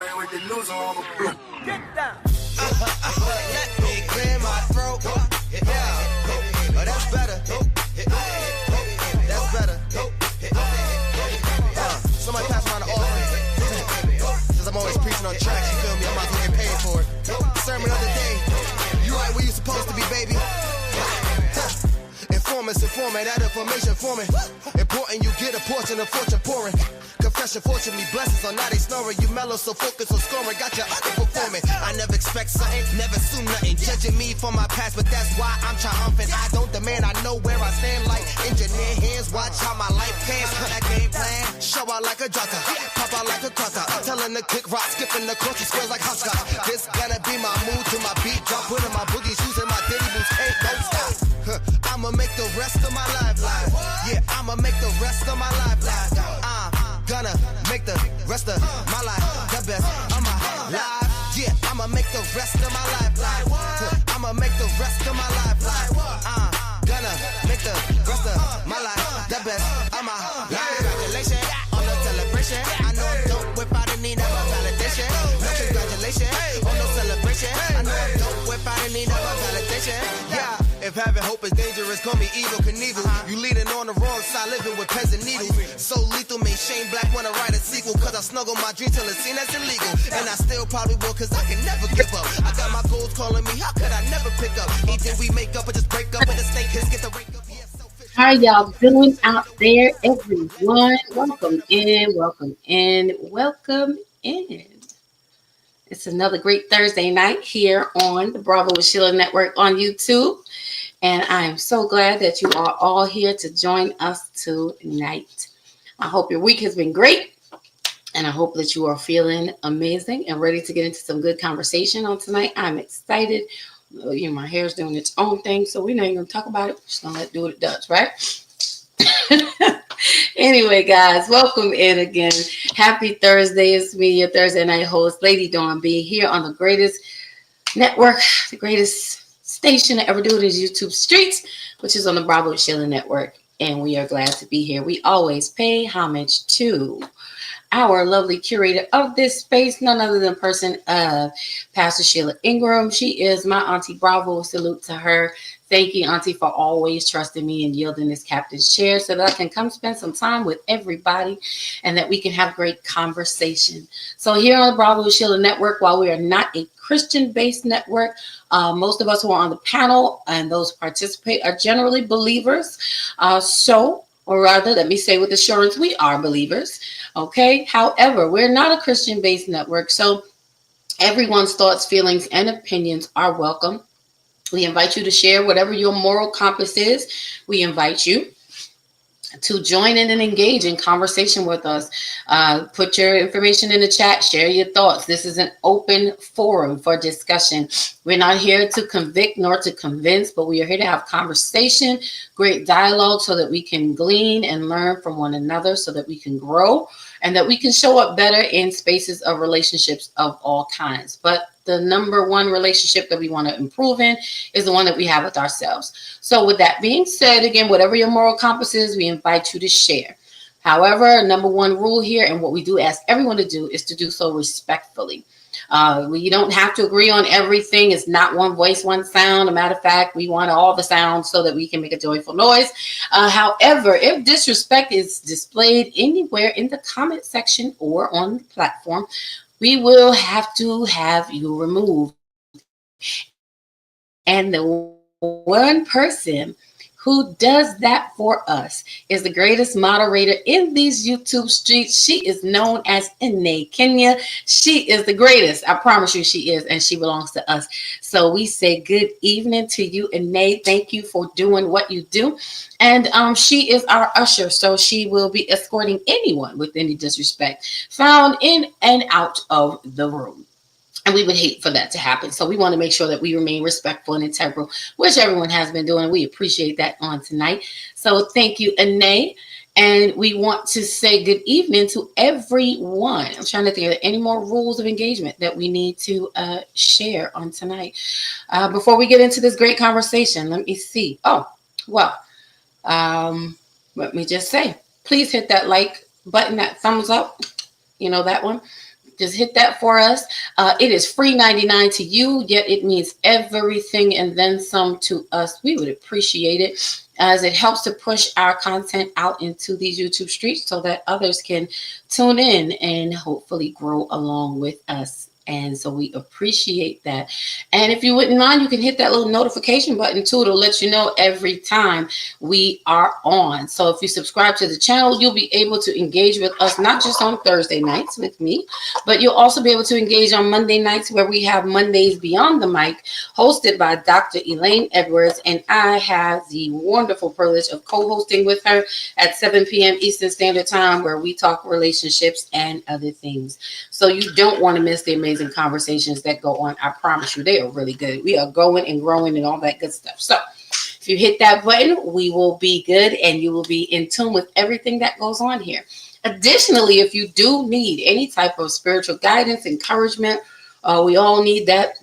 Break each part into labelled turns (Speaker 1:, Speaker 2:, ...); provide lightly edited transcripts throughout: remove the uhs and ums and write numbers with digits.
Speaker 1: With the loser on the blue. Get down.
Speaker 2: Let me clear my throat. Yeah. Oh, that's better. That's better. Somebody pass around the offering. Since I'm always preaching on tracks, you feel me? I'm about to get paid for it. Sermon of the day. You right where you supposed to be, baby. Informant, that information for me. Important, you get a portion of fortune pouring. Confession, fortunately, blessings on now they snoring. You mellow, so focus on scoring. Got you underperforming. I never expect something, never assume nothing. Judging me for my past, but that's why I'm triumphant. I don't demand, I know where I stand like engineer hands. Watch how my life pans. That game plan, show out like a jotter, pop out like a cutter. Telling the kick rock, skipping the court, squares like hopscotch. This gonna be my mood to my beat drop. Putting my boogie shoes in my diddy boots, ain't no stop. I'ma make the rest of my life live. Yeah, I'ma make the rest of my life live. Gonna make the rest of my life the best of my life. Yeah, I'ma make the rest of my life live. I'ma make the rest of my life live. Gonna make the rest of my life the best of my life. Congratulations on the celebration. I know I'm dope without a need of a validation. No congratulations on no celebration. I know I'm dope without a need of a validation. Yeah. If having hope is dangerous, call me evil Knievel. You leading on the wrong side, living with peasant needles. So lethal, made Shane Black wanna write a sequel. Cause I snuggle my dream till it's seen as illegal. And I still probably will, cause I can never give up. I got my goals calling me, how could I never pick up? Anything we make up or just break up, and the snake hits, get the rake up.
Speaker 3: How y'all doing out there, everyone? Welcome in, welcome in, welcome in. It's another great Thursday night here on the Bravo with Sheila Network on YouTube. And I am so glad that you are all here to join us tonight. I hope your week has been great. And I hope that you are feeling amazing and ready to get into some good conversation on tonight. I'm excited. You know, my hair's doing its own thing, so we're not even going to talk about it. We're just going to let it do what it does, right? Anyway, guys, welcome in again. Happy Thursday. It's me, your Thursday night host, Lady Dawn B, here on the greatest network, the greatest station to ever do it is YouTube Streets, which is on the Bravo with Sheila Network. And we are glad to be here. We always pay homage to our lovely curator of this space, none other than person of Pastor Sheila Ingram. She is my Auntie Bravo. Salute to her. Thank you, Auntie, for always trusting me and yielding this captain's chair so that I can come spend some time with everybody and that we can have great conversation. So here on the Bravo with Sheila Network, while we are not a Christian-based network, most of us who are on the panel and those who participate are generally believers. Or rather, let me say with assurance, we are believers. Okay. However, we're not a Christian-based network, so everyone's thoughts, feelings, and opinions are welcome. We invite you to share whatever your moral compass is. We invite you to join in and engage in conversation with us. Put your information in the chat. Share your thoughts. This is an open forum for discussion. We're not here to convict nor to convince, but we are here to have conversation, great dialogue so that we can glean and learn from one another so that we can grow and that we can show up better in spaces of relationships of all kinds. But the number one relationship that we want to improve in is the one that we have with ourselves. So with that being said, again, whatever your moral compass is, we invite you to share. However, number one rule here, and what we do ask everyone to do, is to do so respectfully. You don't have to agree on everything. It's not one voice, one sound. A matter of fact, we want all the sounds so that we can make a joyful noise. However, if disrespect is displayed anywhere in the comment section or on the platform, we will have to have you removed. And the one person who does that for us is the greatest moderator in these YouTube streets. She is known as Ine Kenya. She is the greatest. I promise you she is, and she belongs to us. So we say good evening to you, Ine. Thank you for doing what you do. And she is our usher, so she will be escorting anyone with any disrespect found in and out of the room. And we would hate for that to happen. So we want to make sure that we remain respectful and integral, which everyone has been doing. We appreciate that on tonight. So thank you, Ine. And we want to say good evening to everyone. I'm trying to think of any more rules of engagement that we need to share on tonight. Before we get into this great conversation, let me see. Let me just say, please hit that like button, that thumbs up. You know that one. Just hit that for us. It is free 99 to you, yet it means everything and then some to us. We would appreciate it, as it helps to push our content out into these YouTube streets so that others can tune in and hopefully grow along with us. And so we appreciate that. And if you wouldn't mind, you can hit that little notification button too. It'll let you know every time we are on. So if you subscribe to the channel, you'll be able to engage with us, not just on Thursday nights with me, but you'll also be able to engage on Monday nights, where we have Mondays Beyond the Mic, hosted by Dr. Elaine Edwards. And I have the wonderful privilege of co-hosting with her at 7 p.m. Eastern Standard Time, where we talk relationships and other things. So you don't want to miss the amazing conversations that go on. I promise you, they are really good. We are going and growing and all that good stuff. So if you hit that button, we will be good and you will be in tune with everything that goes on here. Additionally, if you do need any type of spiritual guidance, encouragement, we all need that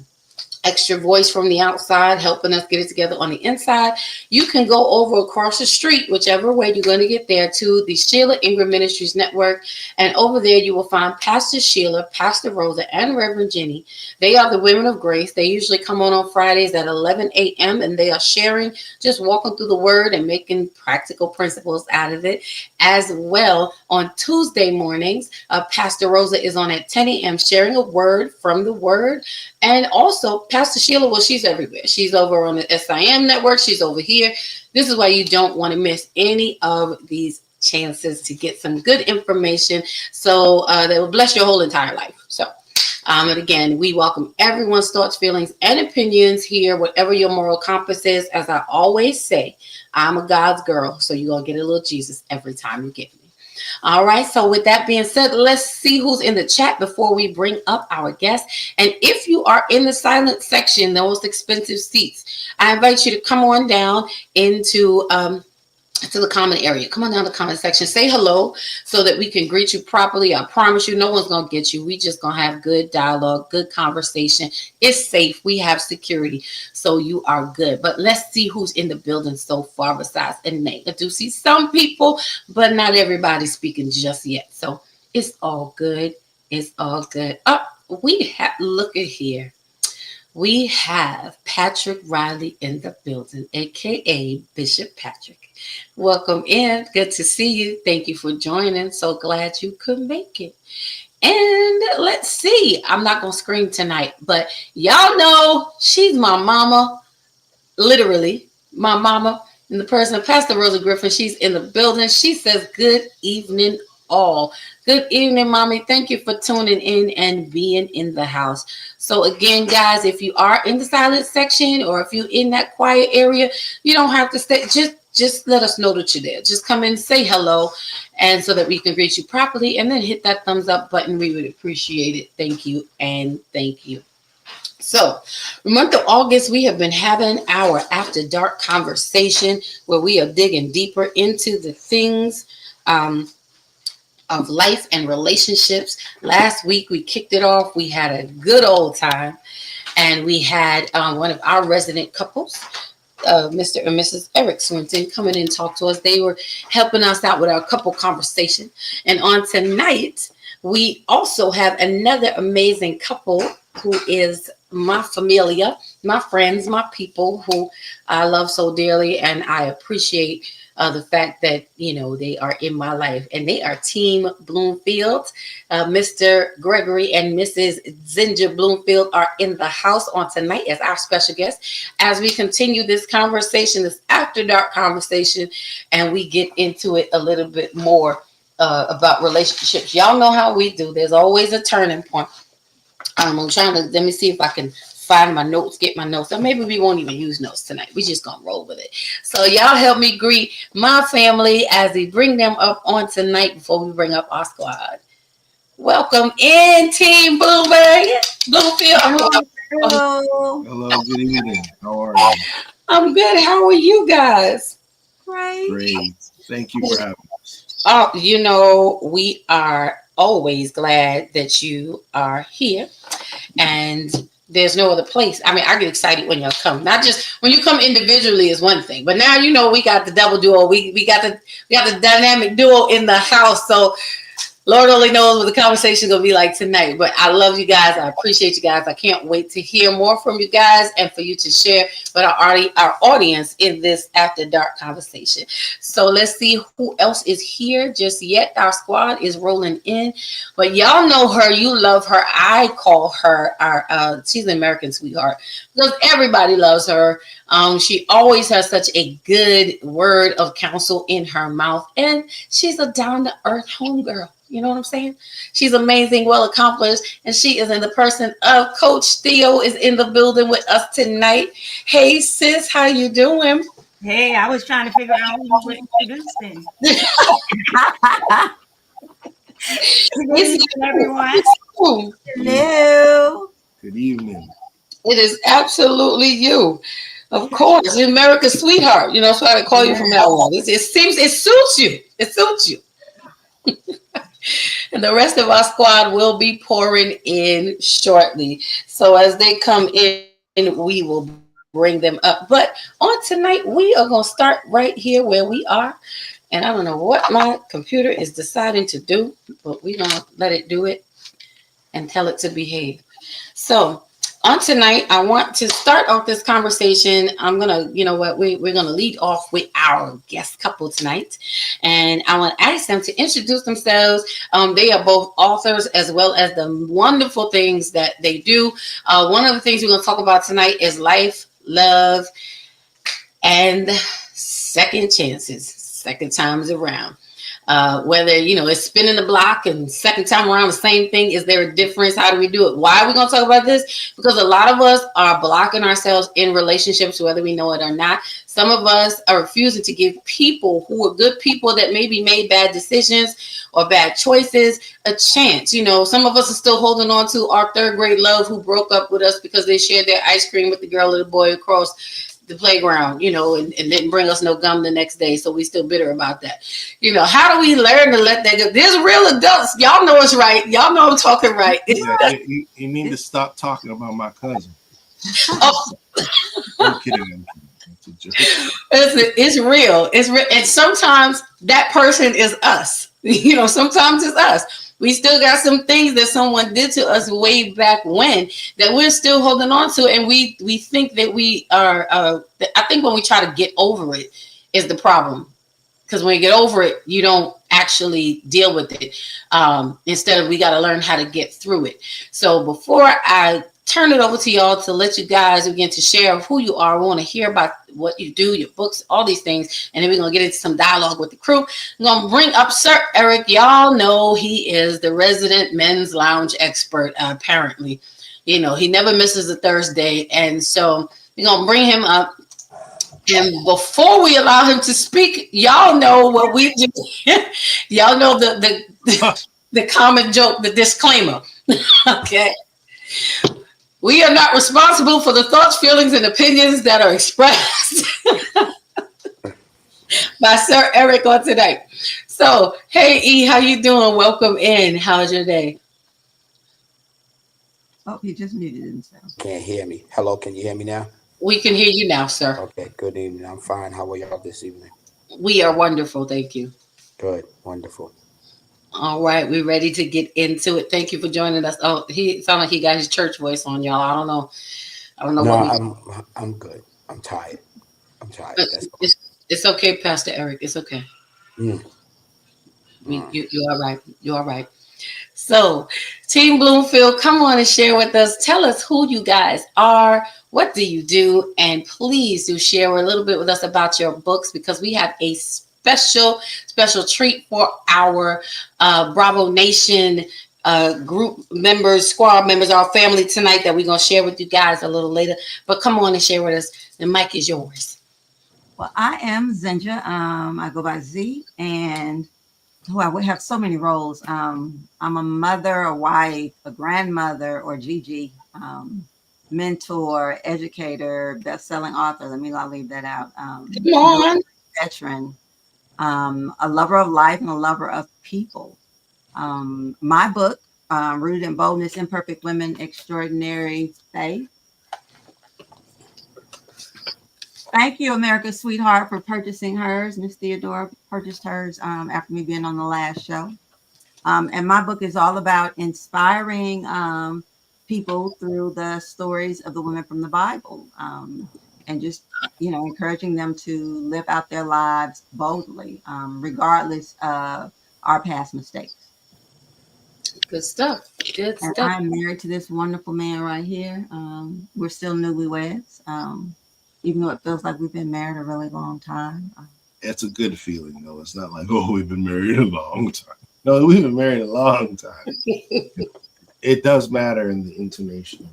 Speaker 3: extra voice from the outside helping us get it together on the inside. You can go over across the street, whichever way you're going to get there, to the Sheila Ingram Ministries Network. And over there, you will find Pastor Sheila, Pastor Rosa, and Reverend Jenny. They are the Women of Grace. They usually come on Fridays at 11 a.m. and they are sharing, just walking through the word and making practical principles out of it. As well, on Tuesday mornings, Pastor Rosa is on at 10 a.m. sharing a word from the word. And also, Pastor Sheila, well, she's everywhere. She's over on the SIM network. She's over here. This is why you don't want to miss any of these chances to get some good information. So that will bless your whole entire life. So, and again, we welcome everyone's thoughts, feelings, and opinions here, whatever your moral compass is. As I always say, I'm a God's girl. So you're going to get a little Jesus every time you get me. All right. So with that being said, let's see who's in the chat before we bring up our guests. And if you are in the silent section, the most expensive seats, I invite you to come on down into to the comment area. Come on down to the comment section. Say hello so that we can greet you properly. I promise you, no one's going to get you. We just going to have good dialogue, good conversation. It's safe. We have security. So you are good. But let's see who's in the building so far besides Nate. I do see some people, but not everybody speaking just yet. So it's all good. It's all good. Oh, we have, look at here. We have Patrick Riley in the building, aka Bishop Patrick. Welcome in. Good to see you. Thank you for joining. So glad you could make it. And let's see. I'm not going to scream tonight, but y'all know she's my mama. Literally, my mama. And the person of Pastor Rosa Griffin, she's in the building. She says, good evening, all. Good evening, mommy. Thank you for tuning in and being in the house. So again, guys, if you are in the silent section or if you're in that quiet area, you don't have to stay. Just let us know that you're there. Just come in, say hello, and so that we can greet you properly, and then hit that thumbs up button. We would appreciate it. Thank you and thank you. So, the month of August, we have been having our After Dark conversation where we are digging deeper into the things of life and relationships. Last week, we kicked it off. We had a good old time, and we had one of our resident couples, Mr. and Mrs. Eric Swinton, coming in and talk to us. They were helping us out with our couple conversation. And on tonight, we also have another amazing couple who is my familia, my friends, my people who I love so dearly. And I appreciate the fact that, you know, they are in my life, and they are Team Bloomfield. Mr. Gregory and Mrs. Ginger Bloomfield are in the house on tonight as our special guests as we continue this conversation, this After Dark conversation, and we get into it a little bit more about relationships. Y'all know how we do. There's always a turning point. I'm trying to, let me see if I can find my notes, get my notes. Or maybe we won't even use notes tonight. We just gonna roll with it. So y'all help me greet my family as we bring them up on tonight before we bring up our squad. Welcome in, Team Bloomfield.
Speaker 4: Hello.
Speaker 5: Hello, good evening. How are you?
Speaker 3: I'm good. How are you guys?
Speaker 5: Great. Thank you for having us.
Speaker 3: Oh, you know, we are always glad that you are here. And there's no other place. I mean, I get excited when y'all come. Not just when you come individually is one thing, but now you know we got the double duo. We got the dynamic duo in the house. So Lord only knows what the conversation is going to be like tonight. But I love you guys. I appreciate you guys. I can't wait to hear more from you guys and for you to share with our audience in this After Dark conversation. So let's see who else is here just yet. Our squad is rolling in. But y'all know her. You love her. I call her she's an American sweetheart because everybody loves her. She always has such a good word of counsel in her mouth. And she's a down-to-earth homegirl. You know what I'm saying? She's amazing, well accomplished, and she is in the person of Coach Theo is in the building with us tonight. Hey sis, how you doing?
Speaker 4: Hey, I was trying to figure out who you were introducing. Good evening, everyone.
Speaker 5: Hello. Good evening.
Speaker 3: It is absolutely you. Of course, you're America's sweetheart. You know, that's why I call you from now on. It suits you. It suits you. And the rest of our squad will be pouring in shortly. So as they come in, we will bring them up. But on tonight, we are going to start right here where we are. And I don't know what my computer is deciding to do, but we're going to let it do it and tell it to behave. So on tonight, I want to start off this conversation. I'm going to, you know what, we're going to lead off with our guest couple tonight. And I want to ask them to introduce themselves. They are both authors as well as the wonderful things that they do. One of the things we're going to talk about tonight is life, love, and second chances, second times around. Whether, you know, it's spinning the block and second time around the same thing. Is there a difference? How do we do it? Why are we going to talk about this? Because a lot of us are blocking ourselves in relationships, whether we know it or not. Some of us are refusing to give people who are good people that maybe made bad decisions or bad choices a chance. You know, some of us are still holding on to our third grade love who broke up with us because they shared their ice cream with the girl or the boy across the playground, you know, and didn't bring us no gum the next day. So we still bitter about that. You know, how do we learn to let that go? There's real adults. Y'all know it's right. Y'all know I'm talking right.
Speaker 5: Yeah, you need to stop talking about my cousin.
Speaker 3: Oh.
Speaker 5: I'm kidding.
Speaker 3: It's real. It's real. And sometimes that person is us. You know, sometimes it's us. We still got some things that someone did to us way back when that we're still holding on to. And we think that we are, I think when we try to get over it is the problem. Because when you get over it, you don't actually deal with it. Instead of we got to learn how to get through it. So before I turn it over to y'all to let you guys begin to share who you are. We want to hear about what you do, your books, all these things. And then we're going to get into some dialogue with the crew. I'm going to bring up Sir Eric. Y'all know he is the resident men's lounge expert, apparently. You know, he never misses a Thursday. And so we're going to bring him up. And before we allow him to speak, y'all know what we do. Y'all know the common joke, the disclaimer. Okay. We are not responsible for the thoughts, feelings, and opinions that are expressed by Sir Eric on tonight. So, hey E, how you doing? Welcome in. How's your day?
Speaker 6: Oh, he just muted himself.
Speaker 7: Can't hear me. Hello, can you hear me now?
Speaker 3: We can hear you now, sir.
Speaker 7: Okay, good evening. I'm fine. How are y'all this evening?
Speaker 3: We are wonderful, thank you.
Speaker 7: Good, wonderful.
Speaker 3: All right, we're ready to get into it. Thank you for joining us. Oh, he sounded like he got his church voice on, y'all. I don't know.
Speaker 7: No, I'm good. I'm tired. It's
Speaker 3: okay, Pastor Eric. It's okay. You're all right. You're all right. So, Team Bloomfield, come on and share with us. Tell us who you guys are. What do you do? And please do share a little bit with us about your books because we have a special treat for our Bravo Nation group members, squad members, our family tonight that we're going to share with you guys a little later. But come on and share with us. The mic is yours.
Speaker 6: Well, I am Zenja. I go by Z, and we have so many roles. I'm a mother, a wife, a grandmother, or Gigi, mentor, educator, best-selling author. Let me not leave that out.
Speaker 3: Come on.
Speaker 6: Veteran, a lover of life, and a lover of people. My book, Rooted in Boldness, Imperfect Women, Extraordinary Faith. Thank you, America's Sweetheart, for purchasing hers. Miss Theodora purchased hers after me being on the last show. And my book is all about inspiring people through the stories of the women from the Bible, and just, encouraging them to live out their lives boldly, regardless of our past mistakes.
Speaker 3: Good stuff. Good
Speaker 6: And
Speaker 3: stuff.
Speaker 6: I'm married to this wonderful man right here. We're still newlyweds, even though it feels like we've been married a really long time.
Speaker 5: It's a good feeling, though. It's not like, oh, we've been married a long time. No, we've been married a long time. It does matter in the intonation.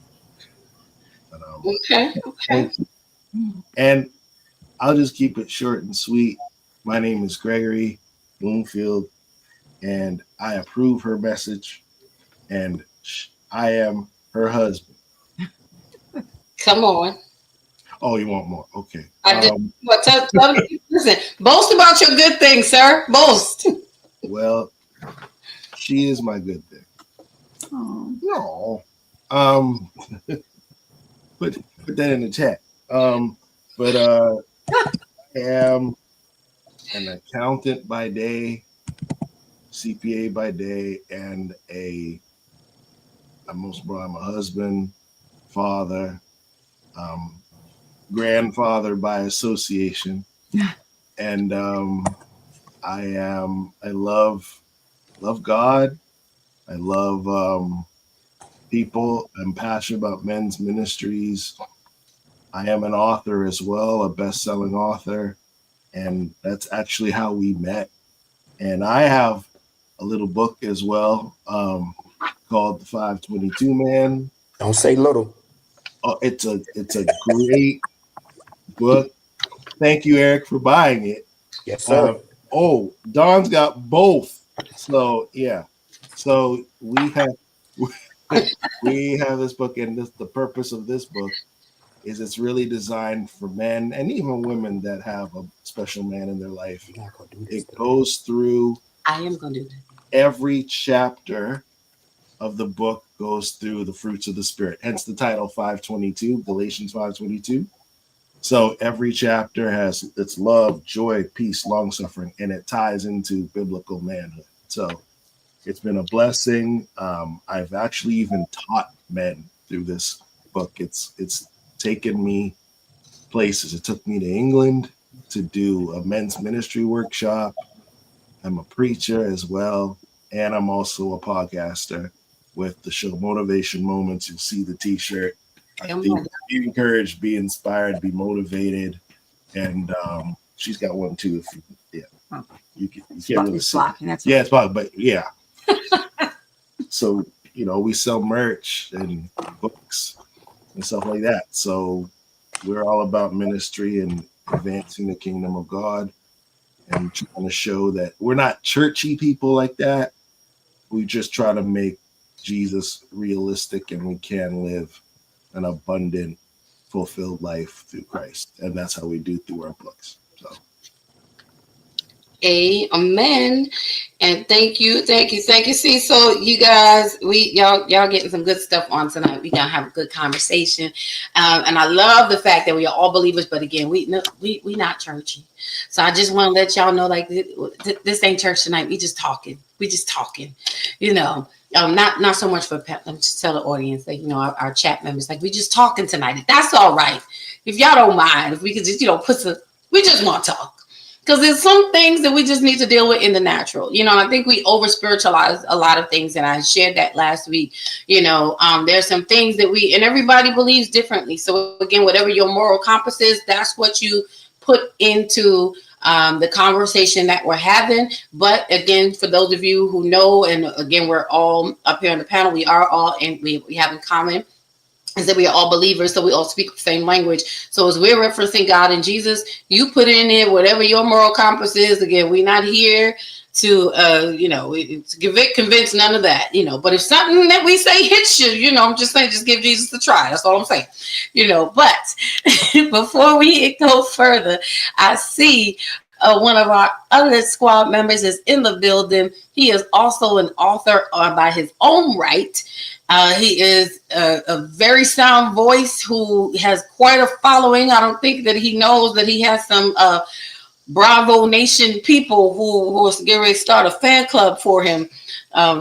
Speaker 5: But,
Speaker 3: Okay.
Speaker 5: And I'll just keep it short and sweet. My name is Gregory Bloomfield, and I approve her message, and I am her husband.
Speaker 3: Come on.
Speaker 5: Oh, you want more? Okay.
Speaker 3: I did. Tell me, listen, boast about your good things, sir. Boast.
Speaker 5: Well, she is my good thing.
Speaker 6: Oh.
Speaker 5: No. Put that in the chat. But I am an accountant by day, CPA by day, and I'm a husband, father, grandfather by association, and I love God. I love people. I'm passionate about men's ministries. I am an author as well, a best-selling author, and that's actually how we met. And I have a little book as well called The 522 Man.
Speaker 7: Don't say little.
Speaker 5: Oh, it's a great book. Thank you, Eric, for buying it.
Speaker 7: Yes, sir.
Speaker 5: Don's got both. So yeah. So we have this book, and the purpose of this book is it's really designed for men and even women that have a special man in their life. It goes through.
Speaker 3: I am going to do that.
Speaker 5: Every chapter of the book goes through the fruits of the Spirit. Hence the title 522, Galatians 5:22. So every chapter has its love, joy, peace, long suffering, and it ties into biblical manhood. So it's been a blessing. I've actually even taught men through this book. It's taken me places. It took me to England to do a men's ministry workshop. I'm a preacher as well, and I'm also a podcaster with the show Motivation Moments. You'll see the t-shirt. Be encouraged, be inspired, be motivated. And she's got one too. You can't really see. Yeah, it's blocking, but yeah. So, we sell merch and books and stuff like that. So we're all about ministry and advancing the kingdom of God and trying to show that we're not churchy people like that. We just try to make Jesus realistic, and we can live an abundant, fulfilled life through Christ. And that's how we do through our books. So.
Speaker 3: Amen. And thank you. See, so you guys, y'all getting some good stuff on tonight. We gonna have a good conversation. And I love the fact that we are all believers, but again, we not churchy. So I just want to let y'all know, like, this ain't church tonight. We just talking. Not so much for just tell the audience, like, our chat members, like, we just talking tonight. That's all right. If y'all don't mind, if we could just, we just want to talk. Because there's some things that we just need to deal with in the natural. I think we over spiritualize a lot of things, and I shared that last week. There's some things that and everybody believes differently. So again, whatever your moral compass is, that's what you put into the conversation that we're having. But again, for those of you who know, and again, we're all up here on the panel, we are all, and we have in common is that we are all believers, so we all speak the same language. So as we're referencing God and Jesus, you put in there whatever your moral compass is. Again, we're not here to convince, none of that, But if something that we say hits you, I'm just saying, just give Jesus a try. That's all I'm saying, But before we go further, I see one of our other squad members is in the building. He is also an author by his own right. He is a very sound voice who has quite a following. I don't think that he knows that he has some Bravo Nation people who was getting ready to start a fan club for him.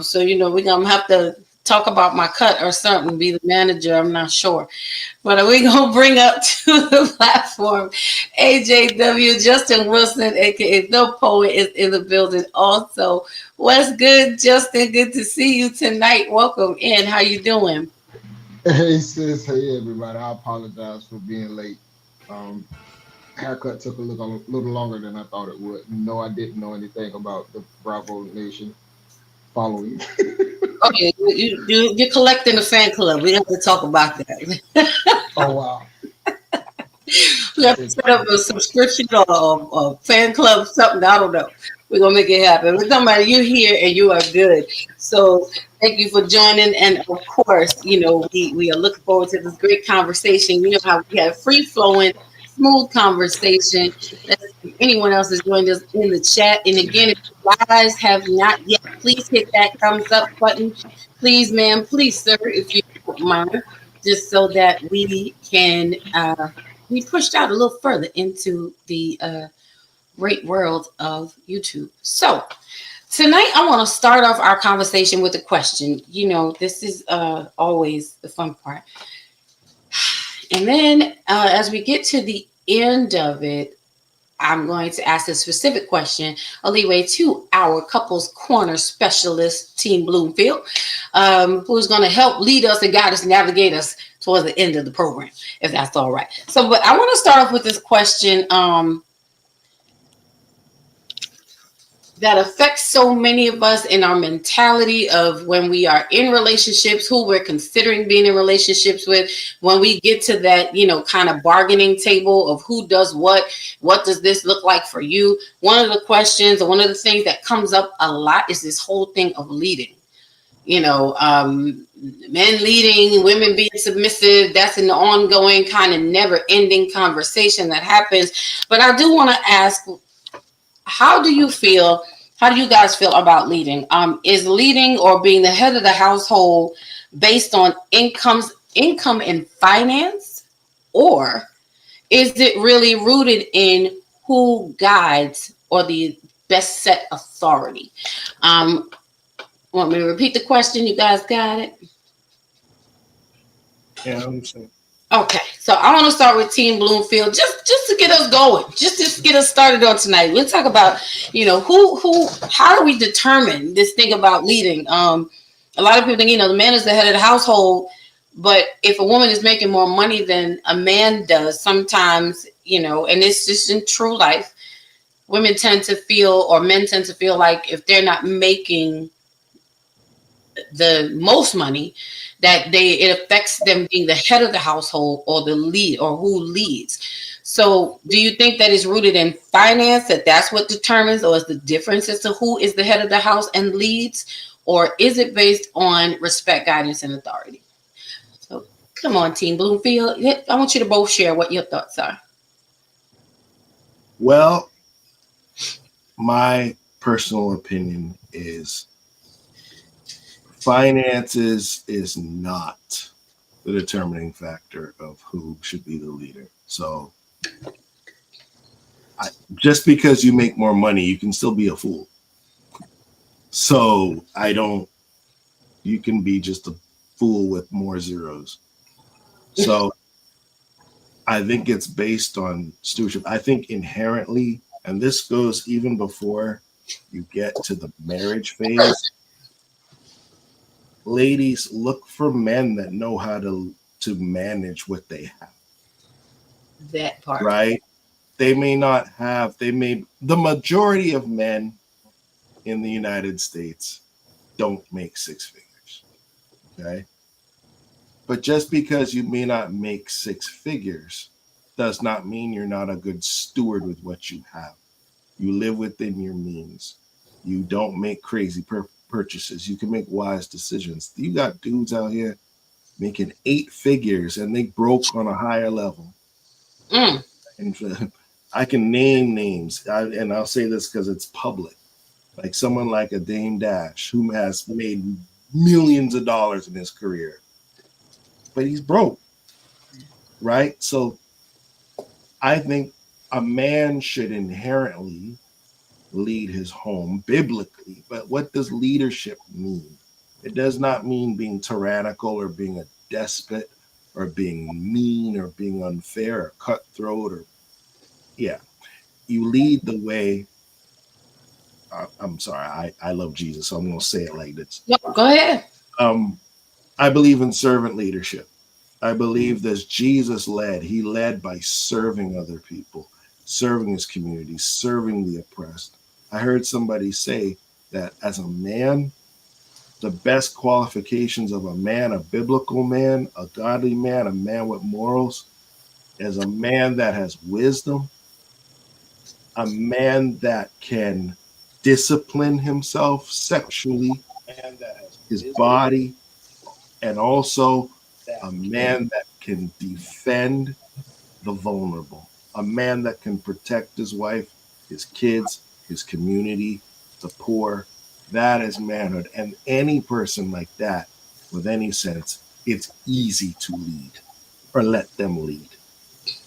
Speaker 3: So we're gonna have to talk about my cut or something. Be the manager. I'm not sure, but we're gonna bring up to the platform AJW Justin Wilson, aka the Poet, is in the building also. What's good, Justin? Good to see you tonight. Welcome in. How you doing?
Speaker 8: Hey sis, hey everybody. I apologize for being late. Haircut took a little longer than I thought it would. No, I didn't know anything about the Bravo Nation following.
Speaker 3: Okay, you're collecting a fan club. We have to talk about that.
Speaker 8: Oh wow.
Speaker 3: We have to set up a subscription or a fan club, something. I don't know. We're gonna make it happen. We're talking about you here and you are good. So thank you for joining. And of course, we are looking forward to this great conversation. You know how we have free flowing, smooth conversation. If anyone else is joining us in the chat. And again, if you guys have not yet, please hit that thumbs up button. Please, ma'am, please, sir, if you don't mind, just so that we can be pushed out a little further into the great world of YouTube. So tonight I want to start off our conversation with a question. This is always the fun part. And then as we get to the end of it, I'm going to ask a specific question, a leeway to our couples corner specialist, Team Bloomfield, who's going to help lead us and guide us, navigate us towards the end of the program, if that's all right. So, but I want to start off with this question that affects so many of us in our mentality of when we are in relationships, who we're considering being in relationships with, when we get to that, kind of bargaining table of who does what does this look like for you? One of the questions or one of the things that comes up a lot is this whole thing of leading. Men leading, women being submissive. That's an ongoing kind of never ending conversation that happens. But I do want to ask, how do you guys feel about leading? Is leading or being the head of the household based on income and finance, or is it really rooted in who guides or the best set authority? Want me to repeat the question? You guys got it?
Speaker 5: Yeah, I'm saying.
Speaker 3: Okay, so I want to start with Team Bloomfield, just to get us going, just to get us started on tonight. We'll talk about, how do we determine this thing about leading? A lot of people think, the man is the head of the household, but if a woman is making more money than a man does, sometimes, and it's just in true life, women tend to feel, or men tend to feel like if they're not making the most money, that it affects them being the head of the household or the lead or who leads. So do you think that is rooted in finance, that's what determines, or is the difference as to who is the head of the house and leads, or is it based on respect, guidance, and authority? So come on, Team Bloomfield. I want you to both share what your thoughts are.
Speaker 5: Well, my personal opinion is finances is not the determining factor of who should be the leader. So just because you make more money, you can still be a fool. So you can be just a fool with more zeros. So I think it's based on stewardship. I think inherently, and this goes even before you get to the marriage phase, ladies, look for men that know how to manage what they have.
Speaker 3: That part.
Speaker 5: Right? The majority of men in the United States don't make six figures. Okay? But just because you may not make six figures does not mean you're not a good steward with what you have. You live within your means. You don't make crazy purchases. You can make wise decisions. You got dudes out here making 8 figures and they broke on a higher level. And I can name names, and I'll say this because it's public. Like someone like a Dame Dash who has made millions of dollars in his career, but he's broke, right? So I think a man should inherently lead his home biblically. But what does leadership mean? It does not mean being tyrannical or being a despot or being mean or being unfair or cutthroat or, yeah. You lead the way. I'm sorry, I love Jesus, so I'm going to say it like this.
Speaker 3: No, go ahead.
Speaker 5: I believe in servant leadership. I believe that Jesus led. He led by serving other people, serving his community, serving the oppressed. I heard somebody say that as a man, the best qualifications of a man, a biblical man, a godly man, a man with morals, is a man that has wisdom, a man that can discipline himself sexually, his body, and also a man that can defend the vulnerable, a man that can protect his wife, his kids, his community, the poor. That is manhood. And any person like that, with any sense, it's easy to lead or let them lead.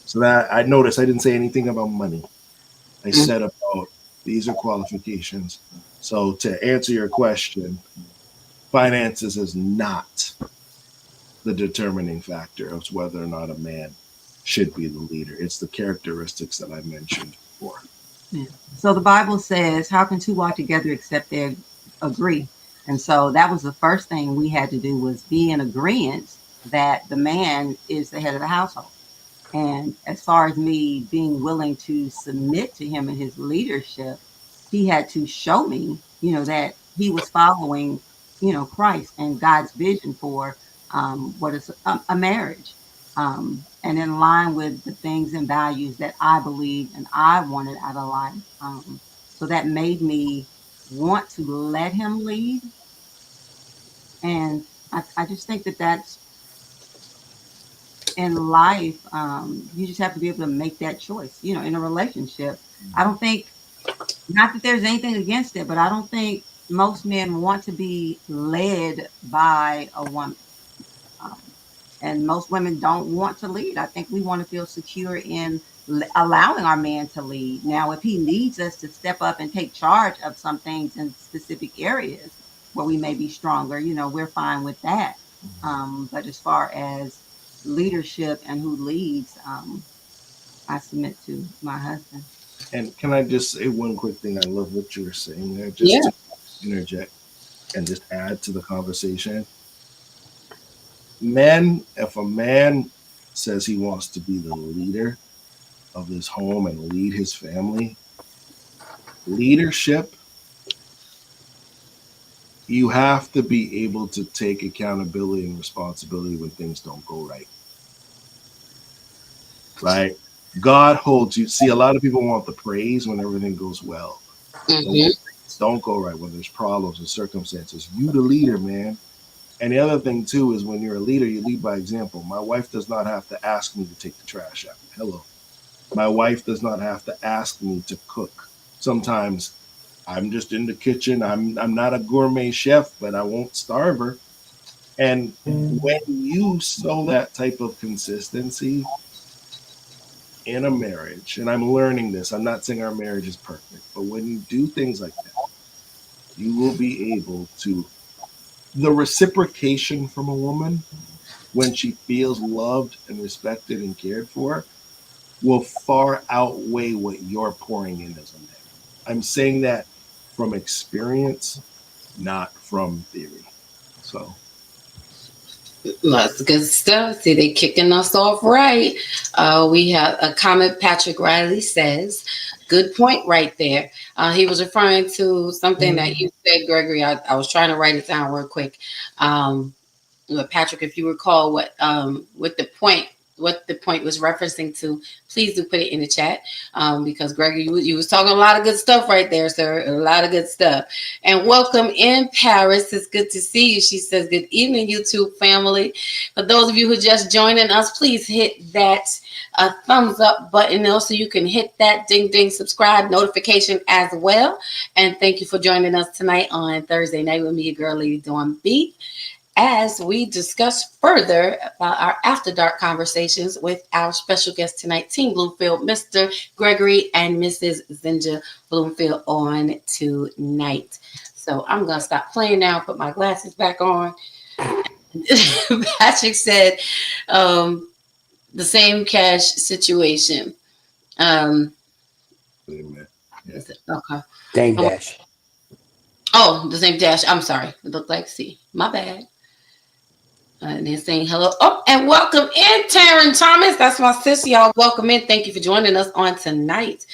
Speaker 5: So that I noticed I didn't say anything about money. I said about these are qualifications. So to answer your question, finances is not the determining factor of whether or not a man should be the leader. It's the characteristics that I mentioned before.
Speaker 6: Yeah. So the Bible says, how can two walk together except they agree? And so that was the first thing we had to do, was be in agreement that the man is the head of the household. And as far as me being willing to submit to him in his leadership, he had to show me, that he was following, Christ and God's vision for what is a marriage, and in line with the things and values that I believed and I wanted out of life. So that made me want to let him lead. And I just think that that's in life. You just have to be able to make that choice, in a relationship. I don't think, not that there's anything against it, but I don't think most men want to be led by a woman. And most women don't want to lead. I think we want to feel secure in allowing our man to lead. Now, if he needs us to step up and take charge of some things in specific areas where we may be stronger, we're fine with that. But as far as leadership and who leads, I submit to my husband.
Speaker 5: And can I just say one quick thing? I love what you were saying there. Just to interject and just add to the conversation. Men, if a man says he wants to be the leader of his home and lead his family, leadership, you have to be able to take accountability and responsibility when things don't go right. Right? God holds you. See, a lot of people want the praise when everything goes well.
Speaker 3: Mm-hmm.
Speaker 5: When things don't go right, when there's problems and circumstances. You the leader, man. And the other thing, too, is when you're a leader, you lead by example. My wife does not have to ask me to take the trash out. Hello. My wife does not have to ask me to cook. Sometimes I'm just in the kitchen. I'm not a gourmet chef, but I won't starve her. And when you show that type of consistency in a marriage, and I'm learning this, I'm not saying our marriage is perfect, but when you do things like that, you will be able to, the reciprocation from a woman when she feels loved and respected and cared for will far outweigh what you're pouring in as a man. I'm saying that from experience, not from theory. So
Speaker 3: that's good stuff. See, they kicking us off right. We have a comment. Patrick Riley says, good point right there. He was referring to something that you said, Gregory. I was trying to write it down real quick. Patrick, if you recall what the point was referencing to, please do put it in the chat, because Gregory, you was talking a lot of good stuff right there, sir. A lot of good stuff. And welcome in Paris. It's good to see you. She says, good evening, YouTube family. For those of you who are just joining us, please hit that thumbs up button. Also, you can hit that ding subscribe notification as well. And thank you for joining us tonight on Thursday night with me, your girl, Lady Dawn B. as we discuss further about our After Dark conversations with our special guest tonight, Team Bloomfield, Mr. Gregory and Mrs. Zinja Bloomfield on tonight. So I'm going to stop playing now, put my glasses back on. Patrick said the same cash situation.
Speaker 5: Amen.
Speaker 3: Yeah. Okay.
Speaker 7: Dame Dash.
Speaker 3: Oh, the same dash. I'm sorry. It looked like C. My bad. And they're saying hello. Oh, and welcome in, Taryn Thomas. That's my sis. Y'all, welcome in. Thank you for joining us on tonight.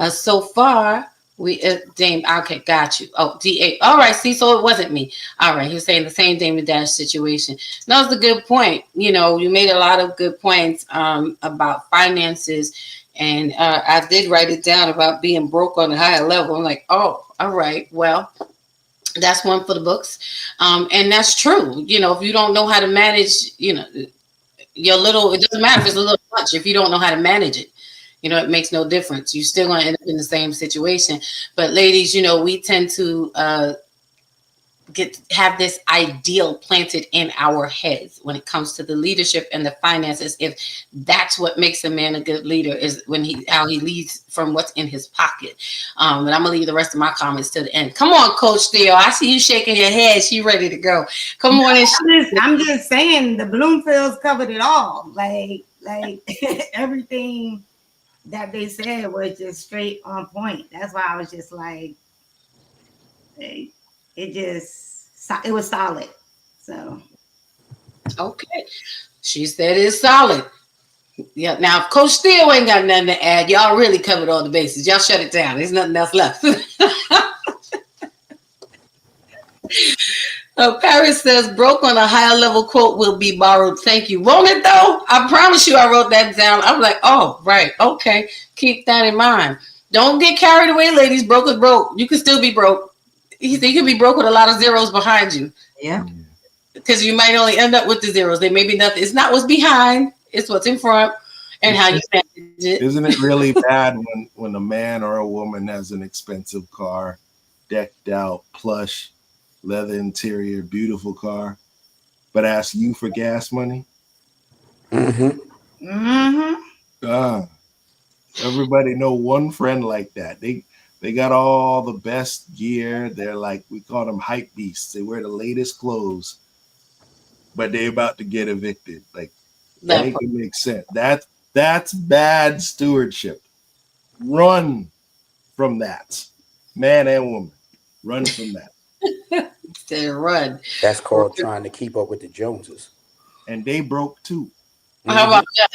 Speaker 3: So far, we Dame. Okay, got you. Oh, DA. All right. See, so it wasn't me. All right. He was saying the same Dame Dash situation. That was a good point. You know, you made a lot of good points about finances. And I did write it down about being broke on a higher level. I'm like, oh, all right. Well, that's one for the books. And that's true. You know, if you don't know how to manage, you know, your little, it doesn't matter if it's a little much. If you don't know how to manage it, you know, it makes no difference. You're still going to end up in the same situation. But ladies, you know, we tend to have this ideal planted in our heads when it comes to the leadership and the finances. If that's what makes a man a good leader, is when how he leads from what's in his pocket. But I'm gonna leave the rest of my comments to the end. Come on, Coach Theo. I see you shaking your head. She ready to go. Come on.
Speaker 4: I'm just saying the Bloomfields covered it all. Like everything that they said was just straight on point. That's why I was just like, hey. It was solid. So
Speaker 3: okay, she said it's solid. Yeah. Now, if Coach Steele ain't got nothing to add, y'all really covered all the bases. Y'all shut it down. There's nothing else left. Paris says broke on a higher level quote will be borrowed. Thank you. Won't it though? I promise you, I wrote that down. I'm like, oh, right, okay. Keep that in mind. Don't get carried away, ladies. Broke is broke. You can still be broke. You can be broke with a lot of zeros behind you.
Speaker 6: Yeah.
Speaker 3: Because you might only end up with the zeros. They may be nothing. It's not what's behind. It's what's in front and how you manage it.
Speaker 5: Isn't it really bad when a man or a woman has an expensive car, decked out, plush, leather interior, beautiful car, but asks you for gas money?
Speaker 7: Mm-hmm.
Speaker 4: mm-hmm.
Speaker 5: Everybody know one friend like that. They got all the best gear. They're like, we call them hype beasts. They wear the latest clothes, but they're about to get evicted. Like, that ain't gonna make sense. That's bad stewardship. Run from that. Man and woman. Run from that.
Speaker 3: They run.
Speaker 7: That's called trying to keep up with the Joneses.
Speaker 5: And they broke too.
Speaker 3: How about that?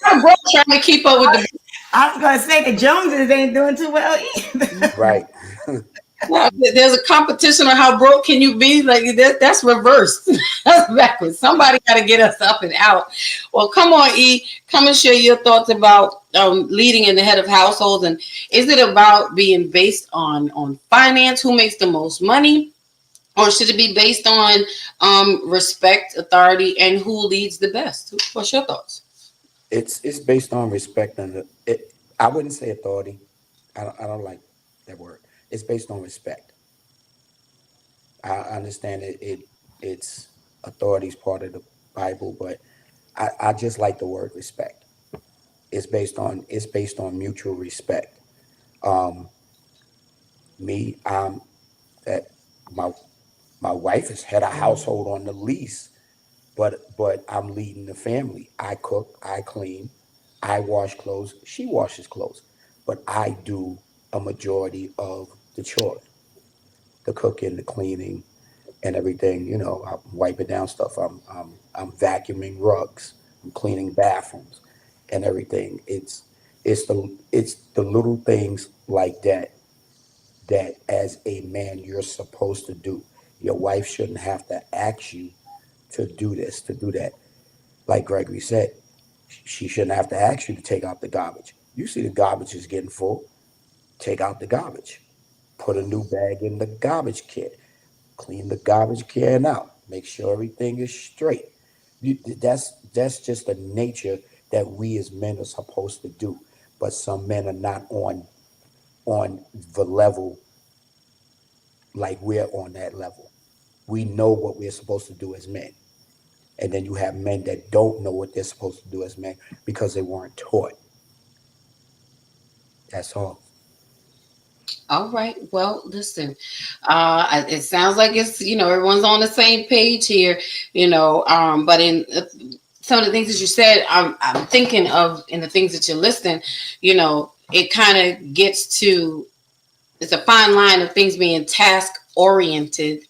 Speaker 3: I'm broke trying to keep up with the.
Speaker 4: I was gonna say the Joneses ain't doing too well either.
Speaker 7: Right.
Speaker 3: Well, there's a competition on how broke can you be. Like that's reversed. That's backwards. Somebody got to get us up and out. Well, come on, E. Come and share your thoughts about leading in the head of households. And is it about being based on finance? Who makes the most money? Or should it be based on respect, authority, and who leads the best? What's your thoughts?
Speaker 7: It's based on respect and I wouldn't say authority. I don't like that word. It's based on respect. I understand it's authority's part of the Bible, but I just like the word respect. It's based on mutual respect. That my wife has had a household on the lease, but I'm leading the family. I cook, I clean, I wash clothes, she washes clothes, but I do a majority of the chores, the cooking, the cleaning, and everything. You know, I'm wiping down stuff. I'm vacuuming rugs. I'm cleaning bathrooms, and everything. It's the little things like that as a man you're supposed to do. Your wife shouldn't have to ask you to do this, to do that. Like Gregory said, she shouldn't have to ask you to take out the garbage. You see the garbage is getting full, take out the garbage. Put a new bag in the garbage can. Clean the garbage can out. Make sure everything is straight. That's just the nature that we as men are supposed to do. But some men are not on the level like we're on that level. We know what we're supposed to do as men. And then you have men that don't know what they're supposed to do as men because they weren't taught. That's all.
Speaker 3: All right. Well, listen, it sounds like it's, everyone's on the same page here, but in some of the things that you said, I'm thinking of in the things that you're listing, it kind of gets to, it's a fine line of things being task oriented,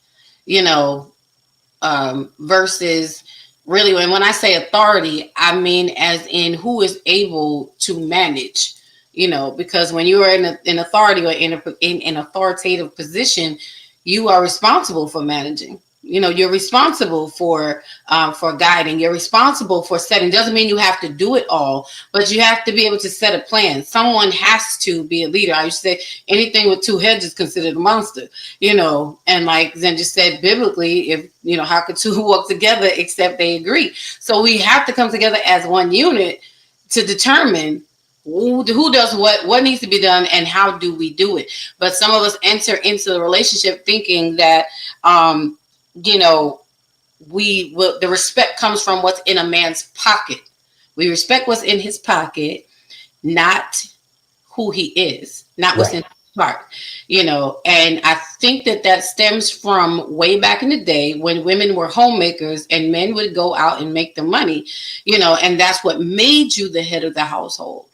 Speaker 3: versus really, when I say authority, I mean as in who is able to manage, because when you are in authority or in an authoritative position, you are responsible for managing. You're responsible for guiding. You're responsible for setting. Doesn't mean you have to do it all, but you have to be able to set a plan. Someone has to be a leader. I used to say anything with two heads is considered a monster. And like Zen just said, biblically, if how could two walk together except they agree? So we have to come together as one unit to determine who does what needs to be done, and how do we do it. But some of us enter into the relationship thinking that the respect comes from what's in a man's pocket. We respect what's in his pocket, not who he is, not what's in his heart, and I think that stems from way back in the day when women were homemakers and men would go out and make the money, and that's what made you the head of the household.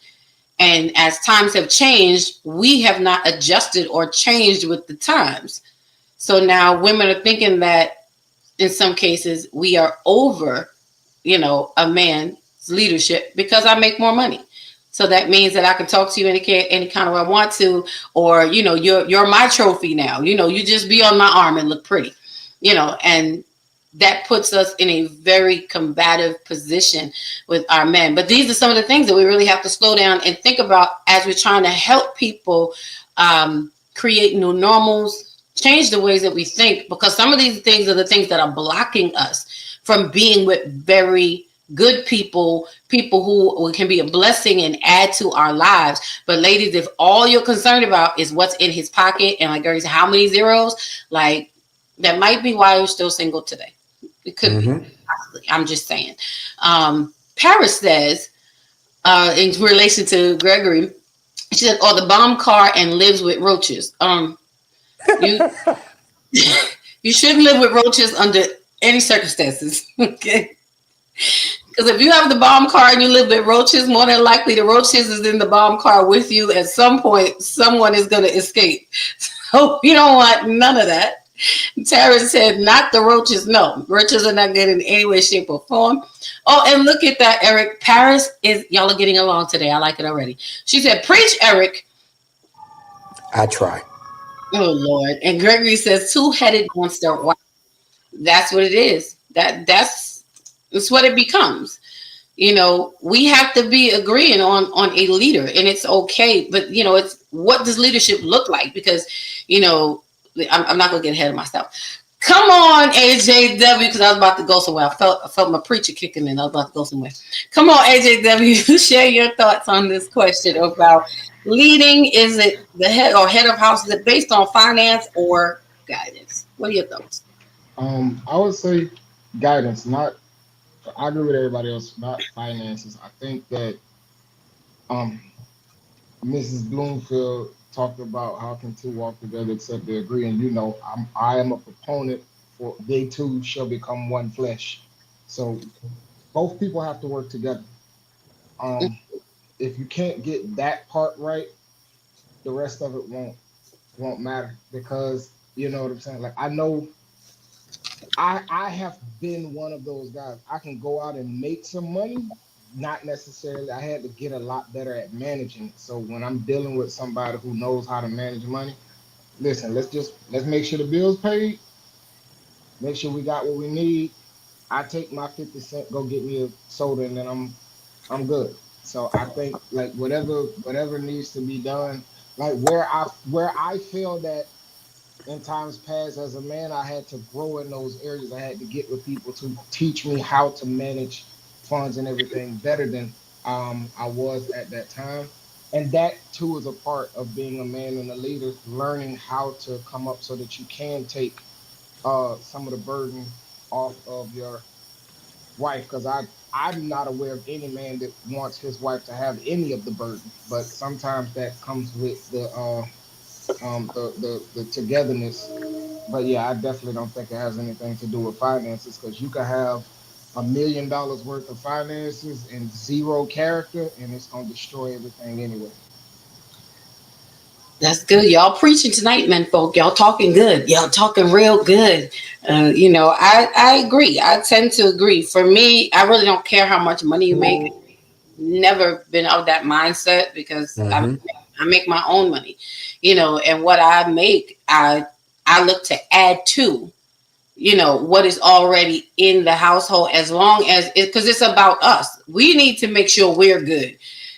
Speaker 3: And as times have changed, we have not adjusted or changed with the times. So now women are thinking that in some cases we are over, a man's leadership because I make more money. So that means that I can talk to you any kind of way I want to, or, you're my trophy now. You just be on my arm and look pretty, and that puts us in a very combative position with our men. But these are some of the things that we really have to slow down and think about as we're trying to help people create new normals, change the ways that we think, because some of these things are the things that are blocking us from being with very good people who can be a blessing and add to our lives. But ladies, if all you're concerned about is what's in his pocket, and like Gary said, how many zeros, like that might be why you're still single today. It could be, possibly. I'm just saying. Paris says, in relation to Gregory, she said, "Oh, the bomb car and lives with roaches." You you shouldn't live with roaches under any circumstances, okay? Because if you have the bomb car and you live with roaches, more than likely the roaches is in the bomb car with you. At some point, someone is going to escape. So you don't want none of that. Tara said, not the roaches. No, roaches are not good in any way, shape, or form. Oh, and look at that, Eric. Paris y'all are getting along today. I like it already. She said, preach, Eric.
Speaker 7: I try.
Speaker 3: Oh, Lord. And Gregory says, two-headed monster. Wow. That's what it is. That's what it becomes. We have to be agreeing on a leader, and it's okay. But, it's what does leadership look like? Because, I'm not going to get ahead of myself. Come on, AJW, because I was about to go somewhere. I felt my preacher kicking in. I was about to go somewhere. Come on, AJW, share your thoughts on this question about leading. Is it the head of house? Is it based on finance or guidance? What are your thoughts?
Speaker 8: I would say guidance, I agree with everybody else, not finances. I think that Mrs. Bloomfield talked about how can two walk together except they agree, and I am a proponent for they two shall become one flesh. So both people have to work together. If you can't get that part right, the rest of it won't matter, because you know what I'm saying. Like, I know I have been one of those guys. I can go out and make some money. Not necessarily. I had to get a lot better at managing it. So when I'm dealing with somebody who knows how to manage money, listen, let's make sure the bills paid, make sure we got what we need. I take my 50 cents, go get me a soda, and then I'm good. So I think, like, whatever needs to be done, like where I feel that in times past as a man, I had to grow in those areas. I had to get with people to teach me how to manage funds and everything better than I was at that time. And that too is a part of being a man and a leader, learning how to come up so that you can take some of the burden off of your wife, because I'm not aware of any man that wants his wife to have any of the burden, but sometimes that comes with the togetherness. But yeah, I definitely don't think it has anything to do with finances, because you can have $1 million worth of finances and zero character, and it's gonna destroy everything anyway.
Speaker 3: That's good. Y'all preaching tonight, men folk. Y'all talking good. Y'all talking real good. I agree. I tend to agree. For me, I really don't care how much money you make. Never been of that mindset because
Speaker 7: Mm-hmm.
Speaker 3: I make my own money, and what I make, I look to add to, what is already in the household, as long as it, because it's about us. We need to make sure we're good,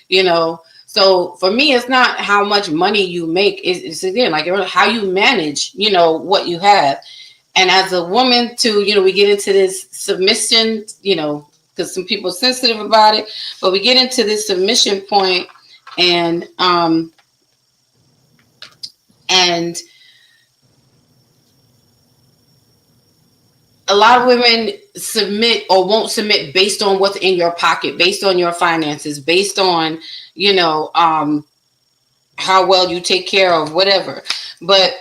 Speaker 3: you know. So for me, it's not how much money you make. It's again like how you manage, what you have. And as a woman, too, we get into this submission, because some people are sensitive about it, but we get into this submission point, and a lot of women submit or won't submit based on what's in your pocket, based on your finances, based on, how well you take care of whatever. But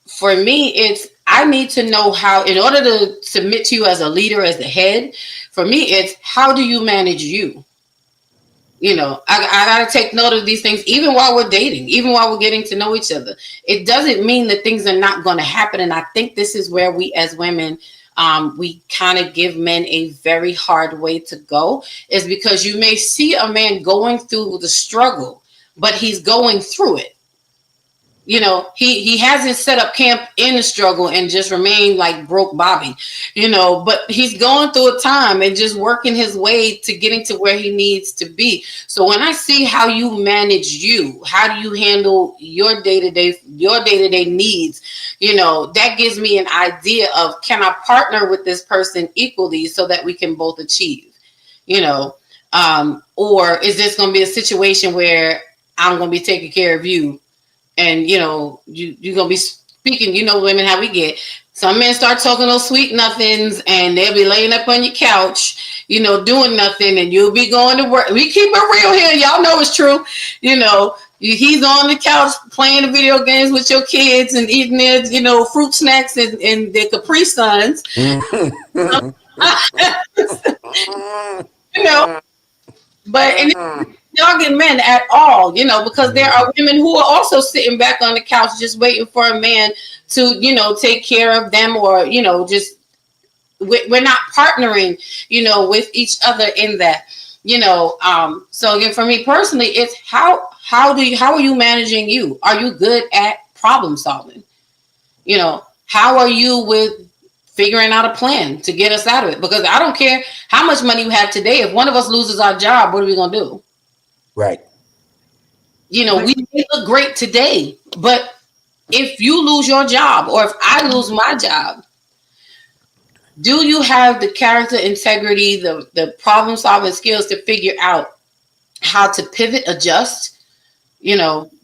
Speaker 3: for me, it's, I need to know how, in order to submit to you as a leader, as the head, for me, it's how do you manage you? I got to take note of these things, even while we're dating, even while we're getting to know each other. It doesn't mean that things are not going to happen. And I think this is where we as women, we kind of give men a very hard way to go, is because you may see a man going through the struggle, but he's going through it. He hasn't set up camp in the struggle and just remained like broke Bobby, but he's going through a time and just working his way to getting to where he needs to be. So when I see how you manage you, how do you handle your day-to-day needs, that gives me an idea of, can I partner with this person equally so that we can both achieve, or is this going to be a situation where I'm going to be taking care of you? And you're gonna be speaking, women, how we get. Some men start talking those sweet nothings, and they'll be laying up on your couch, doing nothing, and you'll be going to work. We keep it real here, y'all know it's true. He's on the couch playing the video games with your kids and eating their, fruit snacks and their Capri Suns. But y'all get men at all, because there are women who are also sitting back on the couch just waiting for a man to, take care of them, or, just we're not partnering, with each other in that, so again, for me personally, it's how are you managing you? Are you good at problem solving? How are you with figuring out a plan to get us out of it? Because I don't care how much money you have today. If one of us loses our job, what are we going to do?
Speaker 7: Right.
Speaker 3: We may look great today, but if you lose your job, or if I lose my job, do you have the character integrity, the problem solving skills to figure out how to pivot, adjust,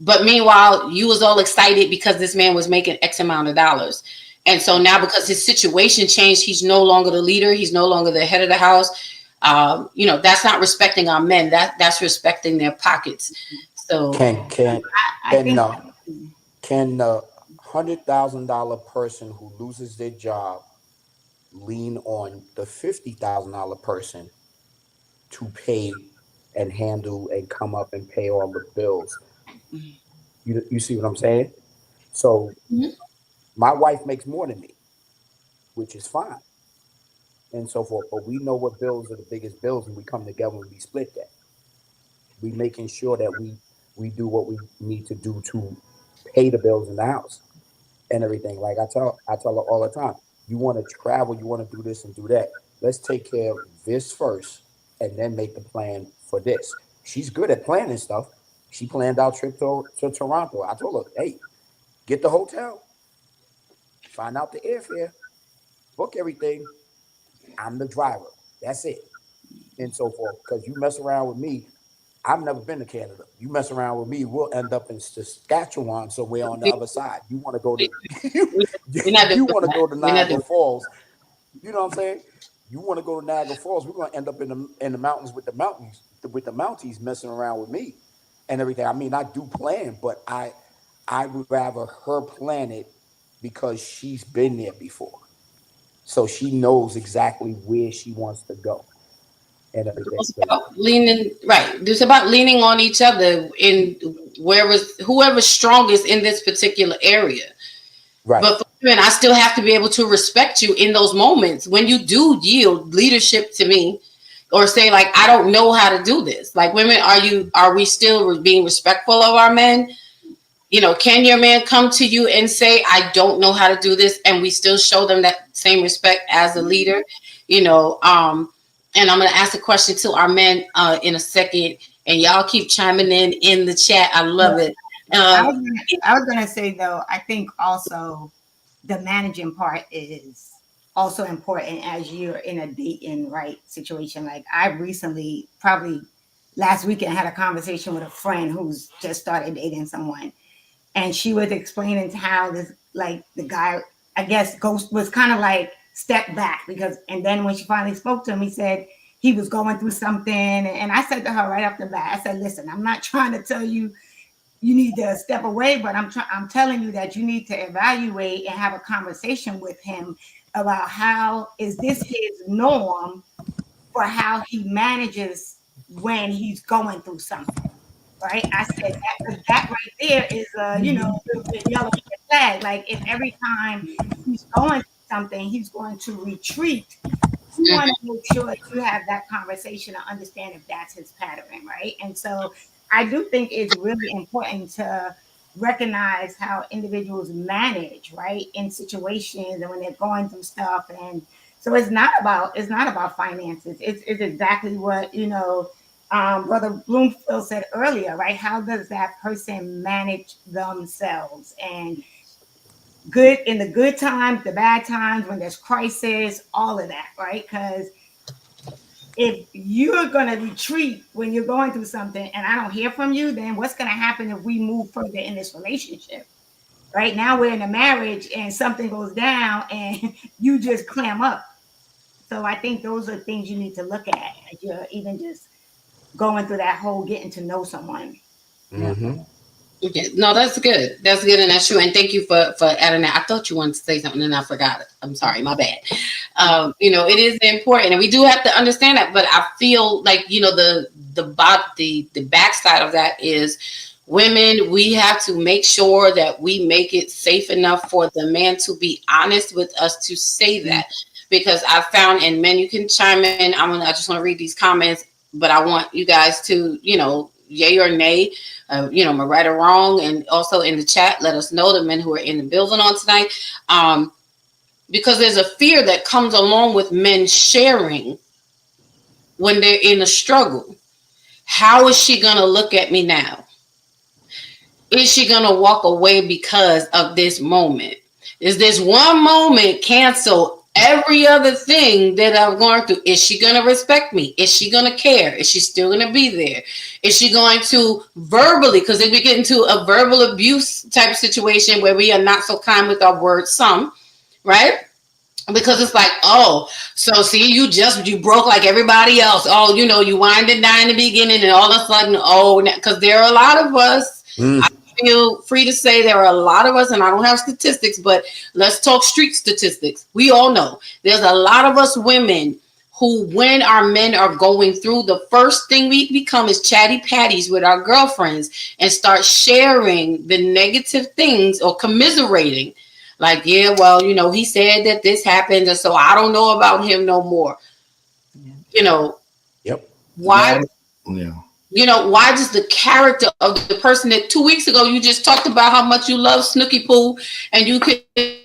Speaker 3: but meanwhile, you was all excited because this man was making X amount of dollars. And so now, because his situation changed, he's no longer the leader. He's no longer the head of the house. That's not respecting our men. That's respecting their pockets. So
Speaker 7: can the $100,000 person who loses their job lean on the $50,000 person to pay and handle and come up and pay all the bills? You see what I'm saying? So my wife makes more than me, which is fine, and so forth. But we know what bills are the biggest bills, and we come together and we split that. We making sure that we do what we need to do to pay the bills in the house and everything. Like I tell her all the time, you want to travel, you want to do this and do that. Let's take care of this first and then make the plan for this. She's good at planning stuff. She planned our trip to Toronto. I told her, hey, get the hotel, find out the airfare, book everything. I'm the driver. That's it. And so forth. Because you mess around with me, I've never been to Canada. You mess around with me, we'll end up in Saskatchewan somewhere on the other side. You want to go to you want to go to Niagara Falls. You know what I'm saying? You want to go to Niagara Falls, we're going to end up in the mountains with the Mounties messing around with me and everything. I mean, I do plan, but I would rather her plan it because she's been there before. So she knows exactly where she wants to go. And everything.
Speaker 3: It's about leaning, right. It's about leaning on each other in whoever's strongest in this particular area.
Speaker 7: Right.
Speaker 3: But for women, I still have to be able to respect you in those moments when you do yield leadership to me or say, like, I don't know how to do this. Like, women, are we still being respectful of our men? You know, can your man come to you and say, I don't know how to do this, and we still show them that same respect as a leader? You know, and I'm going to ask a question to our men in a second, and y'all keep chiming in the chat. I love it.
Speaker 4: I was gonna say though, I think also the managing part is also important as you're in a dating right situation. Like I recently, probably last weekend, had a conversation with a friend who's just started dating someone, and she was explaining how this, like the guy, I guess, was kind of like step back because, and then when she finally spoke to him, he said he was going through something, and I said to her right off the bat, I said, listen, I'm not trying to tell you you need to step away, but I'm telling you that you need to evaluate and have a conversation with him about how is this his norm for how he manages when he's going through something, right? I said that right there is the yellow flag. Like if every time he's going through something, he's going to retreat. You want to make sure that you have that conversation and understand if that's his pattern, right? And so I do think it's really important to recognize how individuals manage, right, in situations and when they're going through stuff. And so it's not about finances. It's exactly what Brother Bloomfield said earlier, right? How does that person manage themselves? And good in the good times, the bad times, when there's crisis, all of that, right? Because if you're going to retreat when you're going through something and I don't hear from you, then what's going to happen if we move further in this relationship? Right now we're in a marriage and something goes down and you just clam up. So I think those are things you need to look at as you're even just going through that whole getting to know someone.
Speaker 7: Mm-hmm.
Speaker 3: Okay. No, that's good. That's good, and that's true. And thank you for adding that. I thought you wanted to say something and I forgot it. I'm sorry, my bad. It is important, and we do have to understand that. But I feel like the backside of that is women. We have to make sure that we make it safe enough for the man to be honest with us to say that, because I found, and men, you can chime in. I just want to read these comments, but I want you guys to yay or nay. Am I right or wrong? And also in the chat, let us know, the men who are in the building on tonight, because there's a fear that comes along with men sharing when they're in a struggle. How is she going to look at me now? Is she going to walk away because of this moment? Is this one moment cancel every other thing that I've gone through? Is she going to respect me? Is she going to care? Is she still going to be there? Is she going to verbally, because if we get into a verbal abuse type of situation where we are not so kind with our words, right? Because it's like, oh, so see, you broke like everybody else. Oh, you whined and dined in the beginning and all of a sudden, because there are a lot of us. I feel free to say there are a lot of us, and I don't have statistics, but let's talk street statistics. We all know there's a lot of us women who, when our men are going through, the first thing we become is chatty patties with our girlfriends and start sharing the negative things or commiserating. Like, yeah, well, he said that this happened, and so I don't know about him no more.
Speaker 7: Yep.
Speaker 3: Why?
Speaker 5: Yeah.
Speaker 3: Why does the character of the person that 2 weeks ago you just talked about how much you love Snooki Poo and you couldn't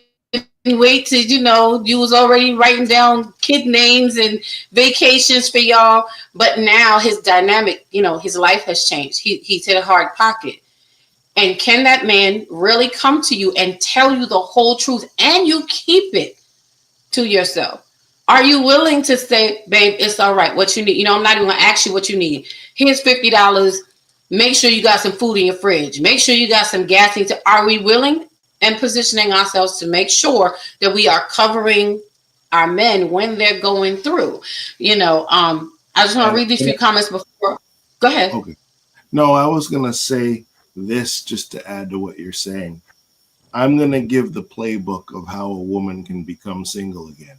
Speaker 3: wait to, you was already writing down kid names and vacations for y'all, but now his dynamic, his life has changed. He's hit a hard pocket. And can that man really come to you and tell you the whole truth and you keep it to yourself? Are you willing to say, babe, it's all right, what you need? You know, I'm not even gonna ask you what you need. Here's $50. Make sure you got some food in your fridge. Make sure you got some gas. Are we willing and positioning ourselves to make sure that we are covering our men when they're going through? You know, I just want to read these few comments before. Go ahead.
Speaker 5: Okay. No, I was going to say this just to add to what you're saying. I'm going to give the playbook of how a woman can become single again.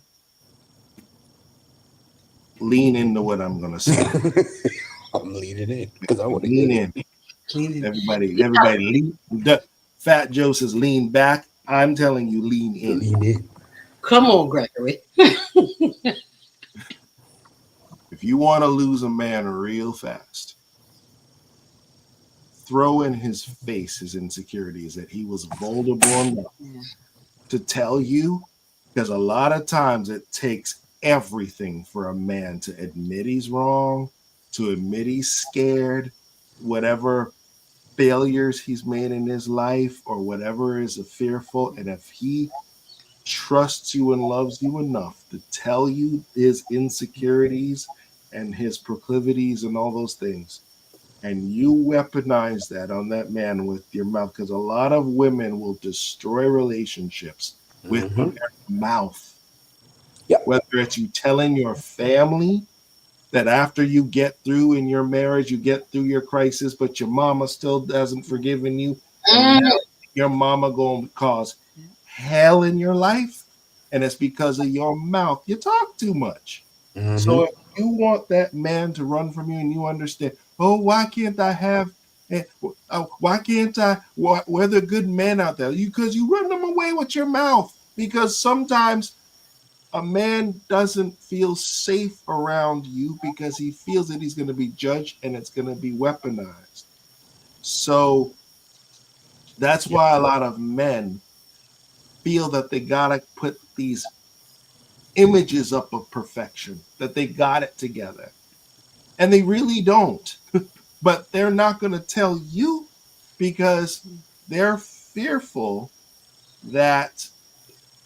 Speaker 5: Lean into what I'm going to say.
Speaker 7: I'm leaning in because I want to
Speaker 5: lean in. Everybody, lean. Fat Joe says lean back. I'm telling you, lean in.
Speaker 7: Lean in.
Speaker 3: Come on, Gregory.
Speaker 5: If you want to lose a man real fast, throw in his face his insecurities, that he was vulnerable enough to tell you, because a lot of times it takes everything for a man to admit he's wrong, to admit he's scared, whatever failures he's made in his life or whatever is fearful. And if he trusts you and loves you enough to tell you his insecurities and his proclivities and all those things, and you weaponize that on that man with your mouth, because a lot of women will destroy relationships with their mouth.
Speaker 7: Yep.
Speaker 5: Whether it's you telling your family that after you get through in your marriage, you get through your crisis, but your mama still hasn't forgiven you. And now your mama going to cause hell in your life. And it's because of your mouth. You talk too much. So if you want that man to run from you and you understand, oh, why can't I have, why can't I, where the good men out there? Because you run them away with your mouth. Because sometimes a man doesn't feel safe around you because he feels that he's going to be judged and it's going to be weaponized. So that's why a lot of men feel that they got to put these images up of perfection, that they got it together. And they really don't. But they're not going to tell you because they're fearful that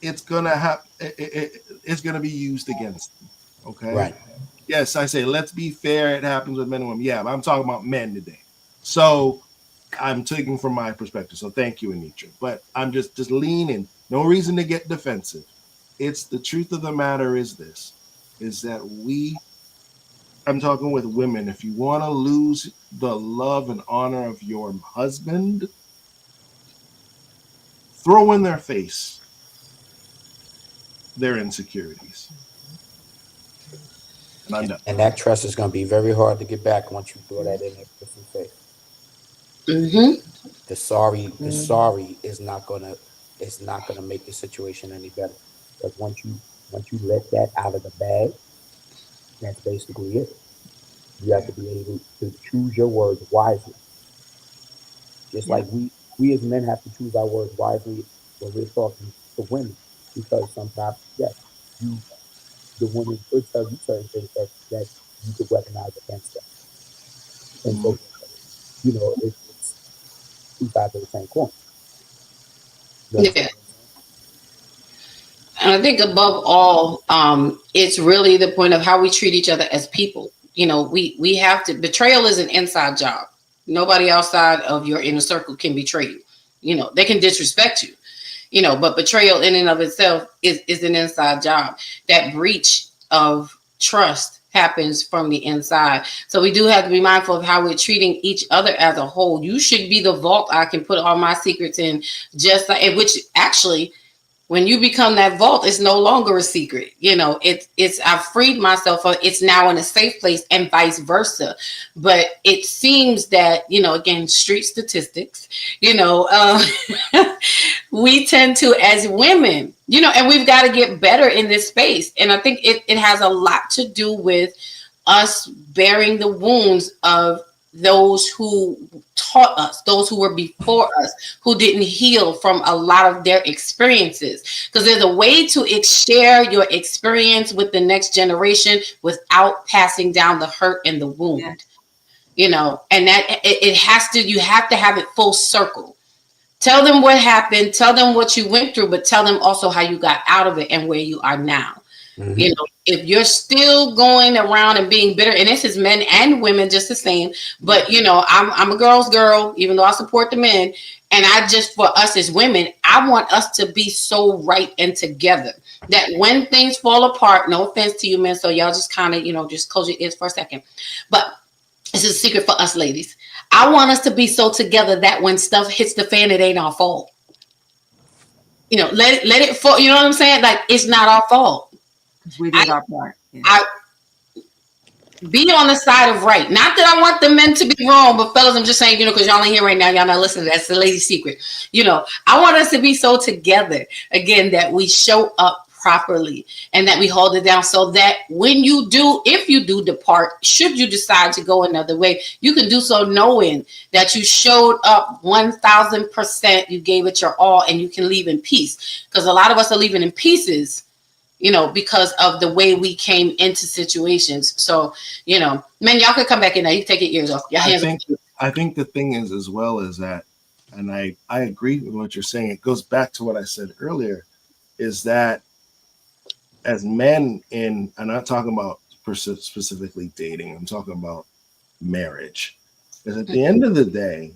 Speaker 5: it's gonna it's gonna be used against them. Okay.
Speaker 7: Right.
Speaker 5: Yes, I say let's be fair. It happens with men and women. Yeah, but I'm talking about men today. So I'm taking from my perspective. So thank you, Anitra. But I'm just leaning. No reason to get defensive. It's the truth of the matter is this: is that I'm talking with women. If you want to lose the love and honor of your husband, throw in their face their insecurities. And I'm done.
Speaker 7: And that trust is going to be very hard to get back once you throw that in there with some face. The sorry is not gonna make the situation any better. Because once you let that out of the bag, that's basically it. You have to be able to choose your words wisely. Just like we as men have to choose our words wisely when we're talking to women. Because sometimes, yes, the woman could tell you certain things that you could weaponize against them. And so, it's two sides of the same coin.
Speaker 3: Yeah. And I think above all, it's really the point of how we treat each other as people. You know, we have to, betrayal is an inside job. Nobody outside of your inner circle can betray you. You know, they can disrespect you. You know, but betrayal in and of itself is an inside job. That breach of trust happens from the inside. So we do have to be mindful of how we're treating each other as a whole. You should be the vault I can put all my secrets in, just like, which actually, when you become that vault, it's no longer a secret. You know, it's I've freed myself. It's now in a safe place, and vice versa. But it seems that, you know, again, street statistics, you know, we tend to, as women, you know, and we've got to get better in this space. And I think it has a lot to do with us bearing the wounds of those who taught us, those who were before us, who didn't heal from a lot of their experiences. Because there's a way to share your experience with the next generation without passing down the hurt and the wound. Yeah. You know, and that it has to, you have to have it full circle. Tell them what happened, tell them what you went through, but tell them also how you got out of it and where you are now.
Speaker 7: Mhm.
Speaker 3: You know, if you're still going around and being bitter, and this is men and women just the same, but you know, I'm a girl's girl, even though I support the men. And I just, for us as women, I want us to be so right and together that when things fall apart, no offense to you men, so y'all just kind of, you know, just close your ears for a second. But this is a secret for us ladies. I want us to be so together that when stuff hits the fan, it ain't our fault. You know, let it fall. You know what I'm saying? Like, it's not our fault.
Speaker 6: Because we did our part. Yeah.
Speaker 3: I be on the side of right. Not that I want the men to be wrong, but fellas, I'm just saying, you know, because y'all ain't here right now, y'all not listening. That's the lady's secret. You know, I want us to be so together again that we show up properly and that we hold it down, so that when you do, if you do depart, should you decide to go another way, you can do so knowing that you showed up 1000%, you gave it your all, and you can leave in peace. Because a lot of us are leaving in pieces, you know, because of the way we came into situations. So, you know, man, y'all could come back in there. You take your ears off. Your hands
Speaker 5: I think the thing is, as well, is that, and I agree with what you're saying. It goes back to what I said earlier, is that as men I'm not talking about specifically dating, I'm talking about marriage. Because at the end of the day,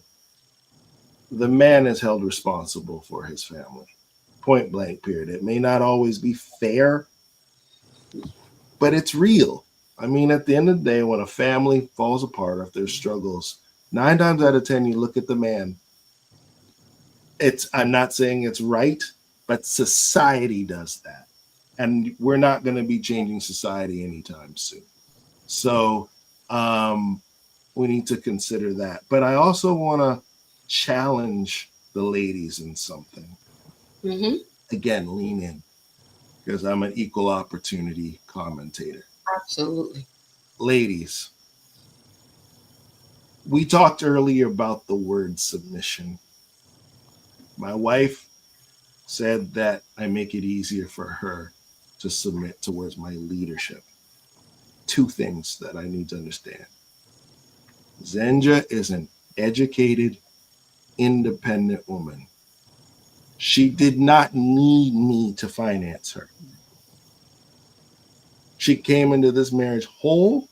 Speaker 5: the man is held responsible for his family. Point blank, period. It may not always be fair, but it's real. I mean, at the end of the day, when a family falls apart, if there's struggles, 9 times out of 10, you look at the man. I'm not saying it's right, but society does that. And we're not going to be changing society anytime soon. So we need to consider that. But I also want to challenge the ladies in something.
Speaker 3: Mm-hmm.
Speaker 5: Again, lean in, because I'm an equal opportunity commentator.
Speaker 3: Absolutely.
Speaker 5: Ladies, we talked earlier about the word submission. My wife said that I make it easier for her to submit towards my leadership. 2 things that I need to understand. Zenja is an educated, independent woman. She did not need me to finance her. She came into this marriage whole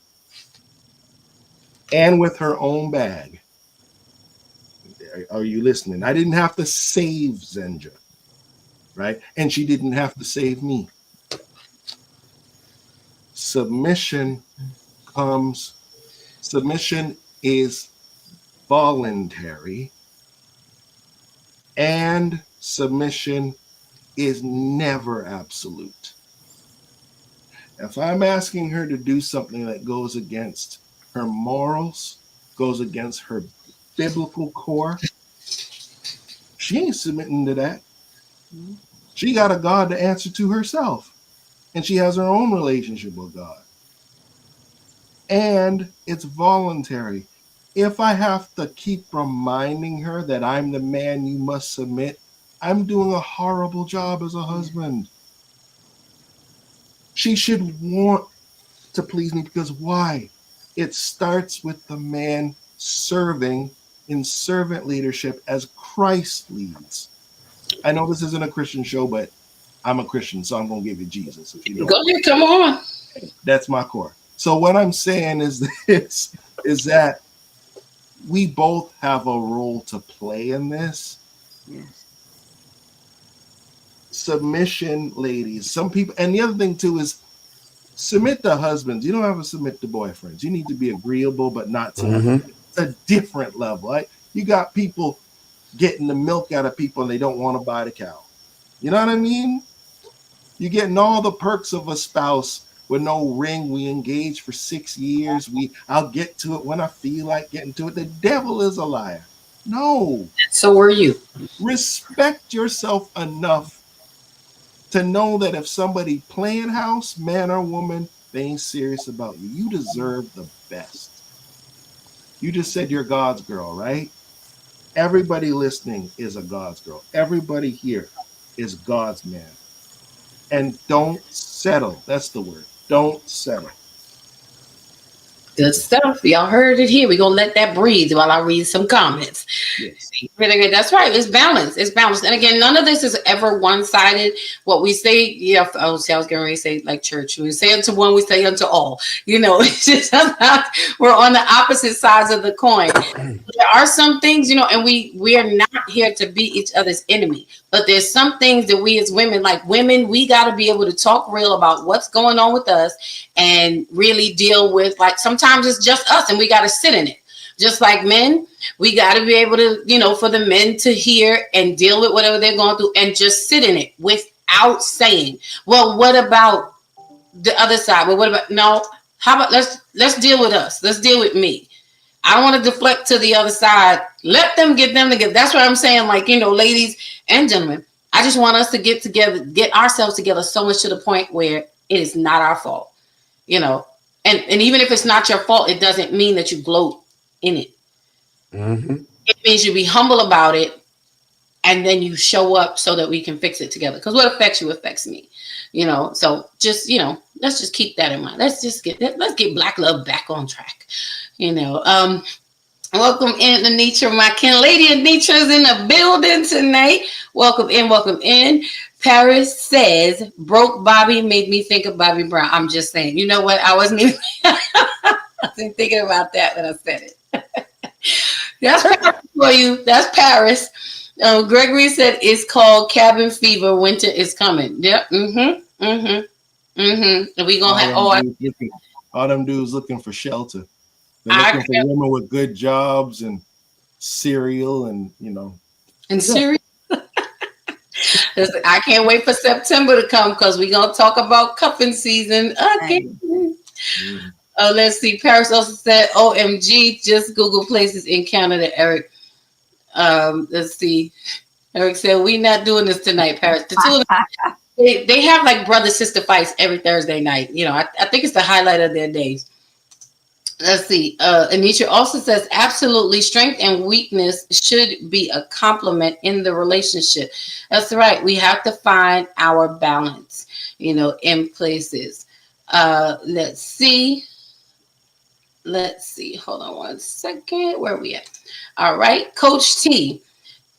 Speaker 5: and with her own bag. Are you listening? I didn't have to save Zenja, right? And she didn't have to save me. Submission is voluntary, and submission is never absolute. If I'm asking her to do something that goes against her morals, goes against her biblical core, she ain't submitting to that. She got a God to answer to herself, and she has her own relationship with God. And it's voluntary. If I have to keep reminding her that I'm the man you must submit, I'm doing a horrible job as a husband. She should want to please me, because why? It starts with the man serving in servant leadership as Christ leads. I know this isn't a Christian show, but I'm a Christian, so I'm going to give you Jesus. If you don't.
Speaker 3: Go ahead, come on.
Speaker 5: That's my core. So what I'm saying is this, is that we both have a role to play in this.
Speaker 6: Yes.
Speaker 5: Submission, ladies. Some people, and the other thing too is submit to husbands. You don't have to submit to boyfriends. You need to be agreeable, but not to a different level. Right? You got people getting the milk out of people and they don't want to buy the cow. You know what I mean? You're getting all the perks of a spouse with no ring. We engaged for 6 years. I'll get to it when I feel like getting to it. The devil is a liar. No.
Speaker 3: So are you.
Speaker 5: Respect yourself enough to know that if somebody playing house, man or woman, they ain't serious about you. You deserve the best. You just said you're God's girl, right? Everybody listening is a God's girl. Everybody here is God's man. And don't settle. That's the word. Don't settle.
Speaker 3: Good stuff. Y'all heard it here. We're going to let that breathe while I read some comments.
Speaker 5: Yes.
Speaker 3: Really good. That's right. It's balanced. It's balanced. And again, none of this is ever one-sided. What we say, I was getting ready to say like church. We say unto one, we say unto all. It's just not, we're on the opposite sides of the coin. There are some things, and we are not here to be each other's enemy. But there's some things that we as women, we got to be able to talk real about what's going on with us and really deal with, sometimes it's just us and we got to sit in it. Just like men, we got to be able to, for the men to hear and deal with whatever they're going through and just sit in it without saying, well, what about the other side? Well, what about, no, how about let's deal with us. Let's deal with me. I don't want to deflect to the other side. Let them get them together. That's what I'm saying. Ladies and gentlemen, I just want us to get together, get ourselves together so much to the point where it is not our fault, and even if it's not your fault, it doesn't mean that you gloat in it.
Speaker 7: Mm-hmm.
Speaker 3: It means you be humble about it, and then you show up so that we can fix it together. Because what affects you affects me, So just let's just keep that in mind. Let's get Black love back on track, Welcome in, Anitra, my kin. Lady Anitra is in the building tonight. Welcome in. Paris says, broke Bobby made me think of Bobby Brown. I'm just saying. You know what? I wasn't thinking about that when I said it. That's Paris for you. That's Paris. Gregory said it's called cabin fever. Winter is coming. Yep. And we gonna have
Speaker 5: all them dudes looking for shelter. They're looking for women with good jobs and cereal and
Speaker 3: and cereal. I can't wait for September to come because we're gonna talk about cuffing season again. Let's see. Paris also said, OMG, just Google places in Canada, Eric. Let's see. Eric said, we not doing this tonight, Paris. The two of them, they have brother-sister fights every Thursday night. I think it's the highlight of their days. Let's see. Anitra also says, absolutely, strength and weakness should be a complement in the relationship. That's right. We have to find our balance, in places. Let's see. Hold on one second. Where are we at? All right. Coach T,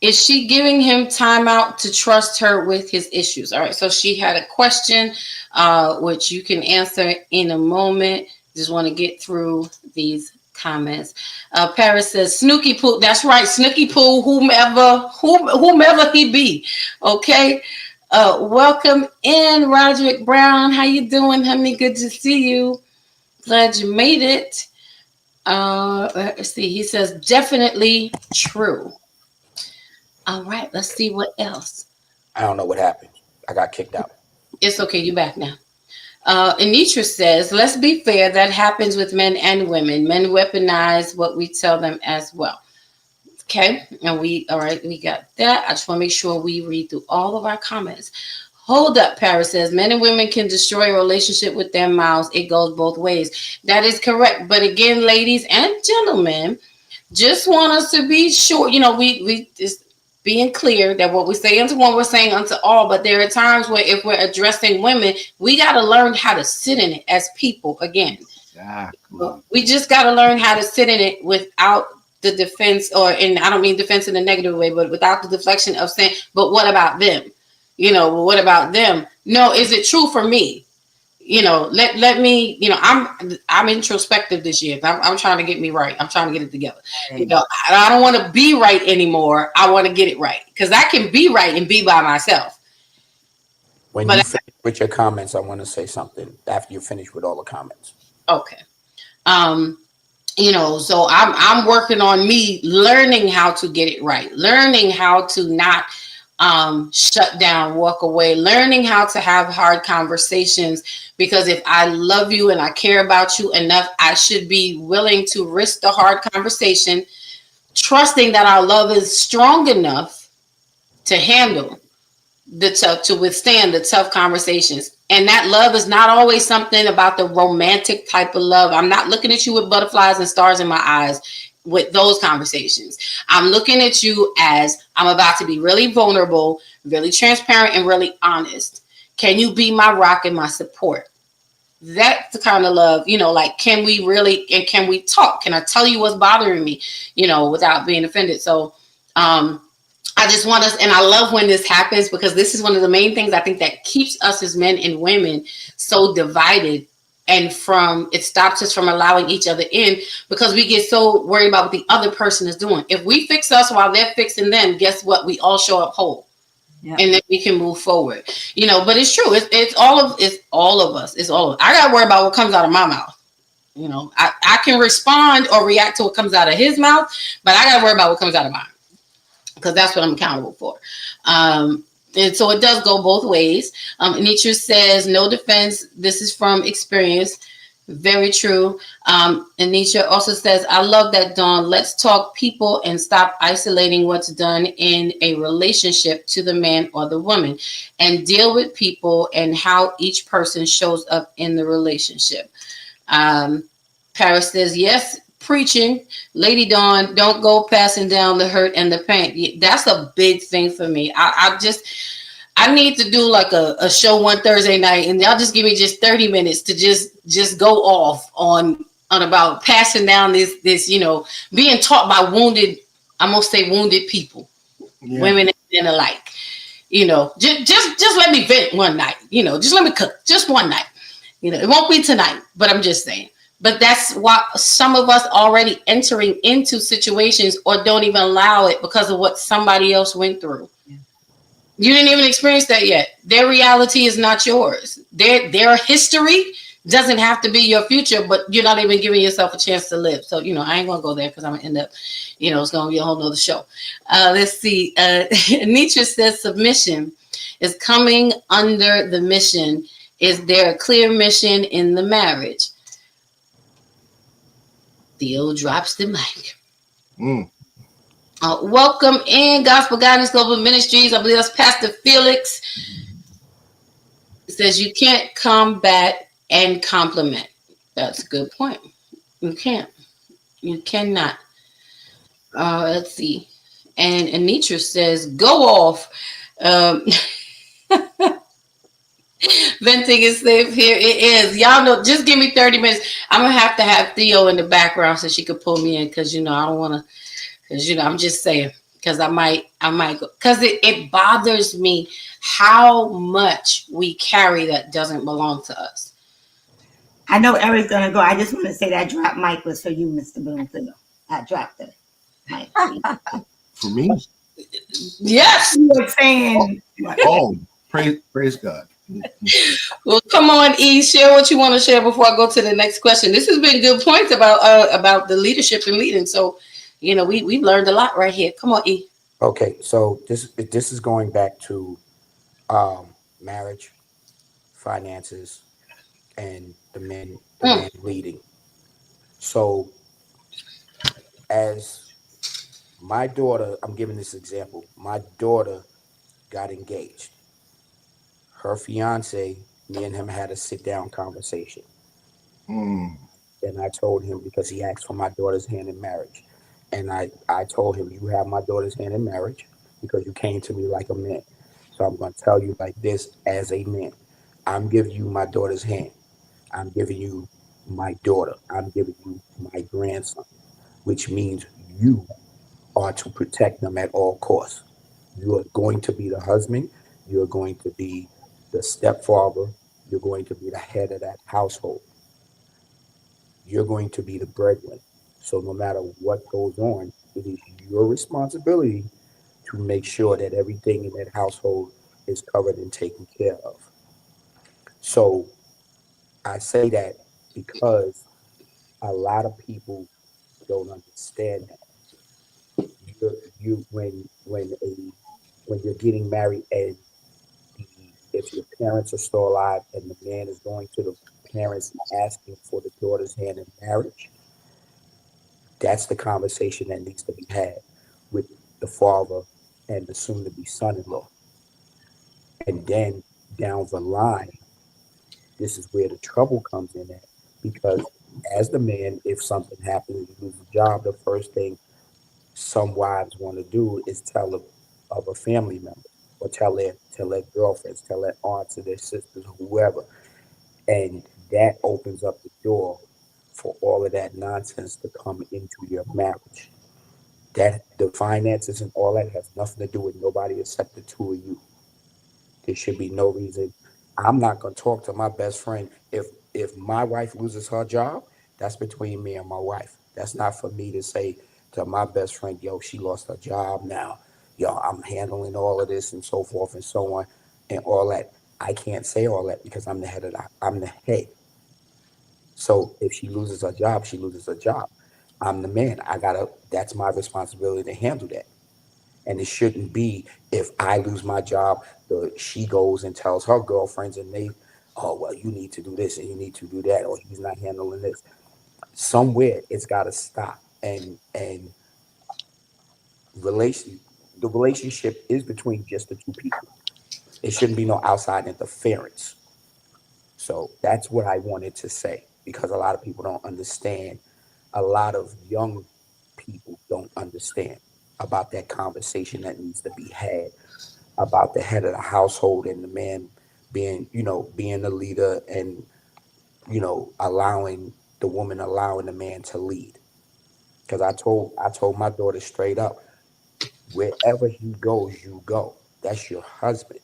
Speaker 3: is she giving him time out to trust her with his issues? All right. So she had a question, which you can answer in a moment. Just want to get through these comments. Paris says, Snooky Poo. That's right. Snooky Poo, whomever he be. Okay. Welcome in, Roderick Brown. How you doing, honey? Good to see you. Glad you made it. Let's see. He says, definitely true. All right. Let's see what else.
Speaker 7: I don't know what happened. I got kicked out.
Speaker 3: It's okay. You're back now. Anitra says, let's be fair. That happens with men and women. Men weaponize what we tell them as well. Okay. And all right, we got that. I just want to make sure we read through all of our comments. Hold up, Paris says, men and women can destroy a relationship with their mouths. It goes both ways. That is correct. But again, ladies and gentlemen, just want us to be sure, we just being clear that what we say unto one, we're saying unto all. But there are times where if we're addressing women, we got to learn how to sit in it as people again. Exactly. We just got to learn how to sit in it without the defense, and I don't mean defense in a negative way, but without the deflection of saying, but what about them? What about them? No, is it true for me? Let me, I'm introspective this year. I'm trying to get me right. I'm trying to get it together. I don't want to be right anymore. I want to get it right because I can be right and be by myself.
Speaker 7: When you finish with your comments, I want to say something after you finish with all the comments.
Speaker 3: Okay. So I'm working on me learning how to get it right, learning how to not shut down, walk away, learning how to have hard conversations, because if I love you and I care about you enough, I should be willing to risk the hard conversation, trusting that our love is strong enough to handle to withstand the tough conversations. And that love is not always something about the romantic type of love. I'm not looking at you with butterflies and stars in my eyes with those conversations. I'm looking at you as I'm about to be really vulnerable, really transparent, and really honest. Can you be my rock and my support? That's the kind of love, like, can we really, and can we talk? Can I tell you what's bothering me, without being offended? So I just want us, and I love when this happens, because this is one of the main things I think that keeps us as men and women so divided, and it stops us from allowing each other in, because we get so worried about what the other person is doing. If we fix us while they're fixing them, guess what? We all show up whole. Yeah. And then we can move forward, but it's true. It's all of us. It's all of us. I got to worry about what comes out of my mouth. I can respond or react to what comes out of his mouth, but I got to worry about what comes out of mine, because that's what I'm accountable for. And so it does go both ways. Anitra says, no defense. This is from experience. Very true. Anitra also says, I love that, Dawn. Let's talk people and stop isolating what's done in a relationship to the man or the woman, and deal with people and how each person shows up in the relationship. Paris says, yes, preaching. Lady Dawn, don't go passing down the hurt and the pain. That's a big thing for me. I need to do like a show one Thursday night, and y'all just give me just 30 minutes to just go off on about passing down this, being taught by wounded people, women and the like. Just let me vent one night, just let me cook just one night. It won't be tonight, but I'm just saying. But that's why some of us already entering into situations or don't even allow it because of what somebody else went through. Yeah. You didn't even experience that yet. Their reality is not yours. Their history doesn't have to be your future, but you're not even giving yourself a chance to live. So, I ain't going to go there because I'm going to end up, it's going to be a whole nother show. Let's see. Nietzsche says submission is coming under the mission. Is there a clear mission in the marriage? Theo drops the mic. Welcome in Gospel Guidance Global Ministries. I believe that's Pastor Felix. It says you can't combat and compliment. That's a good point. You can't. You cannot. Let's see. And Anitra says, go off. Venting is safe here. It is. Y'all know, just give me 30 minutes. I'm going to have Theo in the background so she could pull me in, because, I don't want to, because, I'm just saying, because I might go, because it bothers me how much we carry that doesn't belong to us.
Speaker 4: I know Eric's going to go. I just want to say that drop mic was for you, Mr. Bloomfield. I dropped the mic.
Speaker 5: For me?
Speaker 3: Yes.
Speaker 4: You were saying.
Speaker 5: Oh, praise God.
Speaker 3: Well, come on, E. Share what you want to share before I go to the next question. This has been good points about the leadership and leading. So, we've learned a lot right here. Come on, E.
Speaker 7: Okay, so this is going back to marriage, finances, and the man leading. So, as my daughter, I'm giving this example. My daughter got engaged. Her fiance, me and him had a sit-down conversation. And I told him, because he asked for my daughter's hand in marriage. And I told him, you have my daughter's hand in marriage because you came to me like a man. So I'm going to tell you like this as a man. I'm giving you my daughter's hand. I'm giving you my daughter. I'm giving you my grandson, which means you are to protect them at all costs. You are going to be the husband. You're going to be the stepfather. You're going to be the head of that household. You're going to be the breadwinner. So no matter what goes on, it is your responsibility to make sure that everything in that household is covered and taken care of. So I say that because a lot of people don't understand that. When you're getting married and if your parents are still alive and the man is going to the parents asking for the daughter's hand in marriage, that's the conversation that needs to be had with the father and the soon-to-be son-in-law. And then down the line, this is where the trouble comes in at, because as the man, if something happens, you lose a job, the first thing some wives want to do is tell of a family member, or tell their girlfriends, tell their aunts or their sisters, or whoever. And that opens up the door for all of that nonsense to come into your marriage. That the finances and all that has nothing to do with nobody except the two of you. There should be no reason. I'm not gonna talk to my best friend if my wife loses her job. That's between me and my wife. That's not for me to say to my best friend, yo, she lost her job now. Yo, I'm handling all of this and so forth and so on and all that. I can't say all that because I'm the head of I'm the head. So if she loses her job, she loses her job. I'm the man. That's my responsibility to handle that. And it shouldn't be if I lose my job, she goes and tells her girlfriends and they, oh, well, you need to do this and you need to do that, or he's not handling this. Somewhere it's got to stop. And the relationship is between just the two people. It shouldn't be no outside interference. So that's what I wanted to say, because a lot of people don't understand. A lot of young people don't understand about that conversation that needs to be had about the head of the household and the man being the leader and, allowing the man to lead. Because I told my daughter straight up, wherever he goes, you go. That's your husband.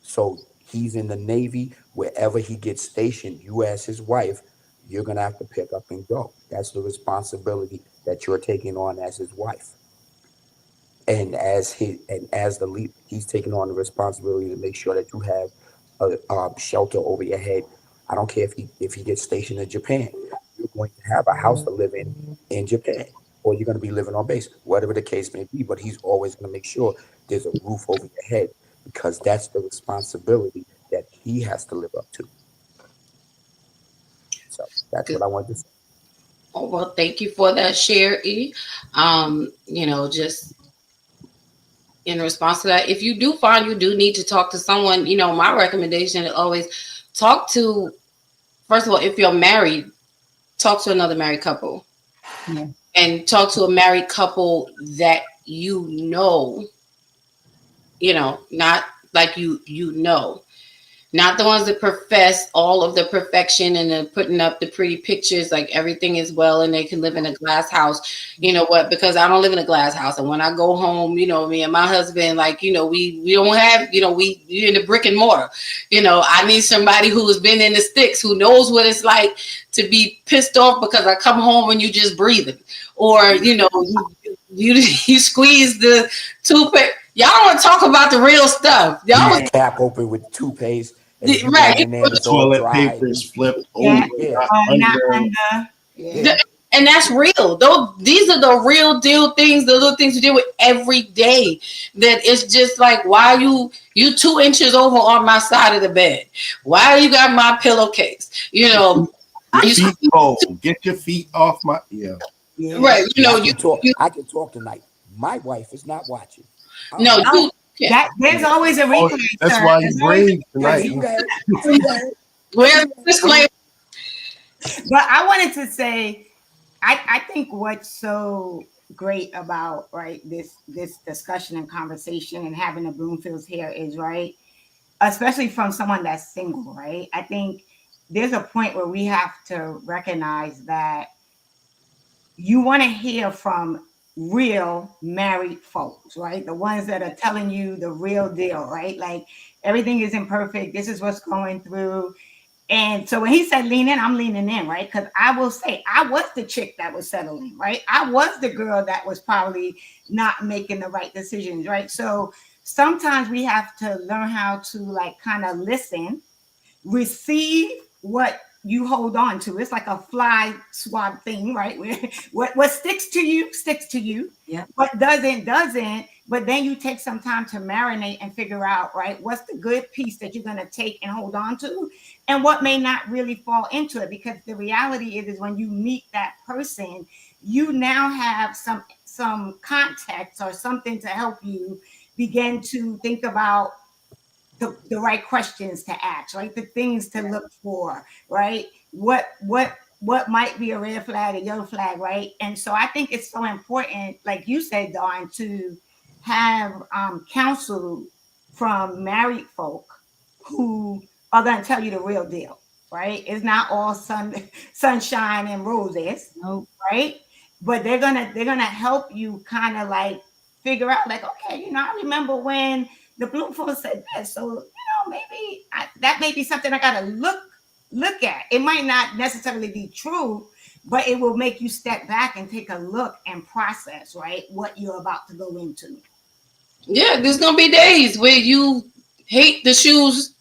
Speaker 7: So he's in the Navy, wherever he gets stationed, you as his wife, you're going to have to pick up and go. That's the responsibility that you're taking on as his wife. And as the lead, he's taking on the responsibility to make sure that you have a shelter over your head. I don't care if he gets stationed in Japan. You're going to have a house to live in Japan, or you're going to be living on base, whatever the case may be. But he's always going to make sure there's a roof over your head, because that's the responsibility that he has to live up to. So that's what I wanted to say.
Speaker 3: Oh, well, thank you for that share, E. Just in response to that, if you do find you do need to talk to someone, my recommendation is always talk to, first of all, if you're married, talk to another married couple.
Speaker 4: Yeah.
Speaker 3: And talk to a married couple that not like not the ones that profess all of the perfection and then putting up the pretty pictures like everything is well and they can live in a glass house. You know what? Because I don't live in a glass house, and when I go home, me and my husband, we don't have, we in the brick and mortar. I need somebody who has been in the sticks, who knows what it's like to be pissed off because I come home and you just breathing, or you squeeze the toothpaste. Y'all want to talk about the real stuff. Y'all
Speaker 7: Leave the cap open with toothpaste.
Speaker 3: Right.
Speaker 5: The toilet paper is flipped over.
Speaker 4: Not under.
Speaker 3: Yeah. And that's real. These are the real deal things, the little things we deal with every day. That it's just like, why you 2 inches over on my side of the bed? Why you got my pillowcase?
Speaker 5: Your feet cold. Get your feet off my
Speaker 3: Right.
Speaker 7: I can talk tonight. My wife is not watching.
Speaker 3: No,
Speaker 4: there's always a replay.
Speaker 5: That's why you brave tonight.
Speaker 3: Where's the disclaimer?
Speaker 4: But I wanted to say, I think what's so great about this discussion and conversation and having the Bloomfields here is especially from someone that's single, right? I think there's a point where we have to recognize that you want to hear from real married folks, right? The ones that are telling you the real deal, right? Like, everything isn't perfect. This is what's going through. And so when he said lean in, I'm leaning in, right? Because I will say, I was the chick that was settling, right? I was the girl that was probably not making the right decisions, right? So sometimes we have to learn how to kind of listen, receive what you hold on to. It's like a fly swab thing, right? Where what sticks to you.
Speaker 6: Yeah.
Speaker 4: What doesn't. But then you take some time to marinate and figure out, right, what's the good piece that you're going to take and hold on to, and what may not really fall into it. Because the reality is when you meet that person, you now have some context or something to help you begin to think about the right questions to ask, right? The things to look for, right? What might be a red flag, a yellow flag, right? And so I think it's so important, like you said, Dawn, to have counsel from married folk who are going to tell you the real deal, right? It's not all sunshine and roses,
Speaker 6: Nope.
Speaker 4: right? But they're gonna help you kind of like figure out, like, okay, I remember when the Bloomfield said this, so maybe that may be something I gotta look at. It might not necessarily be true, but it will make you step back and take a look and process, right, what you're about to go into.
Speaker 3: Yeah, there's gonna be days where you hate the shoes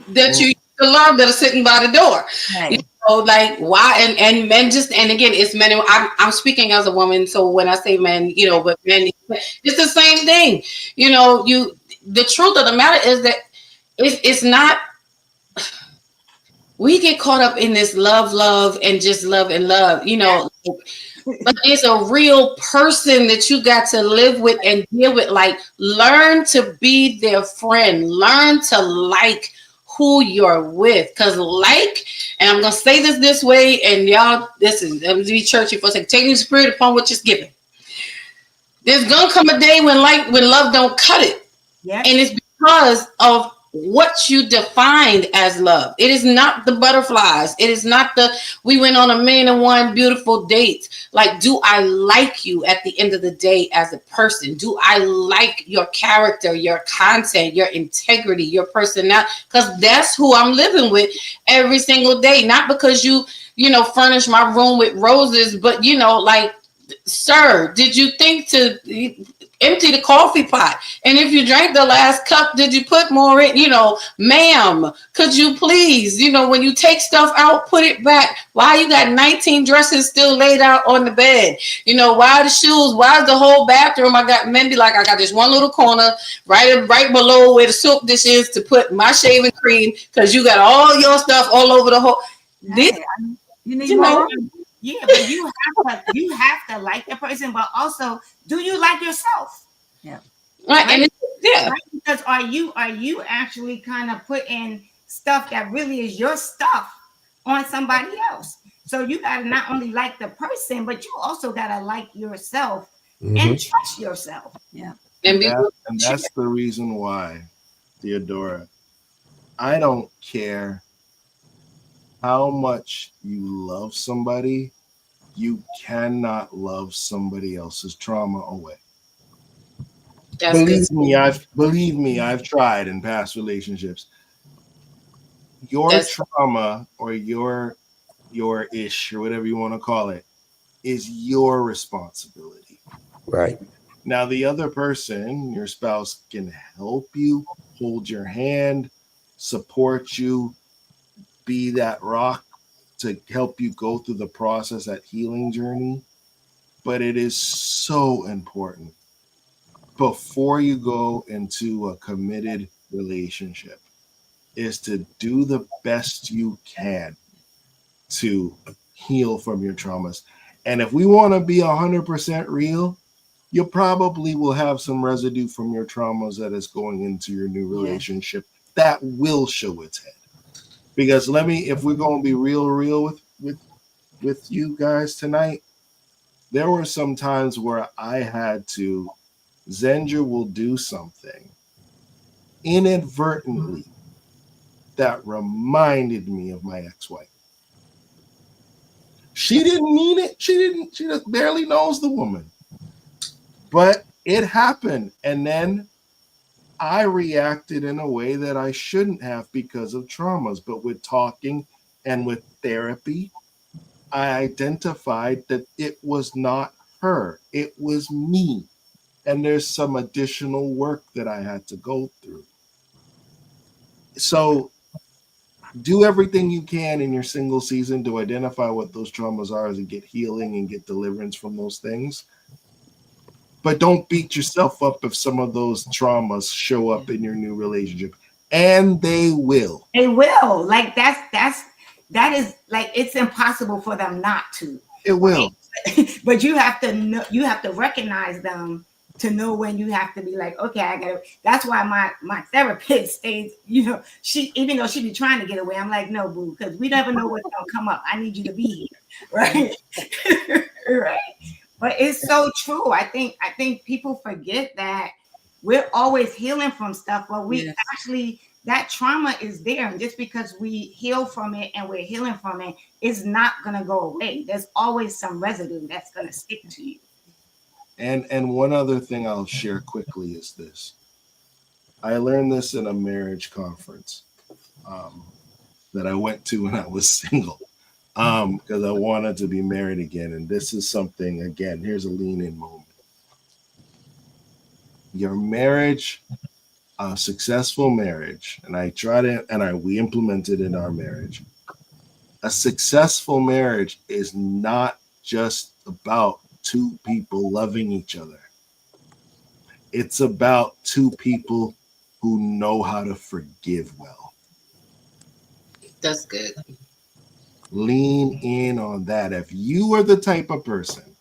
Speaker 3: that you used to love that are sitting by the door.
Speaker 6: Right.
Speaker 3: Like why? And men and again, it's men. I'm speaking as a woman, so when I say men, but men, it's the same thing. The truth of the matter is that it's not. We get caught up in this love, and just love and love, but it's a real person that you got to live with and deal with. Like, learn to be their friend, learn to like who you're with. Because and I'm going to say this way, and y'all, I'm going to be churchy for a second. Taking the spirit upon what you're given. There's going to come a day when love don't cut it.
Speaker 4: Yeah.
Speaker 3: And it's because of what you defined as love. It is not the butterflies. It is not we went on a million and one beautiful dates. Like, do I like you at the end of the day as a person? Do I like your character, your content, your integrity, your personality? Because that's who I'm living with every single day. Not because you furnish my room with roses, but sir, did you think to empty the coffee pot? And if you drank the last cup, did you put more in? Ma'am, could you please, when you take stuff out, put it back? Why you got 19 dresses still laid out on the bed? Why the shoes? Why is the whole bathroom? I got men be like, I got this one little corner right below where the soap dish is to put my shaving cream, because you got all your stuff all over the whole.
Speaker 6: You need more.
Speaker 4: Yeah, but you have to like that person, but also, do you like yourself?
Speaker 6: Yeah.
Speaker 3: Right.
Speaker 4: Right? Because are you actually kind of putting stuff that really is your stuff on somebody else? So you gotta not only like the person, but you also gotta like yourself and trust yourself.
Speaker 6: Yeah.
Speaker 5: And that's the reason why, Theodora, I don't care how much you love somebody, you cannot love somebody else's trauma away. Believe me, I've tried in past relationships. Your trauma or your ish or whatever you want to call it is your responsibility.
Speaker 7: Right.
Speaker 5: Now, the other person, your spouse, can help you, hold your hand, support you, be that rock to help you go through the process, that healing journey. But it is so important before you go into a committed relationship is to do the best you can to heal from your traumas. And if we want to be 100% real, you probably will have some residue from your traumas that is going into your new relationship that will show its head. Because if we're going to be real with you guys tonight, there were some times where I had to, Zendra will do something inadvertently that reminded me of my ex-wife. She didn't mean it. She just barely knows the woman. But it happened. And then I reacted in a way that I shouldn't have because of traumas. But with talking and with therapy, I identified that it was not her. It was me. And there's some additional work that I had to go through. So do everything you can in your single season to identify what those traumas are and get healing and get deliverance from those things. But don't beat yourself up if some of those traumas show up in your new relationship. And they will.
Speaker 4: They will. Like that is like, it's impossible for them not to.
Speaker 5: It will.
Speaker 4: But you have to know, you have to recognize them to know when you have to be like, okay, I gotta. That's why my therapist stays, she, even though she be trying to get away, I'm like, no, boo, because we never know what's gonna come up. I need you to be here, right? Right. But it's so true. I think people forget that we're always healing from stuff, but we actually, that trauma is there. And just because we heal from it and we're healing from it, it's not going to go away. There's always some residue that's going to stick to you.
Speaker 5: And one other thing I'll share quickly is this. I learned this in a marriage conference that I went to when I was single because I wanted to be married again. And this is something, again, here's a lean-in moment. Your marriage, a successful marriage, and we implemented in our marriage. A successful marriage is not just about two people loving each other. It's about two people who know how to forgive well.
Speaker 3: That's good.
Speaker 5: Lean in on that. If you are the type of person,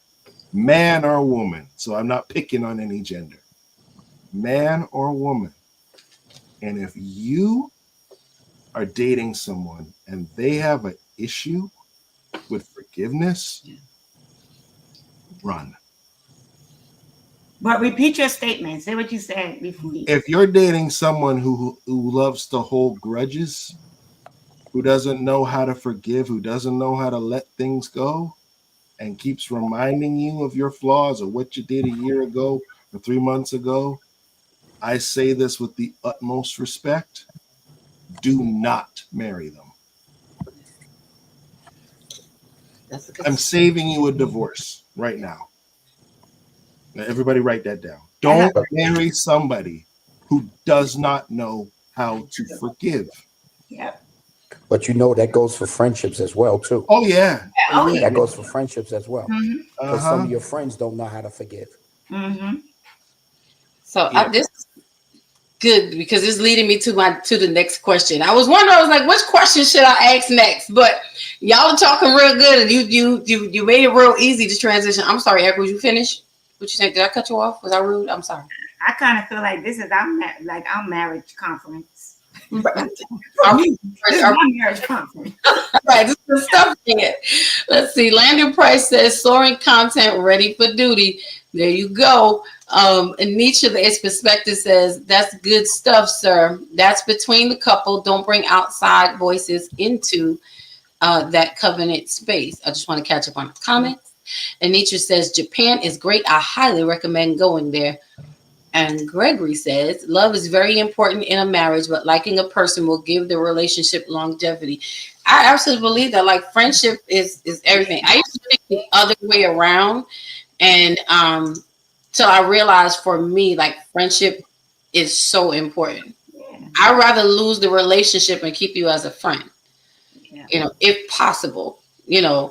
Speaker 5: man or woman, so I'm not picking on any gender, man or woman, and if you are dating someone and they have an issue with forgiveness, run.
Speaker 4: But repeat your statement. Say what you said before.
Speaker 5: If you're dating someone who loves to hold grudges, who doesn't know how to forgive, who doesn't know how to let things go, and keeps reminding you of your flaws or what you did a year ago or 3 months ago, I say this with the utmost respect. Do not marry them. I'm saving you a divorce right now. Now, everybody write that down. Don't marry somebody who does not know how to forgive.
Speaker 4: Yep.
Speaker 7: But you know that goes for friendships as well, too.
Speaker 5: Oh, yeah.
Speaker 4: Oh, yeah.
Speaker 7: That goes for friendships as well.
Speaker 4: Mm-hmm.
Speaker 7: Because some of your friends don't know how to forgive.
Speaker 4: Mm-hmm.
Speaker 3: So this is good because it's leading me to the next question. I was wondering, I was like, which question should I ask next? But y'all are talking real good, and you made it real easy to transition. I'm sorry, Eric, was you finished? What you think? Did I cut you off? Was I rude? I'm sorry.
Speaker 4: I kind of feel like this is our marriage conference.
Speaker 3: Our
Speaker 4: This is my marriage conference.
Speaker 3: Right, this is the stuff here. Let's see. Landon Price says soaring content ready for duty. There you go. And Nietzsche, the Its Perspective says, that's good stuff, sir. That's between the couple. Don't bring outside voices into that covenant space. I just want to catch up on the comments. And Nietzsche says, Japan is great. I highly recommend going there. And Gregory says, love is very important in a marriage, but liking a person will give the relationship longevity. I absolutely believe that, like, friendship is everything. I used to think the other way around. And till I realized for me, like, friendship is so important. Yeah. I'd rather lose the relationship and keep you as a friend, if possible.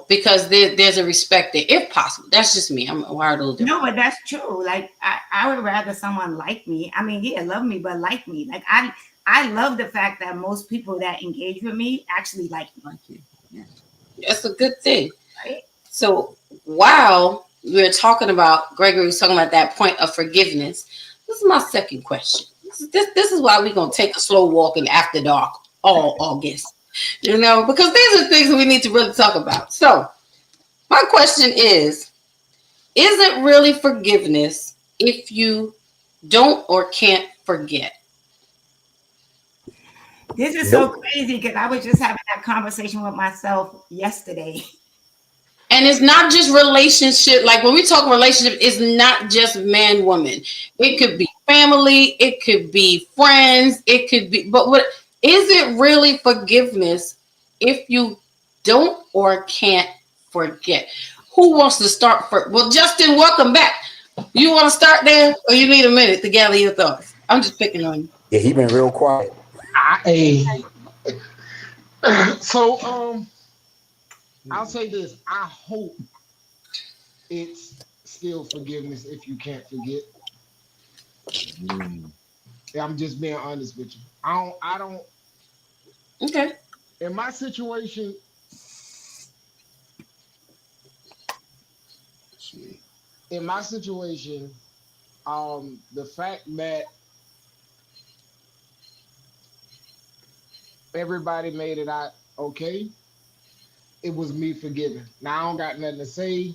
Speaker 3: Because there's a respect there, if possible. That's just me. I'm wired a little different.
Speaker 4: No, but that's true. Like, I would rather someone like me. I mean, yeah, love me, but like me. Like, I love the fact that most people that engage with me actually like you.
Speaker 3: Yeah. That's a good thing. Right? So while we're talking about, Gregory was talking about that point of forgiveness, this is my second question. This is why we're going to take a slow walk in After Dark all August. Because these are things we need to really talk about. So my question is it really forgiveness if you don't or can't forget?
Speaker 4: This is so crazy because I was just having that conversation with myself yesterday.
Speaker 3: And it's not just relationship. Like, when we talk relationship, it's not just man, woman. It could be family. It could be friends. It could be, but what is it really forgiveness if you don't or can't forget? Who wants to start first? Well, Justin, welcome back. You want to start there, or you need a minute to gather your thoughts? I'm just picking on you.
Speaker 7: Yeah, he been real quiet.
Speaker 8: I'll say this. I hope it's still forgiveness if you can't forget. I'm just being honest with you. I don't.
Speaker 3: Okay.
Speaker 8: In my situation, the fact that everybody made it out okay, it was me forgiving. Now I don't got nothing to say.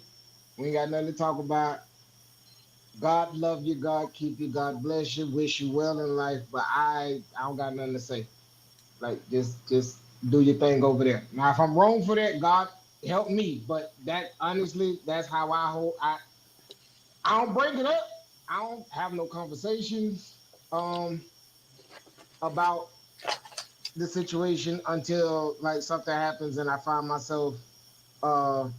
Speaker 8: We ain't got nothing to talk about. God love you, God keep you, God bless you, wish you well in life. But I don't got nothing to say. Like just do your thing over there. Now if I'm wrong for that, God help me. But that honestly, that's how I hold. I don't bring it up. I don't have no conversations um about the situation until like something happens and I find myself uh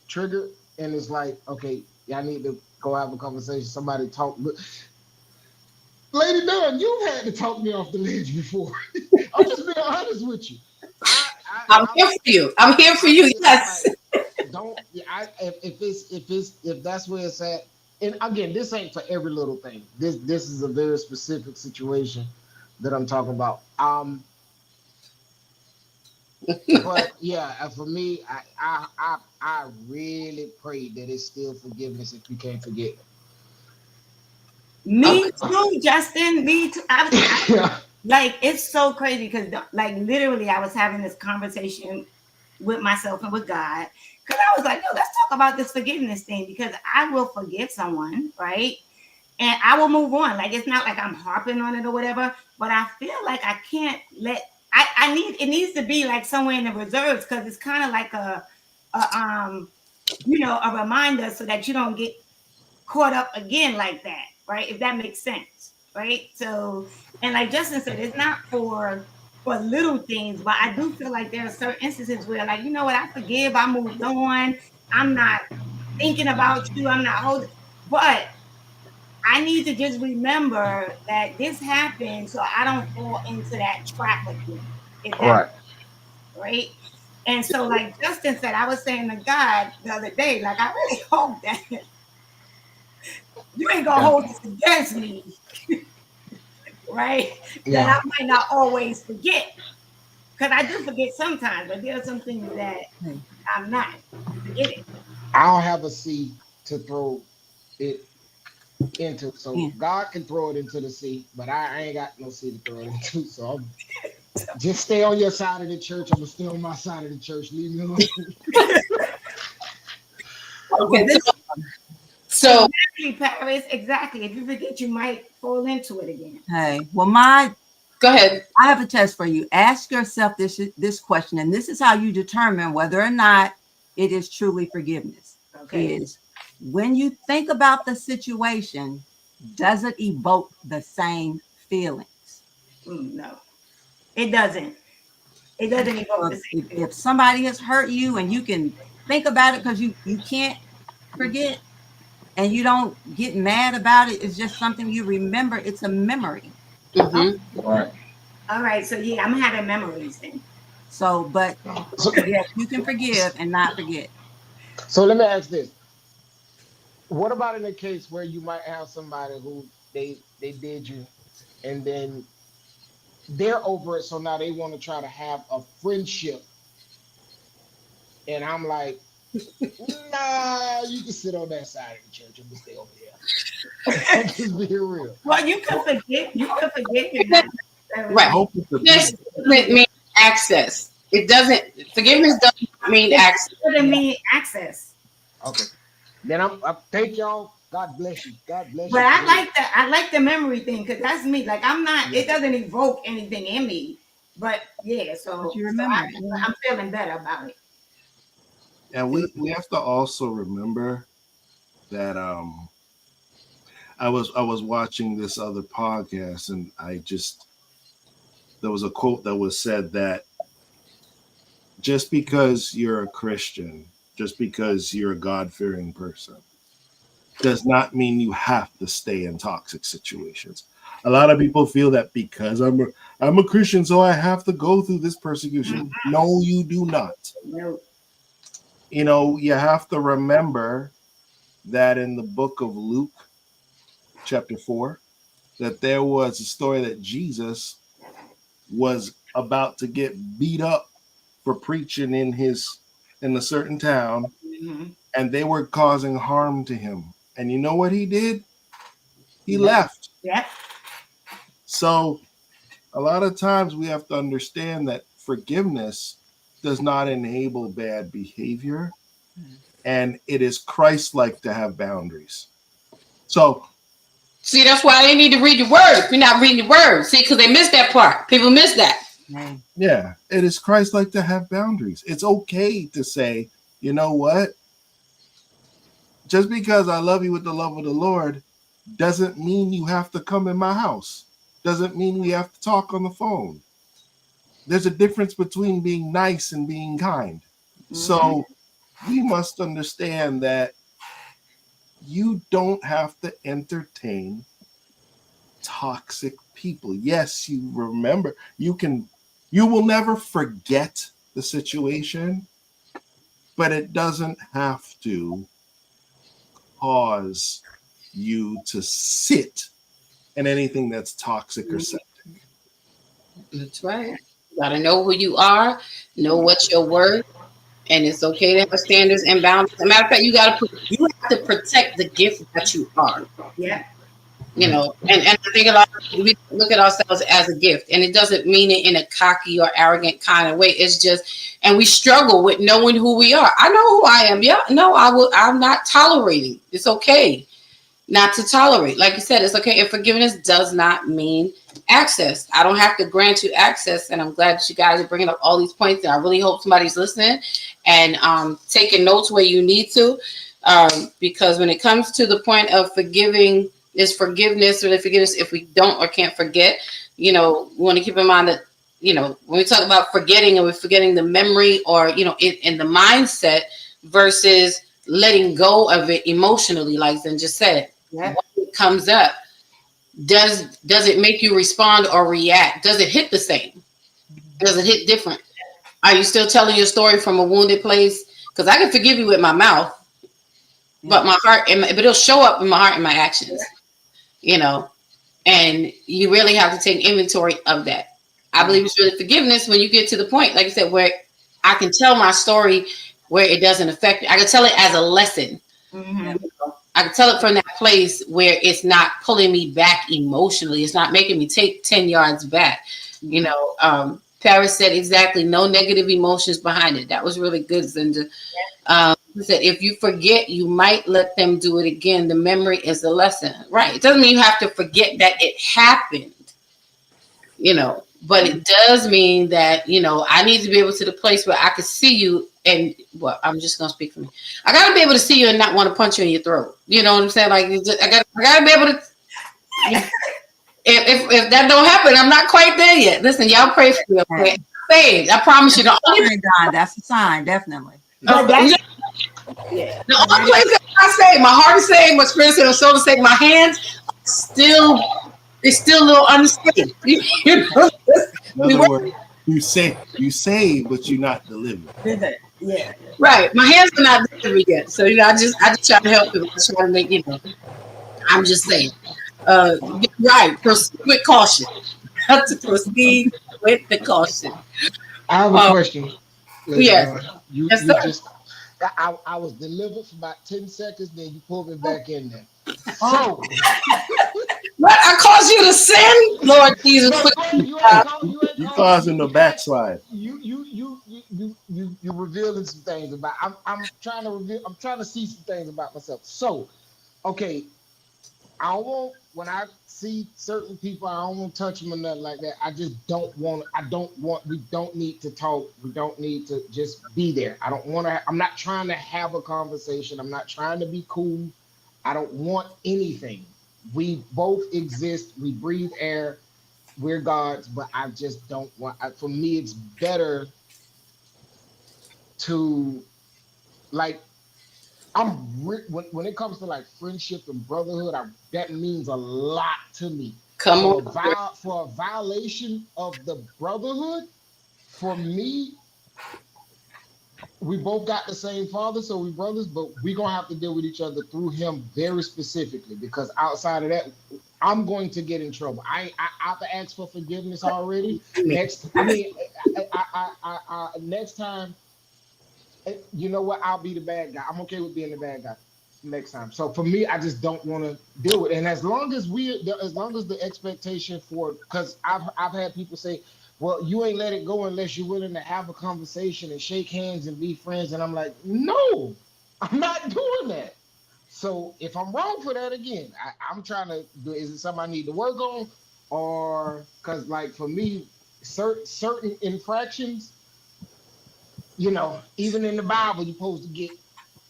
Speaker 8: triggered and it's like, okay, y'all need to go have a conversation. Somebody talk. Lady Dunn, you've had to talk me off the ledge before. I'm just being honest with you. I, I
Speaker 3: I'm
Speaker 8: I'm
Speaker 3: here for you. I'm here for
Speaker 8: I'm
Speaker 3: you.
Speaker 8: just
Speaker 3: Yes.
Speaker 8: like, don't. Yeah, if that's where it's at. And again, this ain't for every little thing. This is a very specific situation that I'm talking about. But yeah, for me, I really pray that it's still forgiveness if you can't forget.
Speaker 3: Okay.
Speaker 4: Me too, Justin. Me too.
Speaker 8: Yeah.
Speaker 4: Like it's so crazy because like literally I was having this conversation with myself and with God because I was like, yo, let's talk about this forgiveness thing because I will forgive someone, right? And I will move on. Like it's not like I'm harping on it or whatever, but I feel like I can't let I need it needs to be like somewhere in the reserves because it's kind of like a a reminder so that you don't get caught up again like that, right? If that makes sense, right? So, and like Justin said, it's not for little things, but I do feel like there are certain instances where, like, you know what, I forgive, I moved on, I'm not thinking about you, I'm not holding, but I need to just remember that this happened, so I don't fall into that trap again. If that
Speaker 8: Right.
Speaker 4: right. And so, like Justin said, I was saying to God the other day, like, I really hope that you ain't gonna
Speaker 8: Yeah.
Speaker 4: hold this against me, right? That
Speaker 8: Yeah.
Speaker 4: I might not always forget. Because I do forget sometimes, but there are some things that
Speaker 6: Hey,
Speaker 4: I'm not forgetting.
Speaker 8: I don't have a sea to throw it into. So
Speaker 6: yeah.
Speaker 8: God can throw it into the sea, but I ain't got no sea to throw it into. So I'm just stay on your side of the church. I'm gonna stay on my side of the church. Leave me alone.
Speaker 6: Well,
Speaker 3: Okay.
Speaker 6: this.
Speaker 3: So
Speaker 4: Exactly, Paris. Exactly. If you forget, you might fall into it again.
Speaker 6: Hey, well, I
Speaker 3: go ahead.
Speaker 6: have a test for you. Ask yourself this question, and this is how you determine whether or not it is truly forgiveness.
Speaker 4: Okay.
Speaker 6: Is when you think about the situation, does it evoke the same feelings?
Speaker 4: No, it doesn't. It doesn't evoke the
Speaker 6: Or
Speaker 4: same
Speaker 6: if
Speaker 4: feeling.
Speaker 6: somebody has hurt you and you can think about it because you can't forget and you don't get mad about it, it's just something you remember. It's a memory.
Speaker 3: Hmm.
Speaker 8: Right.
Speaker 4: All right. So yeah, I'm having memories then.
Speaker 6: So, but
Speaker 8: So,
Speaker 6: yes, you can forgive and not forget.
Speaker 8: so let me ask this: what about in a case where you might have somebody who they did you, and then they're over it, so now they want to try to have a friendship, and I'm like, nah, you can sit on that side of the church. I'm gonna stay over here. I'm just being real.
Speaker 4: Well, you can forget. You can forget and not
Speaker 5: I
Speaker 3: Right.
Speaker 4: necessarily.
Speaker 5: hope it's a
Speaker 3: This
Speaker 5: people.
Speaker 3: doesn't mean access. It doesn't. Forgiveness doesn't mean
Speaker 4: It
Speaker 3: access.
Speaker 4: doesn't mean access.
Speaker 8: Okay. Then I thank y'all. God bless you. God bless
Speaker 4: But
Speaker 8: you for real.
Speaker 4: I like the memory thing because that's me. Like I'm not.
Speaker 8: Yeah.
Speaker 4: It doesn't evoke anything in me. But yeah.
Speaker 6: But
Speaker 4: So
Speaker 6: you remember it.
Speaker 4: I'm feeling better about it.
Speaker 5: And we have to also remember that I was watching this other podcast and there was a quote that was said that just because you're a Christian, just because you're a God-fearing person, does not mean you have to stay in toxic situations. A lot of people feel that because I'm a Christian, so I have to go through this persecution. No, you do not.
Speaker 4: No.
Speaker 5: You have to remember that in the book of Luke, chapter 4, that there was a story that Jesus was about to get beat up for preaching in a certain town,
Speaker 4: Mm-hmm.
Speaker 5: and they were causing harm to him. And you know what he did? He
Speaker 4: Yep.
Speaker 5: left.
Speaker 4: Yep.
Speaker 5: So a lot of times we have to understand that forgiveness does not enable bad behavior, and it is Christ-like to have boundaries. So
Speaker 3: See, that's why they need to read the word. If you're not reading the word, see, because they miss that part. People miss that.
Speaker 6: Right.
Speaker 5: yeah, it is Christ-like to have boundaries. It's okay to say, you know what? Just because I love you with the love of the Lord doesn't mean you have to come in my house. Doesn't mean we have to talk on the phone. There's a difference between being nice and being kind. So we must understand that you don't have to entertain toxic people. Yes, you remember, you will never forget the situation, but it doesn't have to cause you to sit in anything that's toxic or septic.
Speaker 3: That's right. You gotta know who you are, know what your worth, and it's okay to have standards and boundaries. As a matter of fact, you have to protect the gift that you are.
Speaker 4: Yeah.
Speaker 3: You know, and I think a lot of we look at ourselves as a gift, and it doesn't mean it in a cocky or arrogant kind of way. It's just, and we struggle with knowing who we are. I know who I am. Yeah, no, I'm not tolerating. It's okay not to tolerate. Like you said, it's okay. And forgiveness does not mean access. I don't have to grant you access. And I'm glad that you guys are bringing up all these points. And I really hope somebody's listening and taking notes where you need to. Because when it comes to the point of forgiving, is forgiveness or the forgiveness if we don't or can't forget, you know, we want to keep in mind that, you know, when we talk about forgetting and we're forgetting the memory or, you know, in the mindset versus letting go of it emotionally, like Zen just said.
Speaker 4: Yeah.
Speaker 3: When it comes up, does it make you respond or react? Does it hit the same? Does it hit different? Are you still telling your story from a wounded place? Because I can forgive you with my mouth, but my heart, but it'll show up in my heart and my actions, you know, and you really have to take inventory of that. I believe it's really forgiveness when you get to the point, like I said, where I can tell my story where it doesn't affect me. I can tell it as a lesson.
Speaker 4: Mm-hmm.
Speaker 3: You know? I can tell it from that place where it's not pulling me back emotionally. It's not making me take 10 yards back. You know, Paris said exactly, no negative emotions behind it. That was really good, Zinda. He said, if you forget, you might let them do it again. The memory is the lesson. Right. It doesn't mean you have to forget that it happened, you know, but it does mean that, you know, I need to be able to the place where I can see you. And well, I'm just gonna speak for me. I gotta be able to see you and not want to punch you in your throat. You know what I'm saying? Like I gotta be able to. If that don't happen, I'm not quite there yet. Listen, y'all pray for me. Okay? Saved. I promise you. The only
Speaker 6: That's a sign, definitely.
Speaker 3: the only place that I say my heart is saved, my spirit and soul is saved. My hands still, it's still a little unstable. You know?
Speaker 5: In other words, you say, but you're not delivered.
Speaker 4: Yeah.
Speaker 3: Right. My hands are not delivered yet. So, you know, I just try to help people. I try to make, you know, I'm just saying. Right. Proceed with caution. Have to proceed with the caution.
Speaker 8: I have a question.
Speaker 3: Yes.
Speaker 8: You
Speaker 3: Yes, sir.
Speaker 8: just, I was delivered for about 10 seconds, then you pulled me back in there. So,
Speaker 3: What? I caused you to sin, Lord Jesus.
Speaker 5: You causing the backslide.
Speaker 8: You revealing some things about. I'm trying to reveal. I'm trying to see some things about myself. So, okay, I don't want, when I see certain people, I don't want to touch them or nothing like that. I just don't want. We don't need to talk. We don't need to just be there. I don't want to. I'm not trying to have a conversation. I'm not trying to be cool. I don't want anything. We both exist. We breathe air. We're gods, but I just don't want. For me, it's better to, like, when it comes to like friendship and brotherhood, that means a lot to me.
Speaker 3: Come on.
Speaker 8: For a violation of the brotherhood, for me, we both got the same father, so we brothers, but we're gonna have to deal with each other through him very specifically, because outside of that, I'm going to get in trouble. I have to ask for forgiveness already. Next time, you know what? I'll be the bad guy. I'm okay with being the bad guy next time. So for me, I just don't want to deal with it. And as long as the expectation for, because I've had people say, well, you ain't let it go unless you're willing to have a conversation and shake hands and be friends. And I'm like, no, I'm not doing that. So if I'm wrong for that again, I'm trying to do. Is it something I need to work on, or because like for me, certain infractions, even in the Bible, you're supposed to get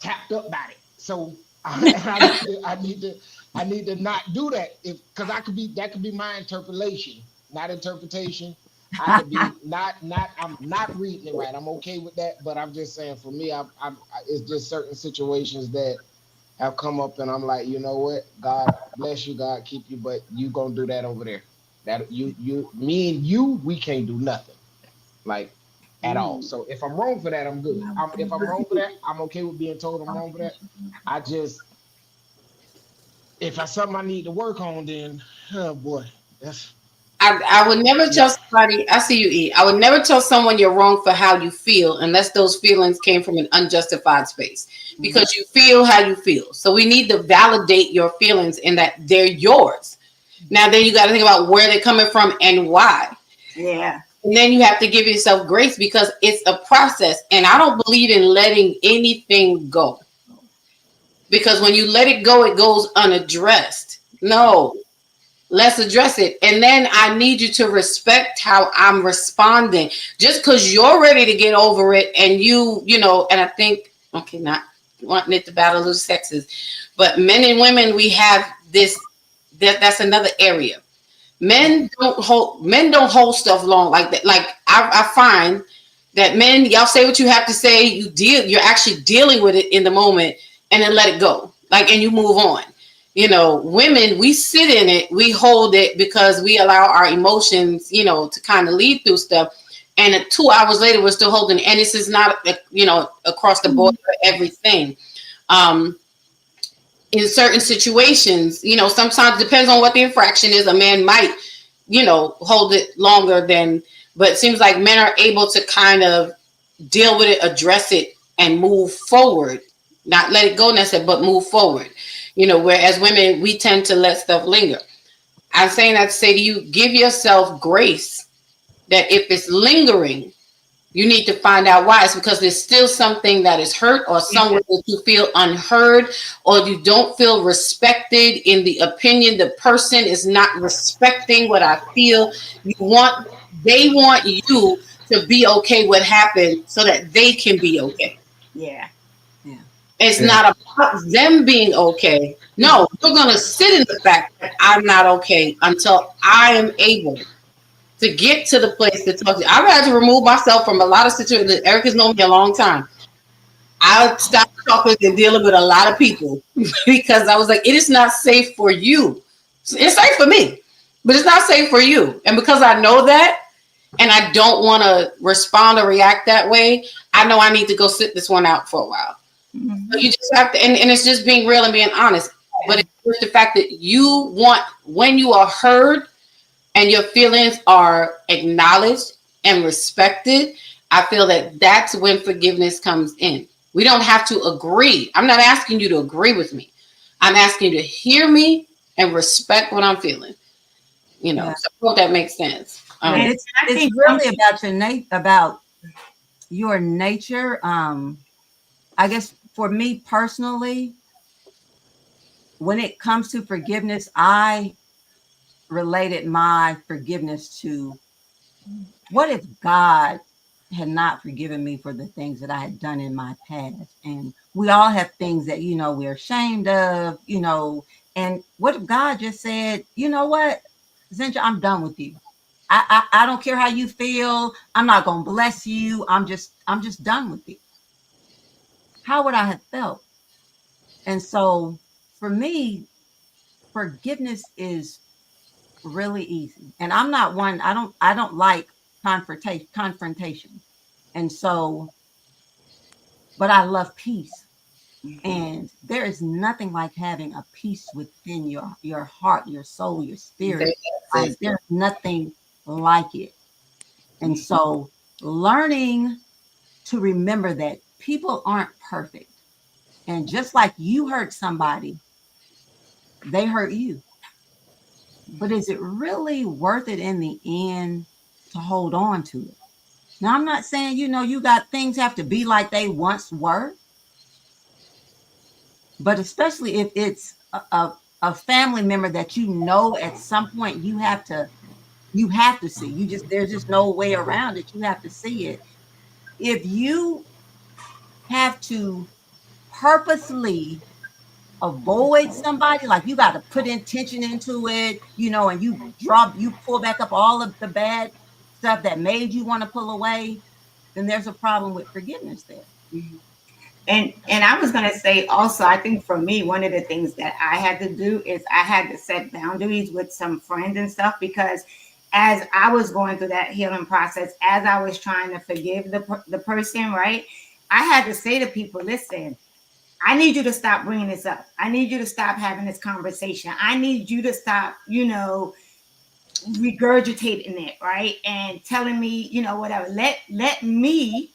Speaker 8: tapped up by it. So I need to not do that because that could be my interpolation, not interpretation. I could be I'm not reading it right. I'm okay with that, but I'm just saying for me, it's just certain situations that have come up, and I'm like, you know what? God bless you, God keep you, but you gonna do that over there. That me and you, we can't do nothing, like at all. So if I'm wrong for that, I'm good. If I'm wrong for that, I'm okay with being told I'm wrong for that. I just, if that's something I need to work on, then oh boy, that's
Speaker 3: I would never tell somebody, I see you eat. I would never tell someone you're wrong for how you feel unless those feelings came from an unjustified space. Because you feel how you feel. So we need to validate your feelings in that they're yours. Now then you got to think about where they're coming from and why.
Speaker 4: Yeah.
Speaker 3: And then you have to give yourself grace because it's a process. And I don't believe in letting anything go. Because when you let it go, it goes unaddressed. No. Let's address it. And then I need you to respect how I'm responding. Just because you're ready to get over it and and I think, okay, not wanting it to battle those sexes, but men and women, we have this, that's another area. Men don't hold stuff long like that. Like I find that men, y'all say what you have to say, you're actually dealing with it in the moment and then let it go. Like, and you move on. Women, we sit in it, we hold it because we allow our emotions, to kind of lead through stuff. And 2 hours later, we're still holding it. And this is not, across the board for everything. In certain situations, sometimes it depends on what the infraction is. A man might, hold it longer but it seems like men are able to kind of deal with it, address it, and move forward. Not let it go necessarily, but move forward. Whereas women, we tend to let stuff linger. I'm saying that to say to you, give yourself grace that if it's lingering, you need to find out why. It's because there's still something that is hurt or somewhere that you feel unheard or you don't feel respected in the opinion. The person is not respecting what I feel. They want you to be okay what happened so that they can be okay.
Speaker 4: Yeah.
Speaker 3: It's not about them being okay. No, we're going to sit in the fact that I'm not okay until I am able to get to the place to talk to you. I've had to remove myself from a lot of situations. Eric has known me a long time. I stopped talking and dealing with a lot of people because I was like, it is not safe for you. It's safe for me, but it's not safe for you. And because I know that, and I don't want to respond or react that way, I know I need to go sit this one out for a while. Mm-hmm. So you just have to, and it's just being real and being honest. But it's just the fact that when you are heard and your feelings are acknowledged and respected, I feel that that's when forgiveness comes in. We don't have to agree. I'm not asking you to agree with me. I'm asking you to hear me and respect what I'm feeling. So I hope that makes sense.
Speaker 6: It's really about your nature. I guess for me personally, when it comes to forgiveness, I related my forgiveness to what if God had not forgiven me for the things that I had done in my past. And we all have things that, we're ashamed of, and what if God just said, you know what, Zenja, I'm done with you. I don't care how you feel. I'm not going to bless you. I'm just done with you. How would I have felt? And so for me, forgiveness is really easy. And I'm not one, I don't like confrontation. And so, but I love peace. And there is nothing like having a peace within your heart, your soul, your spirit. There's nothing like it. And so learning to remember that people aren't perfect. And just like you hurt somebody, they hurt you. But is it really worth it in the end to hold on to it? Now, I'm not saying, you got things have to be like they once were. But especially if it's a family member that you know at some point you have to see. There's just no way around it. You have to see it. If you have to purposely avoid somebody, like you got to put intention into it, and you pull back up all of the bad stuff that made you want to pull away, then there's a problem with forgiveness there.
Speaker 4: And I was gonna say also, I think for me, one of the things that I had to do is I had to set boundaries with some friends and stuff, because as I was going through that healing process, as I was trying to forgive the person, right, I had to say to people, listen, I need you to stop bringing this up. I need you to stop having this conversation. I need you to stop, regurgitating it, right, and telling me, whatever. Let me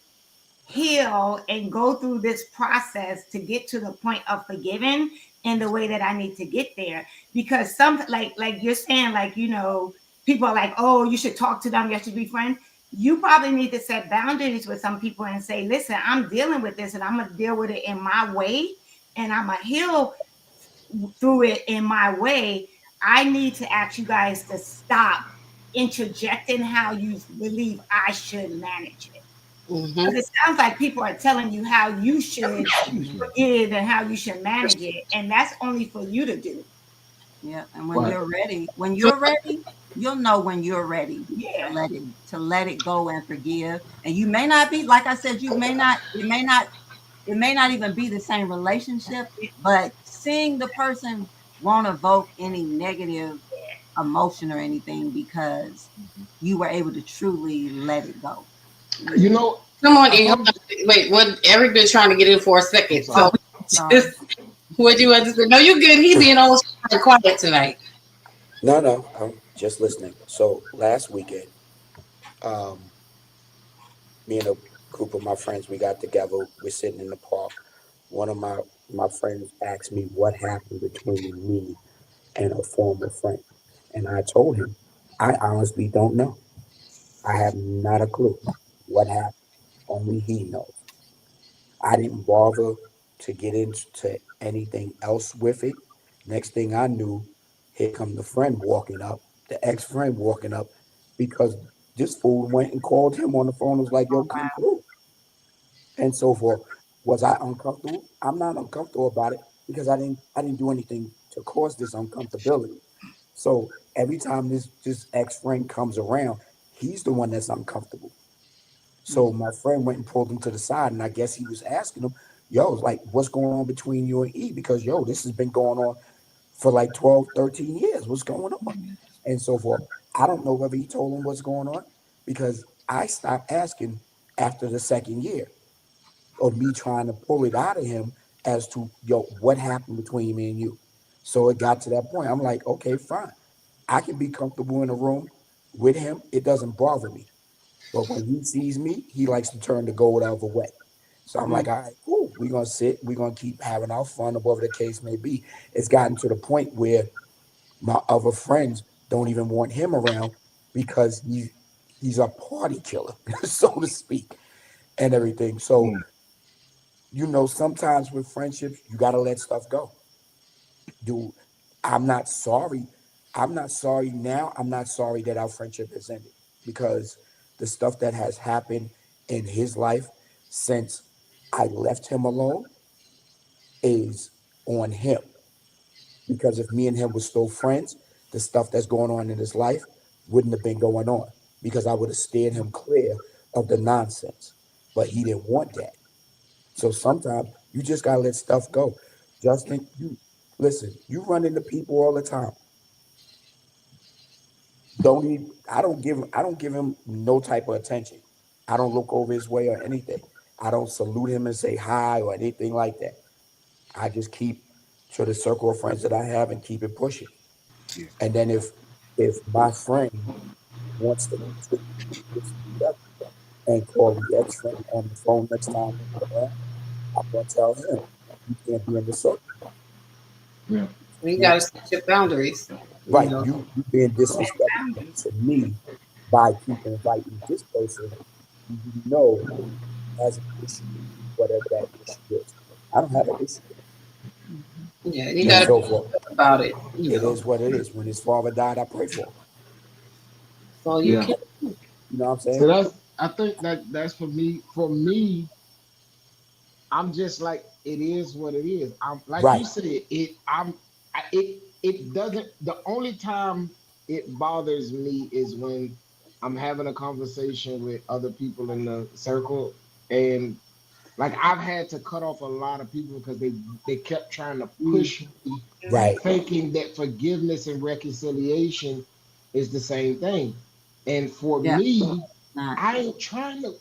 Speaker 4: heal and go through this process to get to the point of forgiving in the way that I need to get there. Because some, like you're saying, like, people are like, oh, you should talk to them, you should be friends. You probably need to set boundaries with some people and say, listen, I'm dealing with this and I'm gonna deal with it in my way, and I'm gonna heal through it in my way. I need to ask you guys to stop interjecting how you believe I should manage it. Because it sounds like people are telling you how you should forgive and how you should manage it, and that's only for you to do.
Speaker 6: Yeah, and when you're ready, you'll know when you're ready.
Speaker 4: Yeah.
Speaker 6: To let it go and forgive. And you may not be, like I said, it may not even be the same relationship, but seeing the person won't evoke any negative emotion or anything because you were able to truly let it go.
Speaker 3: Come on, wait, what Eric been trying to get in for a second. So what you want to say? No, you good. He being all quiet tonight.
Speaker 7: No, I'm just listening. So last weekend, me and a group of my friends, we got together. We're sitting in the park. One of my friends asked me what happened between me and a former friend. And I told him, I honestly don't know. I have not a clue what happened. Only he knows. I didn't bother to get into anything else with it. Next thing I knew, here come the friend walking up, the ex-friend walking up, because this fool went and called him on the phone and was like, yo, come through. And so forth. Was I uncomfortable? I'm not uncomfortable about it because I didn't do anything to cause this uncomfortability. So every time this ex-friend comes around, he's the one that's uncomfortable. So my friend went and pulled him to the side, and I guess he was asking him, yo, like, what's going on between you and E? Because, yo, this has been going on for like 12, 13 years. What's going on? And so forth. I don't know whether he told him what's going on because I stopped asking after the second year of me trying to pull it out of him as to, yo, what happened between me and you? So it got to that point. I'm like, okay, fine. I can be comfortable in a room with him. It doesn't bother me. But when he sees me, he likes to turn the gold out of the way. So I'm like, all right, cool. We're going to sit. We're going to keep having our fun, or whatever the case may be. It's gotten to the point where my other friends don't even want him around because he's a party killer, so to speak, and everything. So, sometimes with friendships, you got to let stuff go. Dude, I'm not sorry. I'm not sorry now. I'm not sorry that our friendship has ended because the stuff that has happened in his life since I left him alone is on him. Because if me and him were still friends, the stuff that's going on in his life wouldn't have been going on because I would have steered him clear of the nonsense. But he didn't want that. So sometimes you just gotta let stuff go. Justin, you run into people all the time. I don't give him no type of attention. I don't look over his way or anything. I don't salute him and say hi or anything like that. I just keep to the circle of friends that I have and keep it pushing. Yeah. And then if my friend wants to and call the ex-friend on the phone next time I'm gonna tell him you can't be in the circle.
Speaker 3: Yeah. You gotta set your boundaries.
Speaker 7: Right. You being disrespectful to me by keeping inviting this person has an issue, whatever that issue is. I don't have an issue.
Speaker 3: Yeah, you
Speaker 7: And
Speaker 3: gotta
Speaker 7: so
Speaker 3: be
Speaker 7: forth.
Speaker 3: about it. You
Speaker 7: It
Speaker 3: know,
Speaker 7: is what it is. When his father died, I prayed for him.
Speaker 3: that's all you
Speaker 8: Yeah.
Speaker 3: can.
Speaker 7: You know what I'm
Speaker 8: So
Speaker 7: saying?
Speaker 8: I think that's for me. For me, I'm just like it is what it is. I'm like you
Speaker 7: Right.
Speaker 8: said. It doesn't. The only time it bothers me is when I'm having a conversation with other people in the circle, and like I've had to cut off a lot of people because they kept trying to push me,
Speaker 7: Right.
Speaker 8: thinking that forgiveness and reconciliation is the same thing. And for
Speaker 6: Yeah.
Speaker 8: me,
Speaker 6: Not.
Speaker 8: I ain't trying to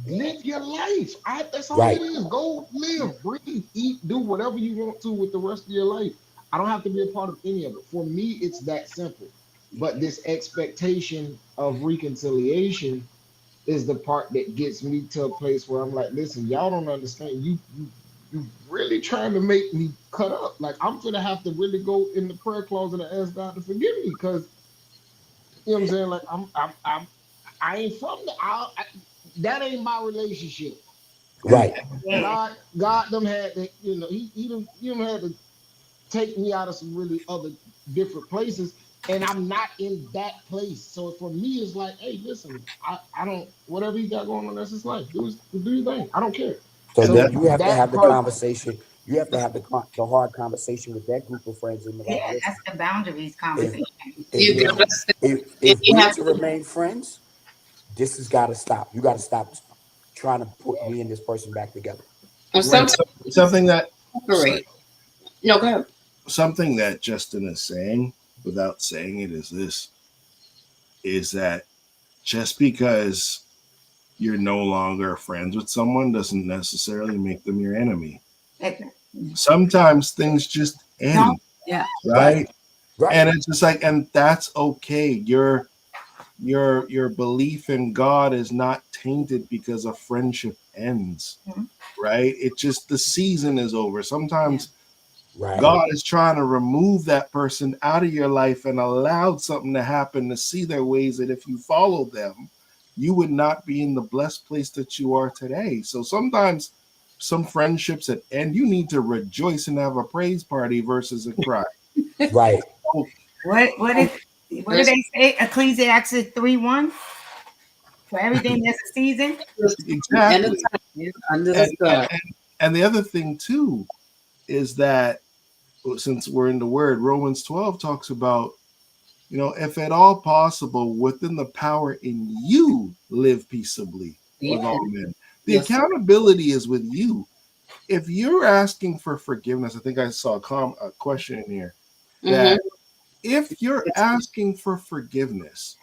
Speaker 8: live your life. That's all it
Speaker 7: Right.
Speaker 8: is. Go live, breathe, eat, do whatever you want to with the rest of your life. I don't have to be a part of any of it. For me, it's that simple. But this expectation of reconciliation is the part that gets me to a place where I'm like, listen, y'all don't understand. You really trying to make me cut up. Like I'm gonna have to really go in the prayer closet and ask God to forgive me because you know what I'm saying. Like I ain't from that ain't my relationship.
Speaker 7: Right.
Speaker 8: God them had to, he them had to take me out of some really other different places, and I'm not in that place. So for me, it's like, hey, listen, I don't whatever you got going on, that's his life. Do your thing. I don't care.
Speaker 7: So
Speaker 5: And
Speaker 8: So
Speaker 5: that
Speaker 7: then you have to have
Speaker 8: that
Speaker 7: the
Speaker 8: part,
Speaker 7: conversation. You have to have the hard conversation with that group of friends and be like,
Speaker 4: Yeah,
Speaker 7: listen,
Speaker 4: that's the boundaries
Speaker 7: if
Speaker 4: conversation.
Speaker 3: You do.
Speaker 7: if
Speaker 3: You
Speaker 7: we're
Speaker 3: have
Speaker 7: to
Speaker 3: to
Speaker 7: remain friends, this has got to stop. You got to stop trying to put me and this person back together.
Speaker 5: right.
Speaker 3: sometimes
Speaker 5: Something that
Speaker 3: separate. No, go ahead.
Speaker 5: something that Justin is saying without saying it is that just because you're no longer friends with someone doesn't necessarily make them your enemy. Sometimes things just end,
Speaker 6: Yeah.
Speaker 5: right?
Speaker 7: Right.
Speaker 5: And it's just like, and that's okay. Your belief in God is not tainted because a friendship ends, right? It just the season is over. Sometimes
Speaker 7: Right.
Speaker 5: God is trying to remove that person out of your life and allowed something to happen to see their ways that if you followed them, you would not be in the blessed place that you are today. So sometimes some friendships that end, you need to rejoice and have a praise party versus a cry.
Speaker 7: Right.
Speaker 4: What did they say? Ecclesiastes 3:1? For everything there's a season.
Speaker 3: And
Speaker 5: Exactly.
Speaker 3: the time is under the
Speaker 5: And,
Speaker 3: sun.
Speaker 5: and the other thing too is that since we're in the word, Romans 12 talks about, if at all possible, within the power in you, live peaceably with all men. The
Speaker 3: Yes.
Speaker 5: accountability is with you. If you're asking for forgiveness, I think I saw a question in here that if you're asking for forgiveness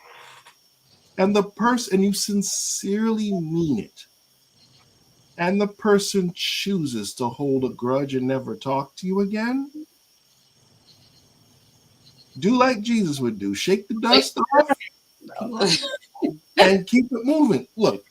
Speaker 5: and the person, and you sincerely mean it, and the person chooses to hold a grudge and never talk to you again, do like Jesus would do. Shake the dust off and keep it moving. Look,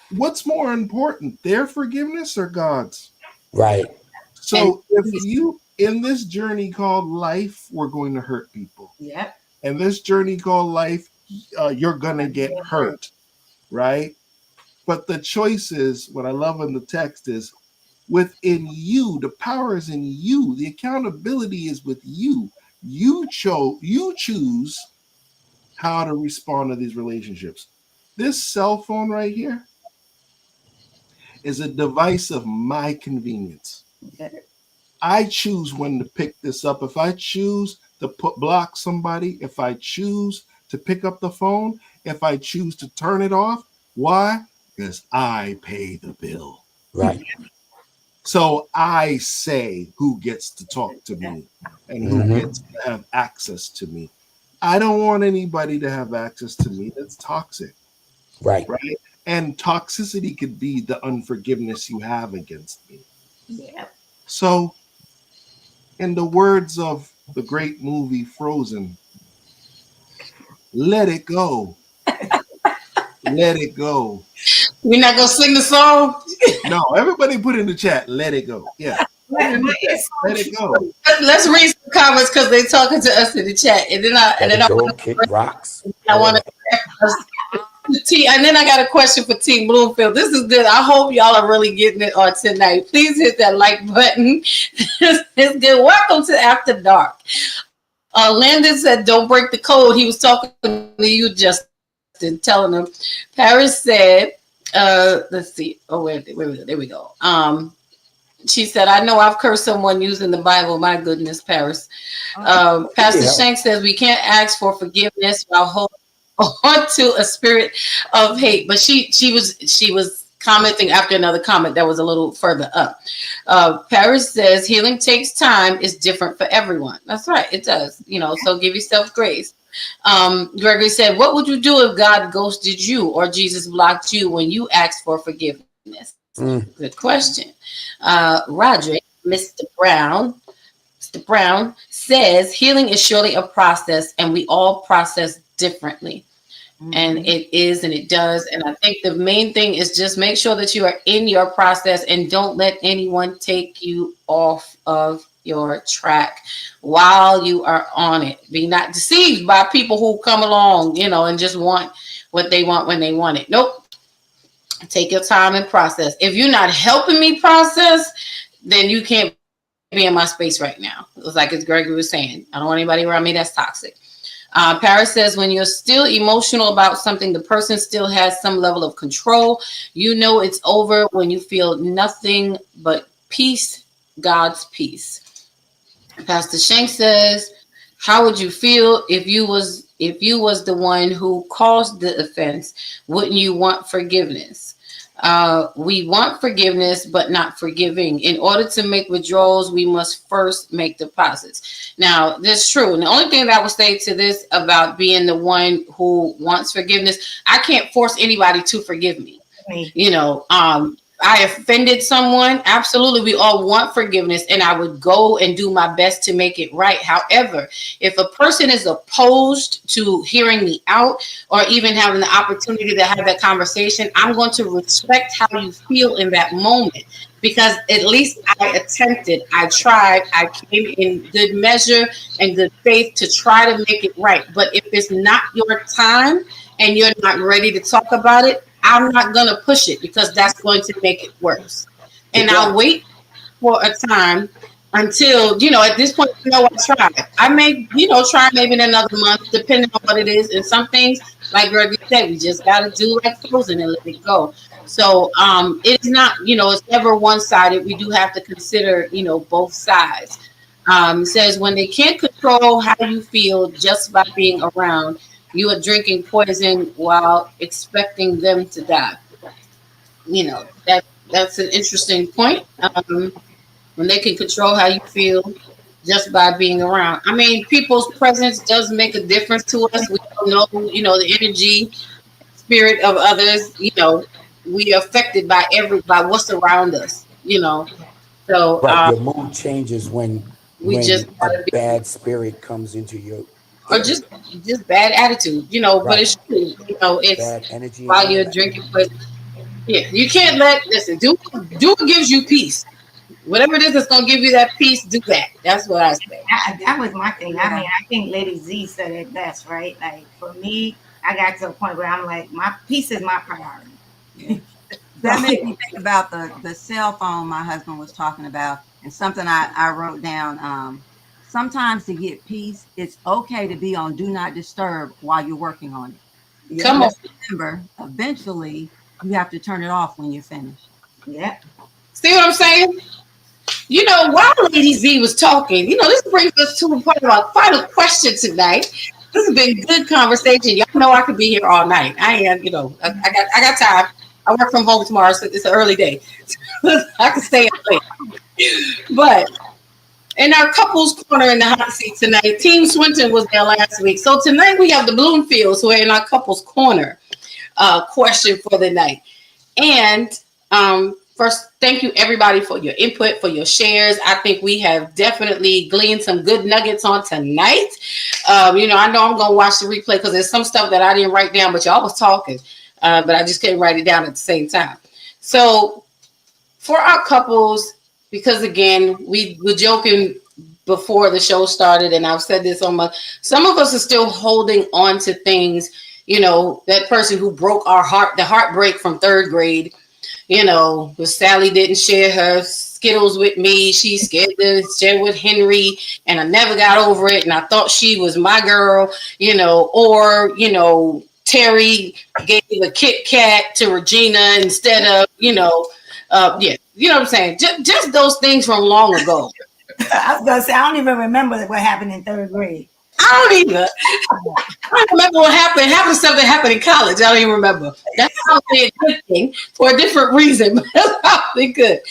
Speaker 5: what's more important, their forgiveness or God's?
Speaker 7: Right.
Speaker 5: So if you, in this journey called life, we're going to hurt people.
Speaker 4: Yep.
Speaker 5: And this journey called life, you're going to get hurt, right? But the choice is, what I love in the text is, within you, the power is in you. The accountability is with you. You choose how to respond to these relationships. This cell phone right here is a device of my convenience. I choose when to pick this up. If I choose to block somebody, if I choose to pick up the phone, if I choose to turn it off, why? Because I pay the bill.
Speaker 7: Right.
Speaker 5: So I say who gets to talk to me and who gets to have access to me. I don't want anybody to have access to me that's toxic.
Speaker 7: Right.
Speaker 5: Right. And toxicity could be the unforgiveness you have against me.
Speaker 4: Yeah.
Speaker 5: So, in the words of the great movie Frozen, let it go. Let it go.
Speaker 3: We're not gonna sing the song.
Speaker 5: No, everybody put in the chat, let it go. Yeah. Let it go.
Speaker 3: Let's read some comments because they're talking to us in the chat, and then I
Speaker 7: Go kick rocks.
Speaker 3: I want to. T, and then I got a question for T Bloomfield. This is good. I hope y'all are really getting it on tonight. Please hit that like button. It's good. Welcome to After Dark. Landon said, "Don't break the code." He was talking to you, Justin, telling him. Paris said, "Let's see. Oh, wait, there we go. She said, I know I've cursed someone using the Bible. My goodness, Paris. Pastor Shank says we can't ask for forgiveness while holding on to a spirit of hate. But she was commenting after another comment that was a little further up. Paris says healing takes time. It's different for everyone. That's right. It does. So give yourself grace. Gregory said, what would you do if God ghosted you or Jesus blocked you when you asked for forgiveness? Good question. Roderick, Mr. Brown says healing is surely a process, and we all process differently. And it is, and it does. And I think the main thing is just make sure that you are in your process and don't let anyone take you off of your track while you are on it. Be not deceived by people who come along, and just want what they want when they want it. Nope. Take your time and process. If you're not helping me process, then you can't be in my space right now. It was like as Gregory was saying, I don't want anybody around me that's toxic. Paris says when you're still emotional about something, the person still has some level of control. It's over when you feel nothing but peace, God's peace. Pastor Shank says, how would you feel if you was the one who caused the offense? Wouldn't you want forgiveness? We want forgiveness, but not forgiving. In order to make withdrawals, we must first make deposits. Now, that's true. And the only thing that I would say to this about being the one who wants forgiveness, I can't force anybody to forgive me. I offended someone. Absolutely. We all want forgiveness, and I would go and do my best to make it right. However, if a person is opposed to hearing me out or even having the opportunity to have that conversation, I'm going to respect how you feel in that moment, because at least I attempted, I tried, I came in good measure and good faith to try to make it right. But if it's not your time and you're not ready to talk about it, I'm not going to push it, because that's going to make it worse. And I'll wait for a time until, at this point, I tried. I may, try maybe in another month, depending on what it is. And some things, like Gregory said, we just got to do like Frozen and let it go. So it's not, it's never one-sided. We do have to consider, both sides. It says when they can't control how you feel just by being around, you are drinking poison while expecting them to die. That's an interesting point. When they can control how you feel just by being around. I mean, people's presence does make a difference to us. We don't know, the energy, spirit of others. We are affected by what's around us. So
Speaker 7: your mood changes when a bad spirit comes into you.
Speaker 3: Or just bad attitude, right. But it's true, it's bad energy while you're drinking. But yeah, you can't do what gives you peace. Whatever it is that's gonna give you that peace, do that. That's what I say.
Speaker 4: That was my thing. I mean, I think Lady Z said it best, right? Like for me, I got to a point where I'm like, my peace is my priority.
Speaker 6: That made me think about the cell phone my husband was talking about, and something I wrote down. Sometimes to get peace, it's okay to be on Do Not Disturb while you're working on it.
Speaker 3: Come on.
Speaker 6: Remember, eventually you have to turn it off when you're finished.
Speaker 4: Yeah.
Speaker 3: See what I'm saying? While Lady Z was talking, this brings us to a part of our final question tonight. This has been good conversation. Y'all know I could be here all night. I am, I got time. I work from home tomorrow, so it's an early day. I can stay up late. But in our couples corner in the hot seat tonight, Team Swinton was there last week. So tonight we have the Bloomfields who are in our couples corner question for the night. And first, thank you everybody for your input, for your shares. I think we have definitely gleaned some good nuggets on tonight. I know I'm going to watch the replay because there's some stuff that I didn't write down, but y'all was talking, but I just couldn't write it down at the same time. So for our couples, because again, we were joking before the show started, and I've said this some of us are still holding on to things You know, that person who broke our heart, the heartbreak from third grade, you know, because Sally didn't share her Skittles with me. She scared to share with Henry, and I never got over it. And I thought she was my girl, you know, or, you know, Terry gave a Kit Kat to Regina instead of, you know, yeah, you know what I'm saying? Just those things from long ago.
Speaker 4: I was gonna say I don't even remember what happened in third grade.
Speaker 3: I don't either. I don't remember what happened. Happened something happened in college. I don't even remember. That's probably a good thing for a different reason, but that's probably good.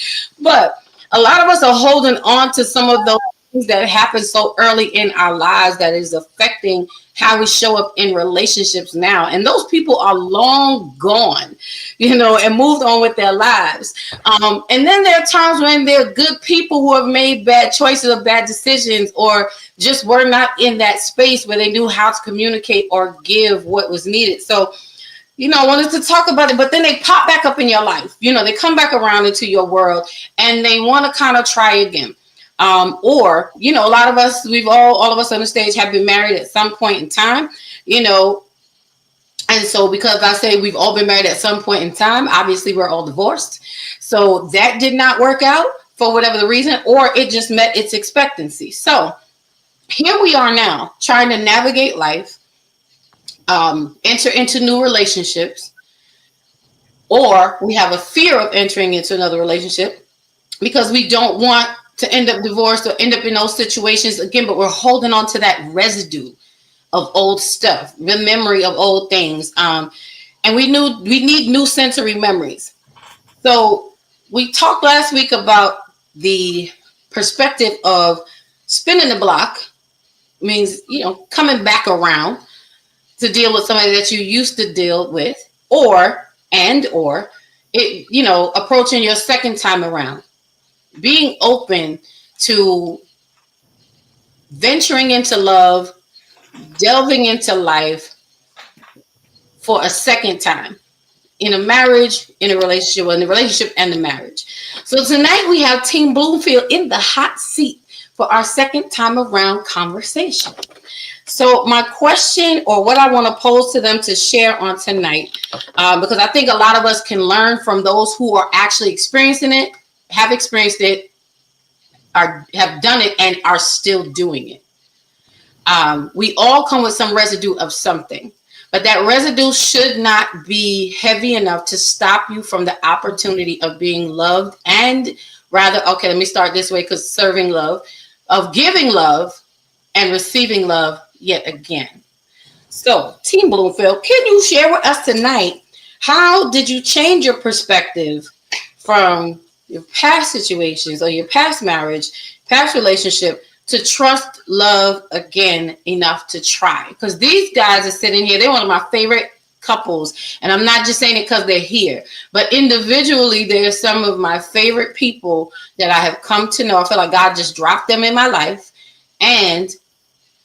Speaker 3: But a lot of us are holding on to some of those things that happened so early in our lives that is affecting how we show up in relationships now. And those people are long gone, you know, and moved on with their lives. And then there are times when there are good people who have made bad choices or bad decisions, or just were not in that space where they knew how to communicate or give what was needed. So, you know, I wanted to talk about it, but then they pop back up in your life. You know, they come back around into your world and they want to kind of try again. Or, you know, a lot of us, all of us on the stage have been married at some point in time, you know, and so because I say we've all been married at some point in time, obviously we're all divorced. So that did not work out for whatever the reason, or it just met its expectancy. So here we are now trying to navigate life, enter into new relationships, or we have a fear of entering into another relationship because we don't want to end up divorced or end up in those situations again, but we're holding on to that residue of old stuff, the memory of old things. And we need new sensory memories. So we talked last week about the perspective of spinning the block, means, you know, coming back around to deal with somebody that you used to deal with, or it, you know, approaching your second time around, being open to venturing into love, delving into life for a second time in a marriage, in a relationship, or in the relationship and the marriage. So tonight we have Team Bloomfield in the hot seat for our second time around conversation. So my question, or what I want to pose to them to share on tonight, because I think a lot of us can learn from those who are actually experiencing it, have experienced it, have done it, and are still doing it. We all come with some residue of something, but that residue should not be heavy enough to stop you from the opportunity of being loved, and rather, okay, let me start this way, because serving love, of giving love and receiving love yet again. So, Team Bloomfield, can you share with us tonight, how did you change your perspective from your past situations or your past marriage, past relationship, to trust love again enough to try? Because these guys are sitting here, they're one of my favorite couples, and I'm not just saying it because they're here, but individually they're some of my favorite people that I have come to know. I feel like God just dropped them in my life, and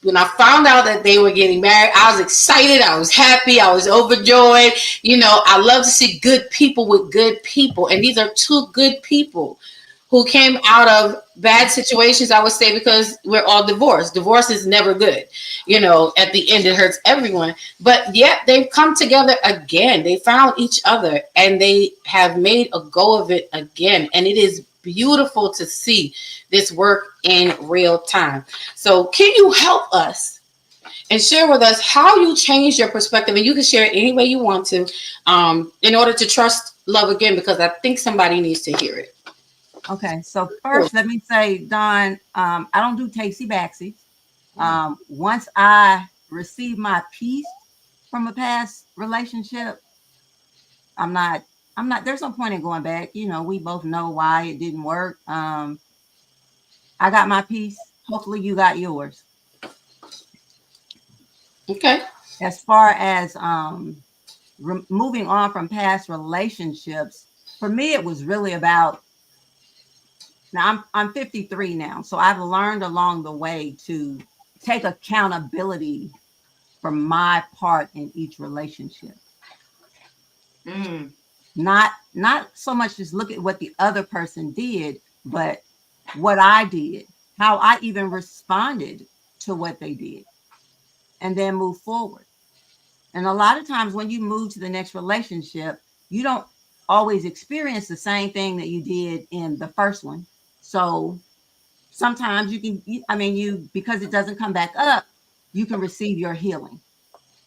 Speaker 3: when I found out that they were getting married, I was excited, I was happy, I was overjoyed. You know, I love to see good people with good people, and these are two good people who came out of bad situations, I would say, because we're all divorced. Divorce is never good. You know, at the end, it hurts everyone. But yet they've come together again. They found each other and they have made a go of it again. And it is beautiful to see this work in real time. So can you help us and share with us how you changed your perspective? And you can share it any way you want to, in order to trust love again, because I think somebody needs to hear it.
Speaker 6: Okay, so first, let me say, Don, I don't do takesy backsies. Once I receive my peace from a past relationship, I'm not, there's no point in going back. You know, we both know why it didn't work. I got my peace. Hopefully you got yours.
Speaker 3: Okay.
Speaker 6: As far as moving on from past relationships, for me, it was really about, now I'm 53 now, so I've learned along the way to take accountability for my part in each relationship. Not so much just look at what the other person did, but what I did, how I even responded to what they did, and then move forward. And a lot of times when you move to the next relationship, you don't always experience the same thing that you did in the first one. So sometimes because it doesn't come back up, you can receive your healing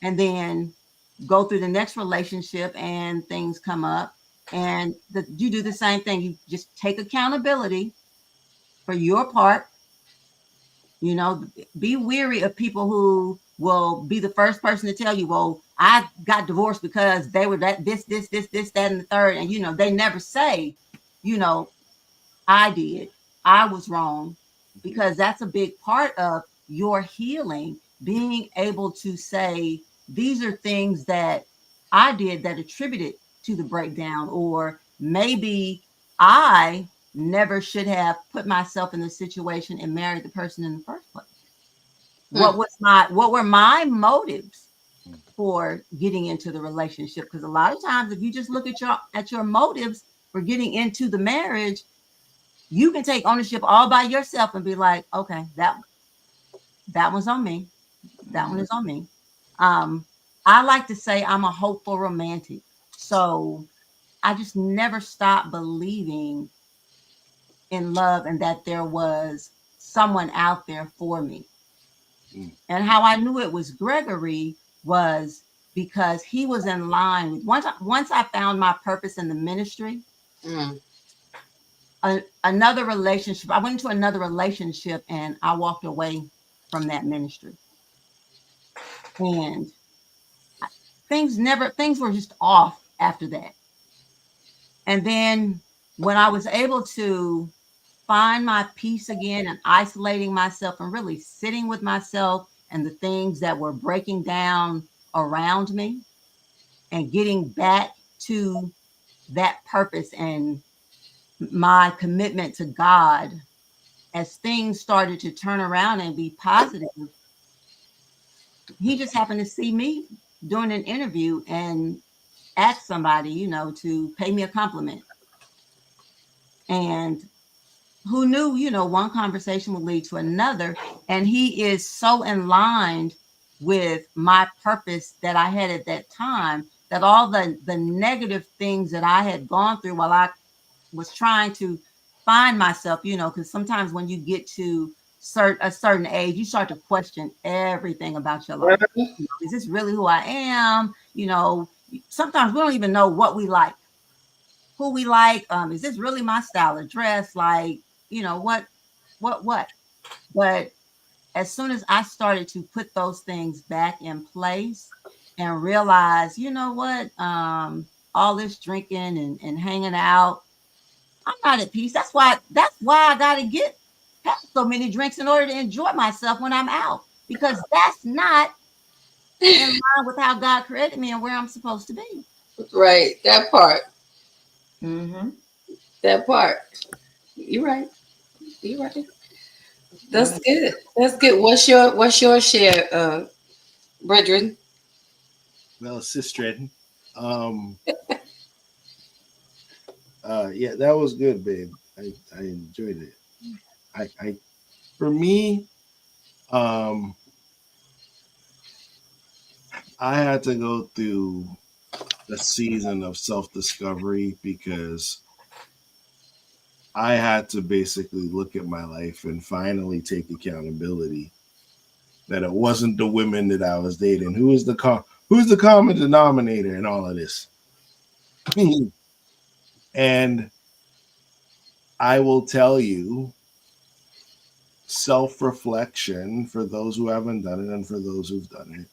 Speaker 6: and then go through the next relationship and things come up and you do the same thing. You just take accountability for your part. You know, be weary of people who will be the first person to tell you, well, I got divorced because they were that, this, that, and the third. And, you know, they never say, you know, I did, I was wrong, because that's a big part of your healing, being able to say, these are things that I did that attributed to the breakdown, or maybe I never should have put myself in the situation and married the person in the first place. What were my motives for getting into the relationship? Because a lot of times, if you just look at your motives for getting into the marriage, you can take ownership all by yourself and be like, okay, that one's on me. That one is on me. I like to say I'm a hopeful romantic. So I just never stopped believing in love and that there was someone out there for me. And how I knew it was Gregory was because he was in line with, once I found my purpose in the ministry, another relationship, I went into another relationship and I walked away from that ministry. And things were just off after that. And then when I was able to find my peace again and isolating myself and really sitting with myself and the things that were breaking down around me and getting back to that purpose and my commitment to God, as things started to turn around and be positive, he just happened to see me doing an interview and ask somebody, you know, to pay me a compliment. And who knew, you know, one conversation would lead to another. And he is so in line with my purpose that I had at that time, that all the negative things that I had gone through while I was trying to find myself, you know, because sometimes when you get to a certain age, you start to question everything about your life. Is this really who I am? You know, sometimes we don't even know what we like, who we like. Is this really my style of dress? Like, you know, what? But as soon as I started to put those things back in place and realize, you know what, all this drinking and hanging out, I'm not at peace. That's why I got to have so many drinks in order to enjoy myself when I'm out, because that's not in line with how God created me and where I'm supposed to be.
Speaker 3: Right. That part.
Speaker 4: Mm-hmm.
Speaker 3: That part. You're right. You're right. That's good. That's good. What's your share, brethren?
Speaker 5: Well, sister, yeah, that was good, babe. I enjoyed it. I for me, I had to go through a season of self-discovery because I had to basically look at my life and finally take accountability that it wasn't the women that I was dating. Who's the common denominator in all of this? And I will tell you, self-reflection, for those who haven't done it and for those who've done it,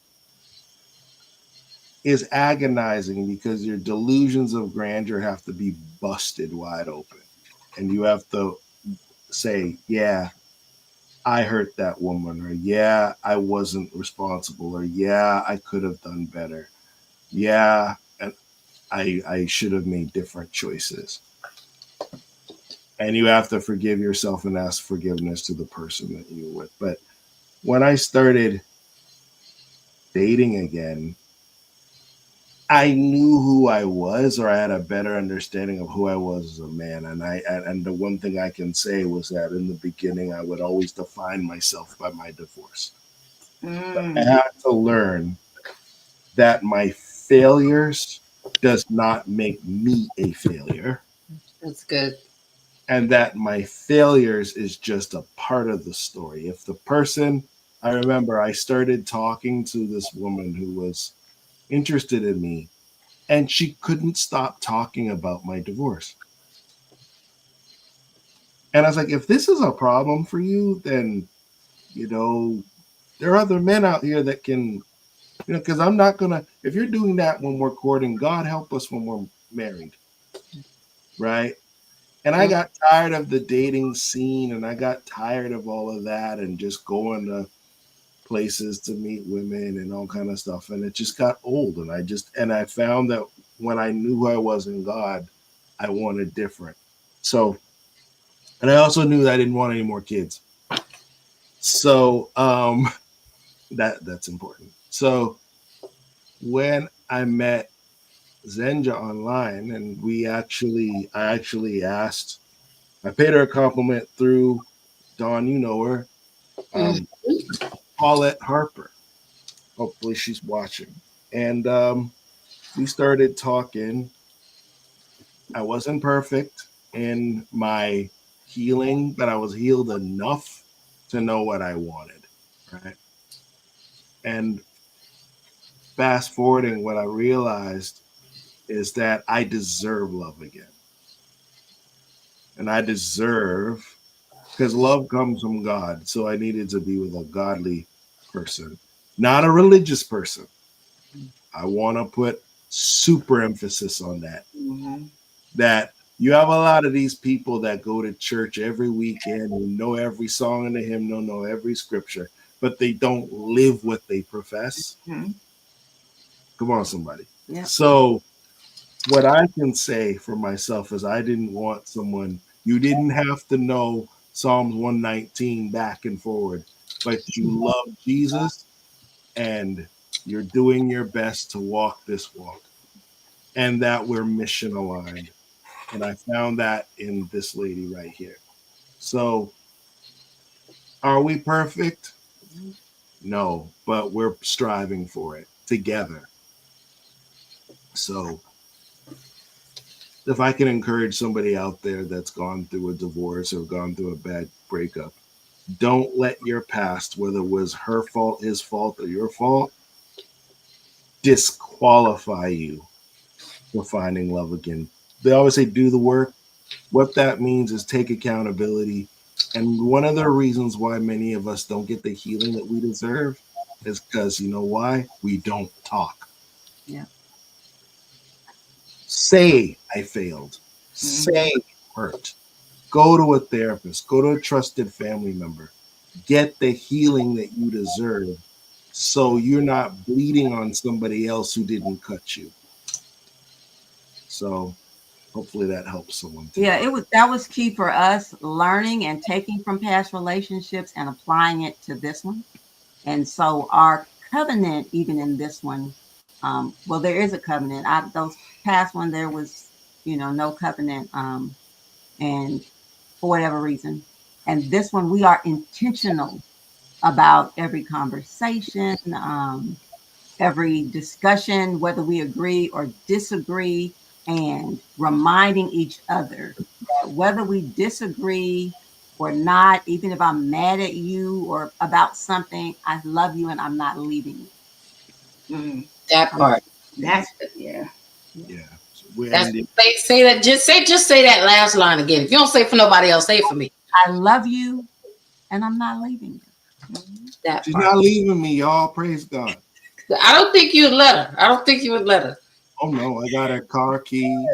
Speaker 5: is agonizing, because your delusions of grandeur have to be busted wide open. And you have to say, yeah, I hurt that woman, or yeah, I wasn't responsible, or yeah, I could have done better. Yeah, and I should have made different choices. And you have to forgive yourself and ask forgiveness to the person that you were with. But when I started dating again, I knew who I was, or I had a better understanding of who I was as a man. And the one thing I can say was that in the beginning, I would always define myself by my divorce. I had to learn that my failures does not make me a failure,
Speaker 3: That's good.
Speaker 5: and that my failures is just a part of the story. If the person, I remember I started talking to this woman who was interested in me, and she couldn't stop talking about my divorce. And I was like, if this is a problem for you, then, you know, there are other men out here that can, you know, because I'm not going to, if you're doing that when we're courting, God help us when we're married. Right. And I got tired of the dating scene, and I got tired of all of that and just going to places to meet women and all kind of stuff. And it just got old. And I found that when I knew who I was in God, I wanted different. So, and I also knew that I didn't want any more kids. So that's important. So when I met Zenja online, and I actually asked, I paid her a compliment through Dawn, you know her, Paulette Harper. Hopefully she's watching. And we started talking. I wasn't perfect in my healing, but I was healed enough to know what I wanted, right? And fast forwarding, what I realized is that I deserve love again. And I deserve, because love comes from God. So I needed to be with a godly person, not a religious person. I want to put super emphasis on that.
Speaker 4: Mm-hmm.
Speaker 5: That you have a lot of these people that go to church every weekend, who know every song in the hymnal, know every scripture, but they don't live what they profess.
Speaker 4: Mm-hmm.
Speaker 5: Come on, somebody.
Speaker 6: Yeah.
Speaker 5: So what I can say for myself is I didn't want someone, you didn't have to know Psalms 119 back and forward, but you love Jesus and you're doing your best to walk this walk, and that we're mission aligned. And I found that in this lady right here. So are we perfect? No, but we're striving for it together. So if I can encourage somebody out there that's gone through a divorce or gone through a bad breakup, don't let your past, whether it was her fault, his fault, or your fault, disqualify you for finding love again. They always say, do the work. What that means is take accountability. And one of the reasons why many of us don't get the healing that we deserve is because, you know why? We don't talk.
Speaker 6: Yeah.
Speaker 5: Say I failed. Say hurt. Go to a therapist. Go to a trusted family member. Get the healing that you deserve, so you're not bleeding on somebody else who didn't cut you. So hopefully that helps someone too.
Speaker 6: Yeah, that was key for us, learning and taking from past relationships and applying it to this one. And so our covenant, even in this one, well, there is a covenant. Those past one, there was, no covenant, and for whatever reason. And this one, we are intentional about every conversation, every discussion, whether we agree or disagree, and reminding each other that whether we disagree or not, even if I'm mad at you or about something, I love you and I'm not leaving you.
Speaker 4: Mm-hmm.
Speaker 3: That part.
Speaker 4: That's yeah.
Speaker 5: Yeah. So we're
Speaker 3: That's,
Speaker 5: ending.
Speaker 3: say that. Just say that last line again. If you don't say it for nobody else, say it for me.
Speaker 6: I love you and I'm not leaving you.
Speaker 4: Mm-hmm.
Speaker 3: That
Speaker 5: She's
Speaker 3: part.
Speaker 5: not leaving me, y'all. Praise God.
Speaker 3: I don't think you would let her. I don't think you would let her.
Speaker 5: Oh no, I got her car keys.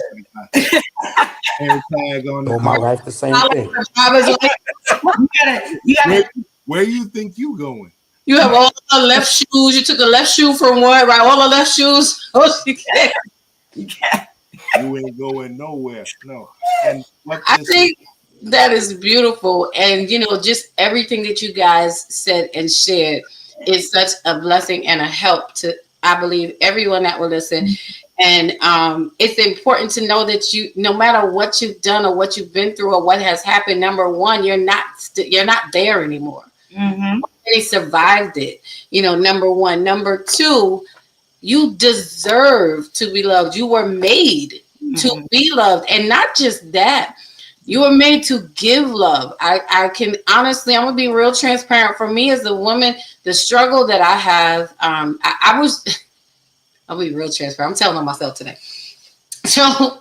Speaker 5: I got hair tag on the
Speaker 7: Told my
Speaker 5: car.
Speaker 7: wife the same thing.
Speaker 3: I was like,
Speaker 4: You gotta
Speaker 5: Where you think you going?
Speaker 3: you have all the left shoes. You took a left shoe from one, right? All the left shoes. Oh,
Speaker 4: you can't.
Speaker 5: You ain't going nowhere. No. And what
Speaker 3: I
Speaker 5: this
Speaker 3: think that is beautiful. And, just everything that you guys said and shared is such a blessing and a help to, I believe, everyone that will listen. And it's important to know that no matter what you've done or what you've been through or what has happened, number one, you're not there anymore.
Speaker 4: Mm-hmm.
Speaker 3: They survived it, number one. Number two, You deserve to be loved. You were made to be loved. And not just that, you were made to give love. I can honestly, I'm gonna be real transparent. For me as a woman, the struggle that I have, I'll be real transparent. I'm telling on myself today. So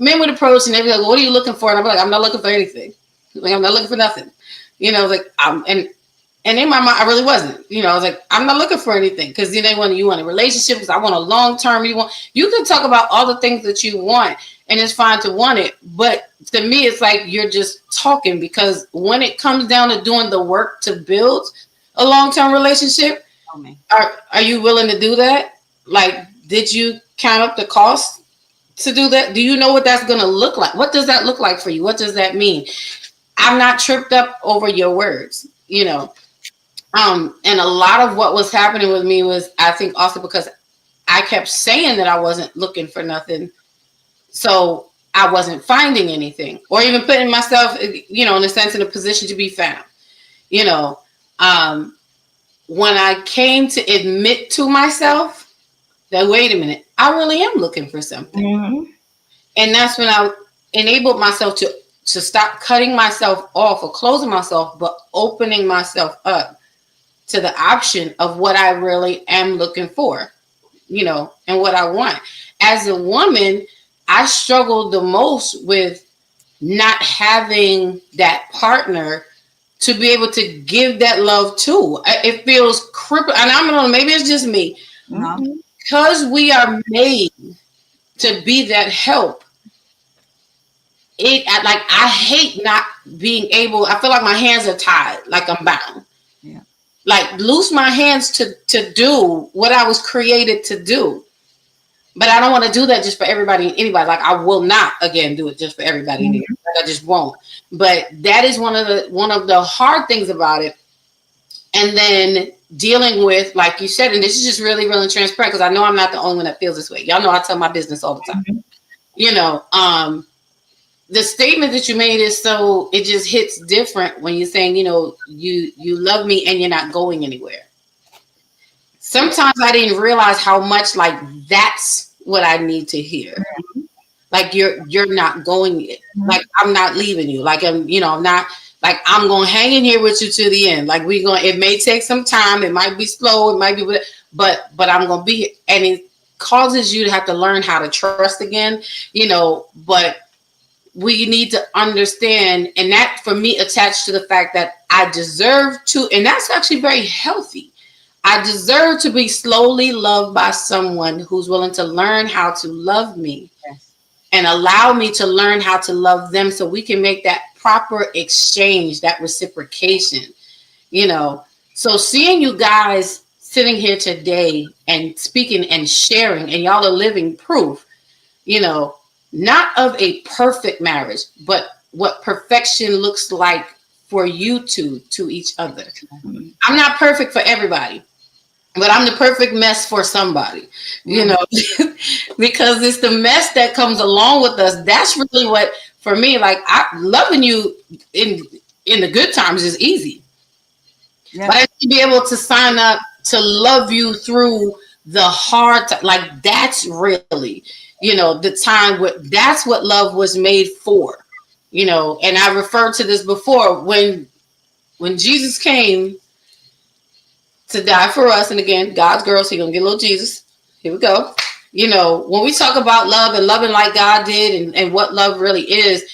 Speaker 3: men would approach and they'd be like, what are you looking for? And I'm like, I'm not looking for anything. Like, I'm not looking for nothing. You know, like and in my mind, I really wasn't. You know, I was like, I'm not looking for anything, because you want a relationship, because I want a long term. You can talk about all the things that you want, and it's fine to want it. But to me, it's like you're just talking, because when it comes down to doing the work to build a long term relationship, are you willing to do that? Like, did you count up the cost to do that? Do you know what that's going to look like? What does that look like for you? What does that mean? I'm not tripped up over your words, you know. And a lot of what was happening with me was, I think, also because I kept saying that I wasn't looking for nothing. So I wasn't finding anything, or even putting myself, you know, in a sense, in a position to be found. You know, when I came to admit to myself that, wait a minute, I really am looking for something. And that's when I enabled myself to stop cutting myself off or closing myself, but opening myself up to the option of what I really am looking for, you know, and what I want. As a woman, I struggled the most with not having that partner to be able to give that love to. It feels crippling. And I don't know, maybe it's just me. Because we are made to be that help. I hate not being able, I feel like my hands are tied, like I'm bound. Like, loose my hands to do what I was created to do. But I don't want to do that just for everybody and anybody. Like, I will not, again, do it just for everybody. Like, I just won't. But that is one of the hard things about it. And then dealing with, like you said, and this is just really, really transparent, because I know I'm not the only one that feels this way. Y'all know I tell my business all the time. You know, the statement that you made is so, it just hits different when you're saying, you know, you love me and you're not going anywhere. Sometimes I didn't realize how much, like, that's what I need to hear. Like, you're not going, like, I'm not leaving you. Like, I'm not, like, I'm going to hang in here with you to the end. Like, it may take some time. It might be slow. It might be, but I'm going to be here. And it causes you to have to learn how to trust again, you know, but we need to understand, and that for me attached to the fact that I deserve to, and that's actually very healthy. I deserve to be slowly loved by someone who's willing to learn how to love me and allow me to learn how to love them, so we can make that proper exchange, that reciprocation, you know. So seeing you guys sitting here today and speaking and sharing, and y'all are living proof, you know, not of a perfect marriage, but what perfection looks like for you two to each other. I'm not perfect for everybody, but I'm the perfect mess for somebody, you know, because it's the mess that comes along with us. That's really what, for me, like, loving you in the good times is easy. But I need to be able to sign up to love you through the hard time. Like, that's really, you know, the time where that's what love was made for, you know. And I referred to this before, when Jesus came to die for us, and again, God's girl, so you're gonna get a little Jesus. Here we go. You know, when we talk about love and loving like God did, and what love really is,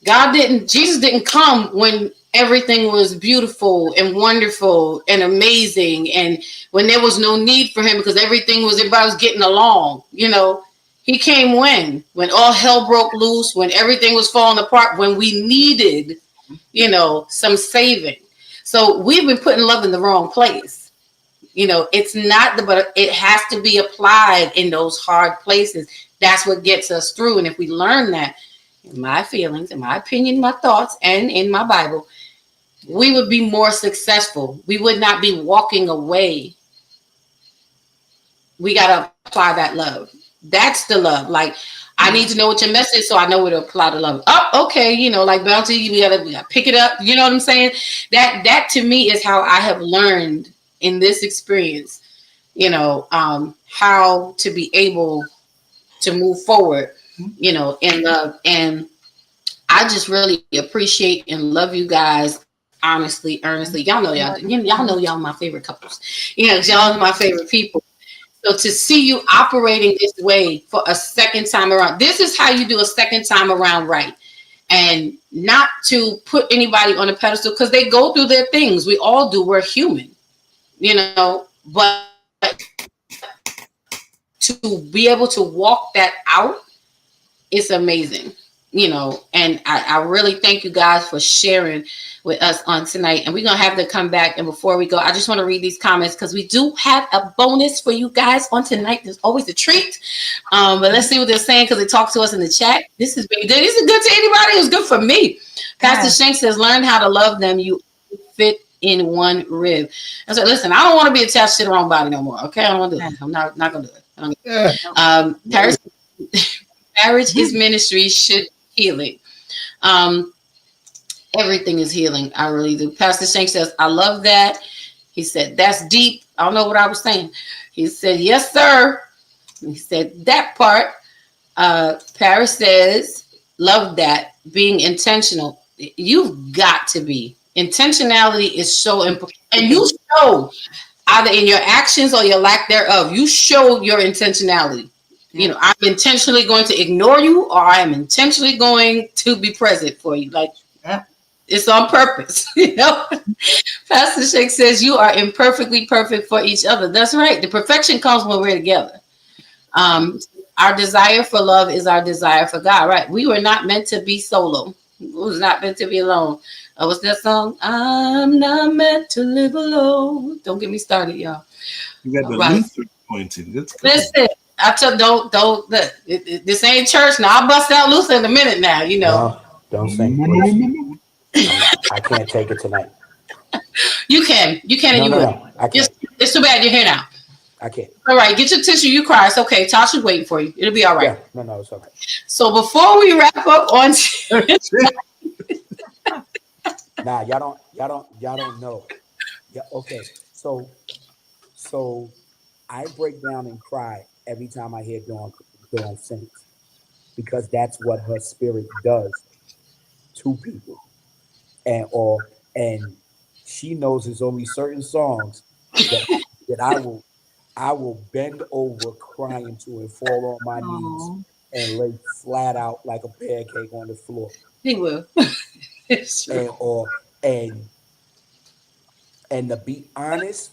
Speaker 3: Jesus didn't come when everything was beautiful and wonderful and amazing, and when there was no need for him, because everybody was getting along. You know, he came when all hell broke loose, when everything was falling apart, when we needed, you know, some saving. So we've been putting love in the wrong place. You know, it's not but it has to be applied in those hard places. That's what gets us through. And if we learn that, in my feelings, in my opinion, my thoughts, and in my Bible, we would be more successful. We would not be walking away. We got to apply that love. That's the love. Like, I need to know what your message is, so I know where to apply the love. Oh, okay. You know, like Bounty, we gotta pick it up. You know what I'm saying? That to me is how I have learned in this experience how to be able to move forward, in love. And I just really appreciate and love you guys, honestly, earnestly. Y'all know y'all my favorite couples. Y'all are my favorite people. So to see you operating this way for a second time around, this is how you do a second time around, right? And not to put anybody on a pedestal, because they go through their things. We all do. We're human, but to be able to walk that out, it's amazing, and I really thank you guys for sharing with us on tonight. And we're going to have to come back. And before we go, I just want to read these comments, because we do have a bonus for you guys on tonight. There's always a treat. But let's see what they're saying, because they talk to us in the chat. This is good to anybody. It was good for me. Pastor Shank says, learn how to love them. You fit in one rib. And so, listen, I don't want to be attached to the wrong body no more. Okay, I don't want to do it. I'm not going to do it. Marriage is ministry, should healing. Everything is healing. I really do. Pastor Shank says, I love that. He said, that's deep. I don't know what I was saying. He said, yes, sir. He said that part. Paris says, love that. Being intentional. You've got to be. Intentionality is so important. And you show, either in your actions or your lack thereof, you show your intentionality. I'm intentionally going to ignore you, or I am intentionally going to be present for you. Like, it's on purpose. Pastor Shank says, you are imperfectly perfect for each other. That's right. The perfection comes when we're together. Our desire for love is our desire for God. Right. We were not meant to be solo. We was not meant to be alone. What's that song? I'm not meant to live alone. Don't get me started, y'all.
Speaker 5: You got the Luther pointing.
Speaker 3: Listen, I tell don't this ain't church now. I'll bust out Luther in a minute now.
Speaker 7: No, don't sing. I can't take it tonight.
Speaker 3: You can and you will.
Speaker 7: I can't.
Speaker 3: It's too bad you're here now.
Speaker 7: I can't.
Speaker 3: All right, get your tissue. You cry. It's okay. Tasha's waiting for you. It'll be all right.
Speaker 7: Yeah. No, it's okay.
Speaker 3: So before we wrap up on
Speaker 7: nah, y'all don't know. Yeah, okay. So I break down and cry every time I hear Dawn sing, because that's what her spirit does to people. And she knows there's only certain songs that I will bend over crying to and fall on my knees and lay flat out like a pancake on the floor.
Speaker 3: He will.
Speaker 7: And to be honest,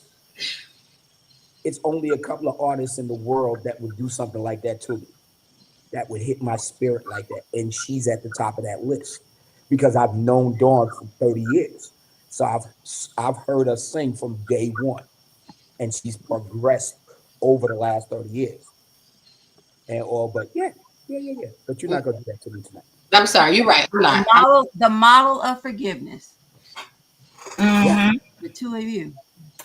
Speaker 7: it's only a couple of artists in the world that would do something like that to me, that would hit my spirit like that. And she's at the top of that list, because I've known Dawn for 30 years. So I've heard her sing from day one, and she's progressed over the last 30 years. But yeah. But you're not gonna do that to me tonight.
Speaker 3: I'm sorry, you're right. I'm not.
Speaker 6: The model of forgiveness.
Speaker 4: Mm-hmm.
Speaker 6: The two of you.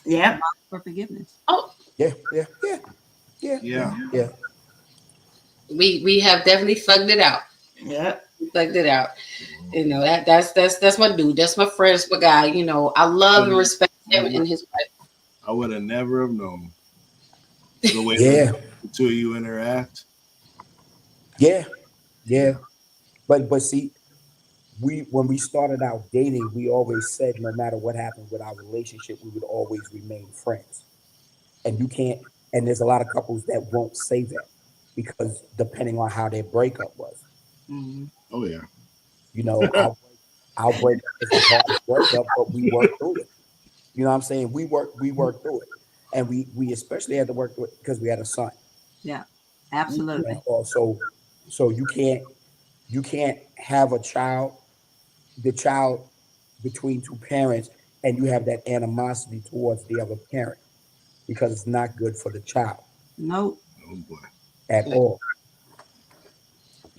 Speaker 4: Yeah.
Speaker 6: For forgiveness.
Speaker 3: Oh.
Speaker 7: Yeah.
Speaker 3: We have definitely thugged it out.
Speaker 4: Yeah.
Speaker 3: Thugged it out. That's my dude. That's my friend. That's my guy. I love and respect him and his wife.
Speaker 5: I would have never have known the way the two of you interact.
Speaker 7: Yeah. But see, when we started out dating, we always said no matter what happened with our relationship, we would always remain friends. And you can't, and there's a lot of couples that won't say that, because depending on how their breakup was.
Speaker 3: Mm-hmm.
Speaker 5: Oh yeah.
Speaker 7: Our breakup is a hard breakup, but we worked through it. You know what I'm saying? We worked through it. And we especially had to work through it because we had a son.
Speaker 6: Yeah, absolutely.
Speaker 7: And also, so you can't have the child between two parents, and you have that animosity towards the other parent, because it's not good for the child.
Speaker 6: Nope.
Speaker 5: Oh boy.
Speaker 7: At all.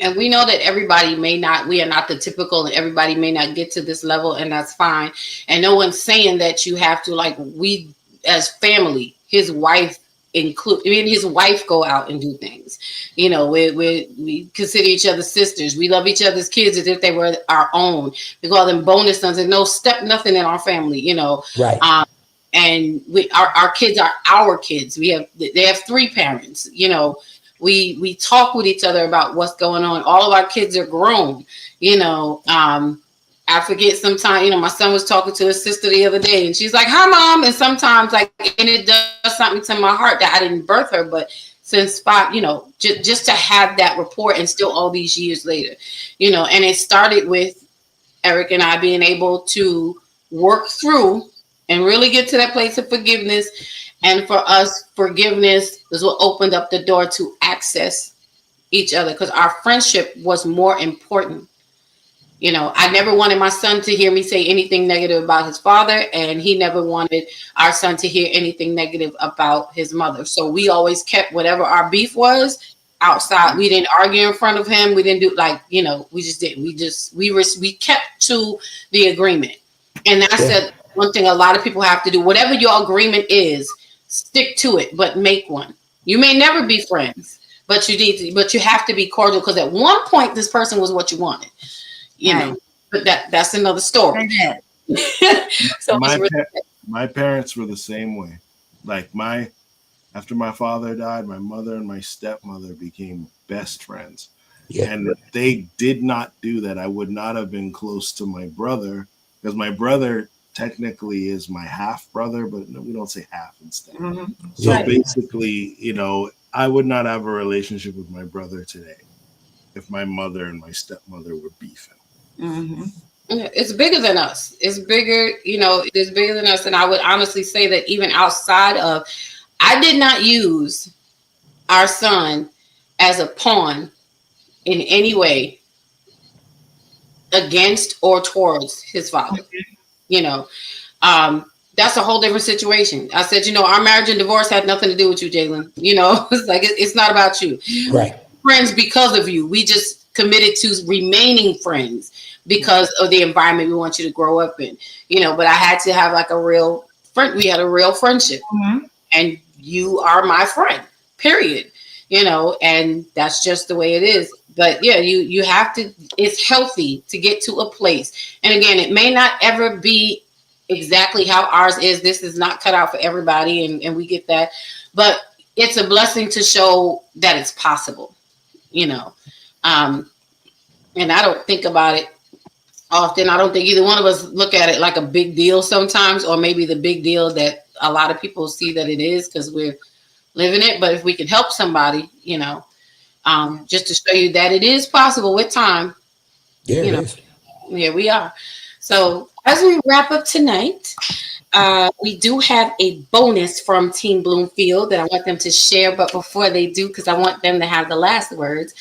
Speaker 3: And we know that we are not the typical, and everybody may not get to this level, and that's fine. And no one's saying that you have to, like, we as family, his wife go out and do things. We consider each other sisters. We love each other's kids as if they were our own. We call them bonus sons, and no step nothing in our family,
Speaker 7: Right.
Speaker 3: and our kids are our kids. They have 3 parents. You know, we talk with each other about what's going on. All of our kids are grown. You know, I forget sometimes, you know, my son was talking to his sister the other day and she's like, "Hi, Mom." And sometimes and it does something to my heart that I didn't birth her, but since 5, you know, just to have that rapport and still all these years later, you know, and it started with Eric and I being able to work through and really get to that place of forgiveness. And for us, forgiveness is what opened up the door to access each other, because our friendship was more important. You know, I never wanted my son to hear me say anything negative about his father, and he never wanted our son to hear anything negative about his mother. So we always kept whatever our beef was outside. We didn't argue in front of him. We didn't do, like, you know, we just didn't. We kept to the agreement. And that's one thing a lot of people have to do. Whatever your agreement is, stick to it, but make one. You may never be friends, but you have to be cordial, because at one point this person was what you wanted. You know, but that's another story. So
Speaker 5: my parents were the same way. Like after my father died, my mother and my stepmother became best friends. Yeah. And if they did not do that, I would not have been close to my brother, because my brother technically is my half brother, but we don't say half instead. Mm-hmm. So basically, you know, I would not have a relationship with my brother today if my mother and my stepmother were beefing.
Speaker 3: Mm-hmm. It's bigger than us. It's bigger, you know, it's bigger than us. And I would honestly say that even outside of, I did not use our son as a pawn in any way against or towards his father. You know, that's a whole different situation. I said, you know, our marriage and divorce had nothing to do with you, Jalen. You know, it's like, it's not about you. Right. Friends because of you. We just committed to remaining friends because of the environment we want you to grow up in. You know, but I had to have like a real friend. We had a real friendship. Mm-hmm. And you are my friend, period. You know, and that's just the way it is. But yeah, you have to, it's healthy to get to a place. And again, it may not ever be exactly how ours is. This is not cut out for everybody, and we get that. But it's a blessing to show that it's possible, you know. And I don't think about it often. I don't think either one of us look at it like a big deal sometimes, or maybe the big deal that a lot of people see that it is because we're living it. But if we can help somebody, you know, just to show you that it is possible with time. Yeah, you know, here we are. So as we wrap up tonight, we do have a bonus from Team Bloomfield that I want them to share. But before they do, because I want them to have the last words,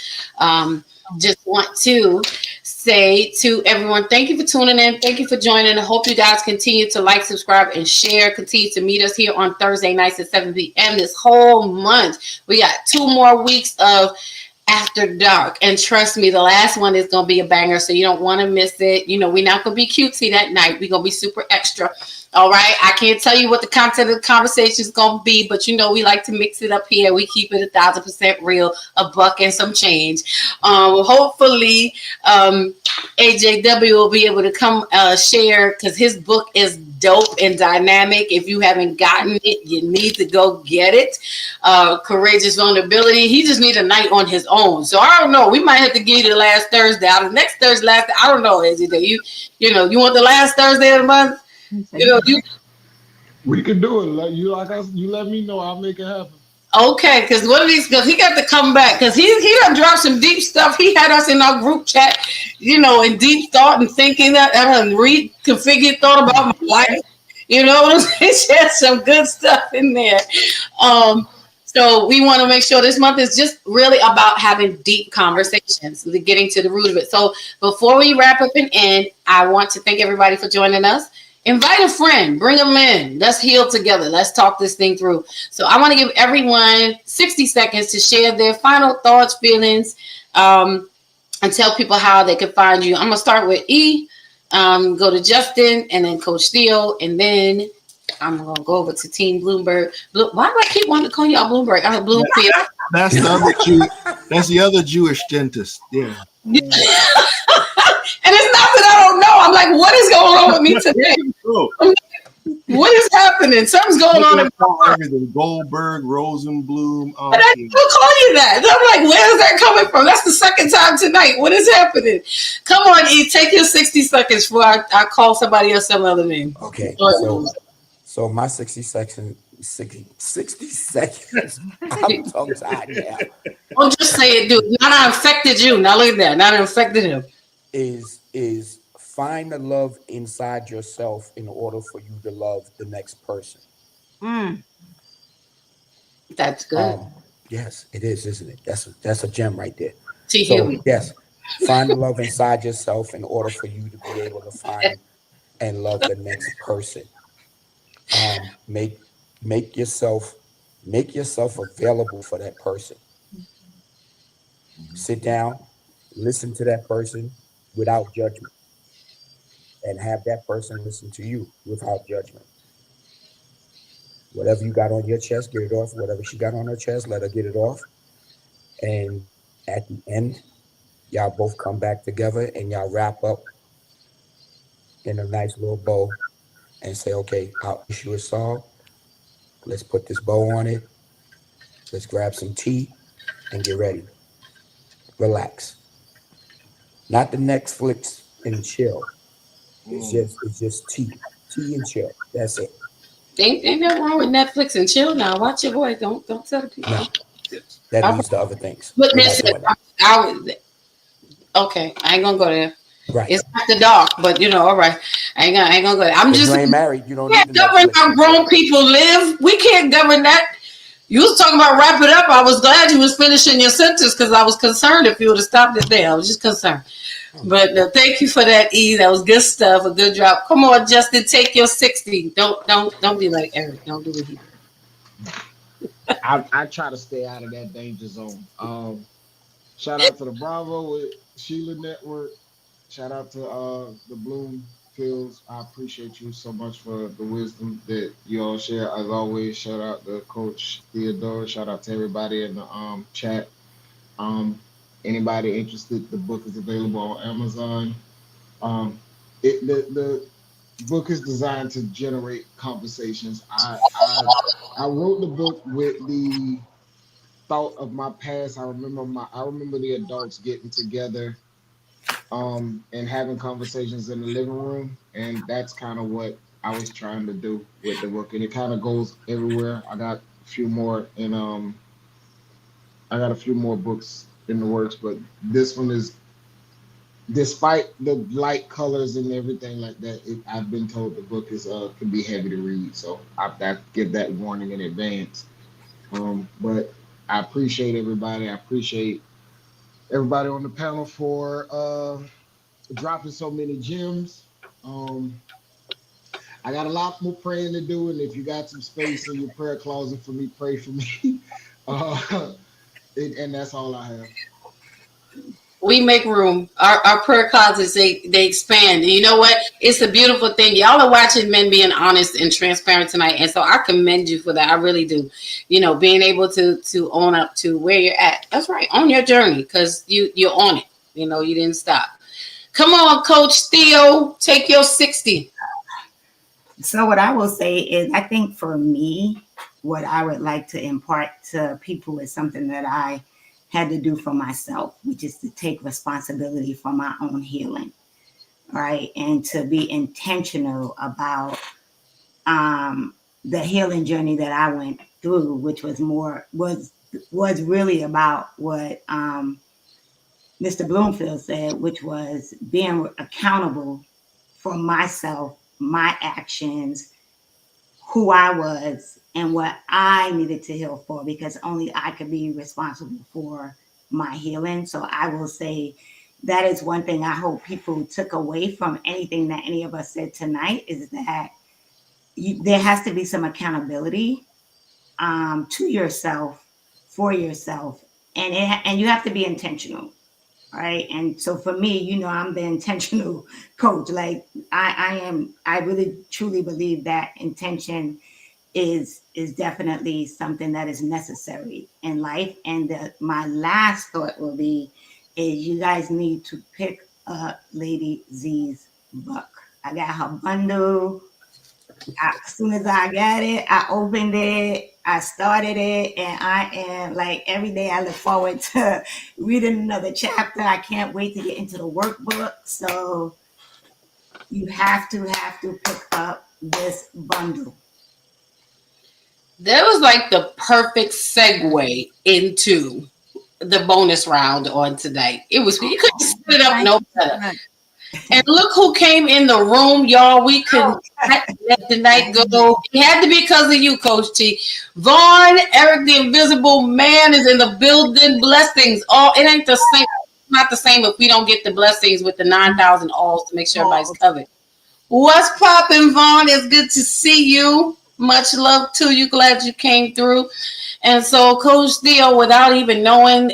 Speaker 3: just want to say to everyone, thank you for tuning in. Thank you for joining. I hope you guys continue to like, subscribe, and share. Continue to meet us here on Thursday nights at 7 p.m. this whole month. We got 2 more weeks of After Dark, and trust me, the last one is going to be a banger, so you don't want to miss it. You know, we're not going to be cutesy that night. We're going to be super extra. All right, I can't tell you what the content of the conversation is going to be, but you know, we like to mix it up here. We keep it 1,000% real, a buck and some change. Hopefully, AJW will be able to come share, because his book is dope and dynamic. If you haven't gotten it, you need to go get it. Courageous Vulnerability. He just needs a night on his own. So I don't know. We might have to give you the last Thursday. Out of next Thursday, I don't know, AJ. You know, you want the last Thursday of the month? You know,
Speaker 8: we can do it. You let me know. I'll make it happen.
Speaker 3: Okay, because one of these, because he got to come back, because he done dropped some deep stuff. He had us in our group chat, you know, in deep thought and thinking that I done reconfigured thought about my life. You know what I'm saying? She had some good stuff in there. So we want to make sure this month is just really about having deep conversations, getting to the root of it. So before we wrap up and end, I want to thank everybody for joining us. Invite a friend, bring them in. Let's heal together. Let's talk this thing through. So I want to give everyone 60 seconds to share their final thoughts, feelings, and tell people how they can find you. I'm going to start with E, go to Justin, and then Coach Theo, and then I'm going to go over to Team Bloomberg. Why do I keep wanting to call y'all Bloomberg? I'm Bloomfield.
Speaker 5: That's the other Jewish dentist. Yeah.
Speaker 3: And it's not that I don't know. I'm like, what is going on with me today? What is happening? Something's going on in my heart.
Speaker 5: Everything. Goldberg, Rosenblum.
Speaker 3: But I still call you that. And I'm like, where is that coming from? That's the second time tonight. What is happening? Come on, E. Take your 60 seconds before I call somebody else some other name.
Speaker 7: Okay. So my 60 seconds. I'm tongue tied now.
Speaker 3: Don't just say it, dude. Now I infected you. Now look at that. Now I infected him.
Speaker 7: Is find the love inside yourself in order for you to love the next person.
Speaker 3: That's good.
Speaker 7: Yes, it is, isn't it? That's a gem right there.
Speaker 3: So,
Speaker 7: yes, find the love inside yourself in order for you to be able to find and love the next person. Make yourself available for that person. Sit down, listen to that person without judgment, and have that person listen to you without judgment. Whatever you got on your chest, get it off. Whatever she got on her chest, let her get it off. And at the end, y'all both come back together and y'all wrap up in a nice little bow and say, okay, our issue is solved. Let's put this bow on it. Let's grab some tea and get ready. Relax. Not the Netflix and chill. It's just tea and chill. That's it.
Speaker 3: Ain't nothing wrong with Netflix and chill now. Watch your boy. Don't tell the people.
Speaker 7: No, that means the other things.
Speaker 3: But listen, okay, I ain't gonna go there.
Speaker 7: Right.
Speaker 3: It's after dark, but all right. I ain't gonna go there. I'm just
Speaker 7: you ain't married. You don't
Speaker 3: can't
Speaker 7: need
Speaker 3: govern how grown people live. We can't govern that. You was talking about wrap it up. I was glad you was finishing your sentence because I was concerned if you would have stopped it there. I was just concerned. But thank you for that, E. That was good stuff. A good drop. Come on, Justin, take your 60. Don't be like Eric. Don't do it here.
Speaker 8: I try to stay out of that danger zone. Shout out to the Bravo with Sheila Network. Shout out to the Bloomfields. I appreciate you so much for the wisdom that you all share. As always, shout out to Coach Theodore. Shout out to everybody in the chat. Anybody interested, the book is available on Amazon. The book is designed to generate conversations. I wrote the book with the thought of my past. I remember the adults getting together and having conversations in the living room, and that's kind of what I was trying to do with the book, and it kind of goes everywhere. I got a few more books in the works, but this one is, despite the light colors and everything like that, I've been told the book is can be heavy to read, so I give that warning in advance. But I appreciate everybody. I appreciate everybody on the panel for dropping so many gems. I got a lot more praying to do, and if you got some space in your prayer closet for me, pray for me. And that's all I have.
Speaker 3: We make room. Our prayer closets, they expand. And you know what? It's a beautiful thing. Y'all are watching men being honest and transparent tonight. And so I commend you for that. I really do. Being able to own up to where you're at. That's right. On your journey, because you're on it. You didn't stop. Come on, Coach Theo. Take your 60.
Speaker 4: So what I will say is, I think for me, what I would like to impart to people is something that I had to do for myself, which is to take responsibility for my own healing, right? And to be intentional about the healing journey that I went through, which was really about what Mr. Bloomfield said, which was being accountable for myself, my actions, who I was, and what I needed to heal for, because only I could be responsible for my healing. So I will say that is one thing I hope people took away from anything that any of us said tonight, is that there has to be some accountability to yourself, for yourself, and you have to be intentional, right? And so for me, I'm the intentional coach. Like I really truly believe that intention is definitely something that is necessary in life. And my last thought will be, is you guys need to pick up Lady Z's book. I got her bundle. As soon as I got it, I opened it, I started it, and I am like every day I look forward to reading another chapter. I can't wait to get into the workbook. So you have to pick up this bundle.
Speaker 3: That was like the perfect segue into the bonus round on tonight. It was, you couldn't set it up no better. And look who came in the room, y'all. We couldn't let the night go. It had to be because of you, Coach T. Vaughn, Eric the Invisible Man is in the building. Blessings. Oh, it ain't the same. Not the same if we don't get the blessings with the 9,000 alls to make sure everybody's covered. What's popping, Vaughn? It's good to see you. Much love to you. Glad you came through. And so, Coach Theo, without even knowing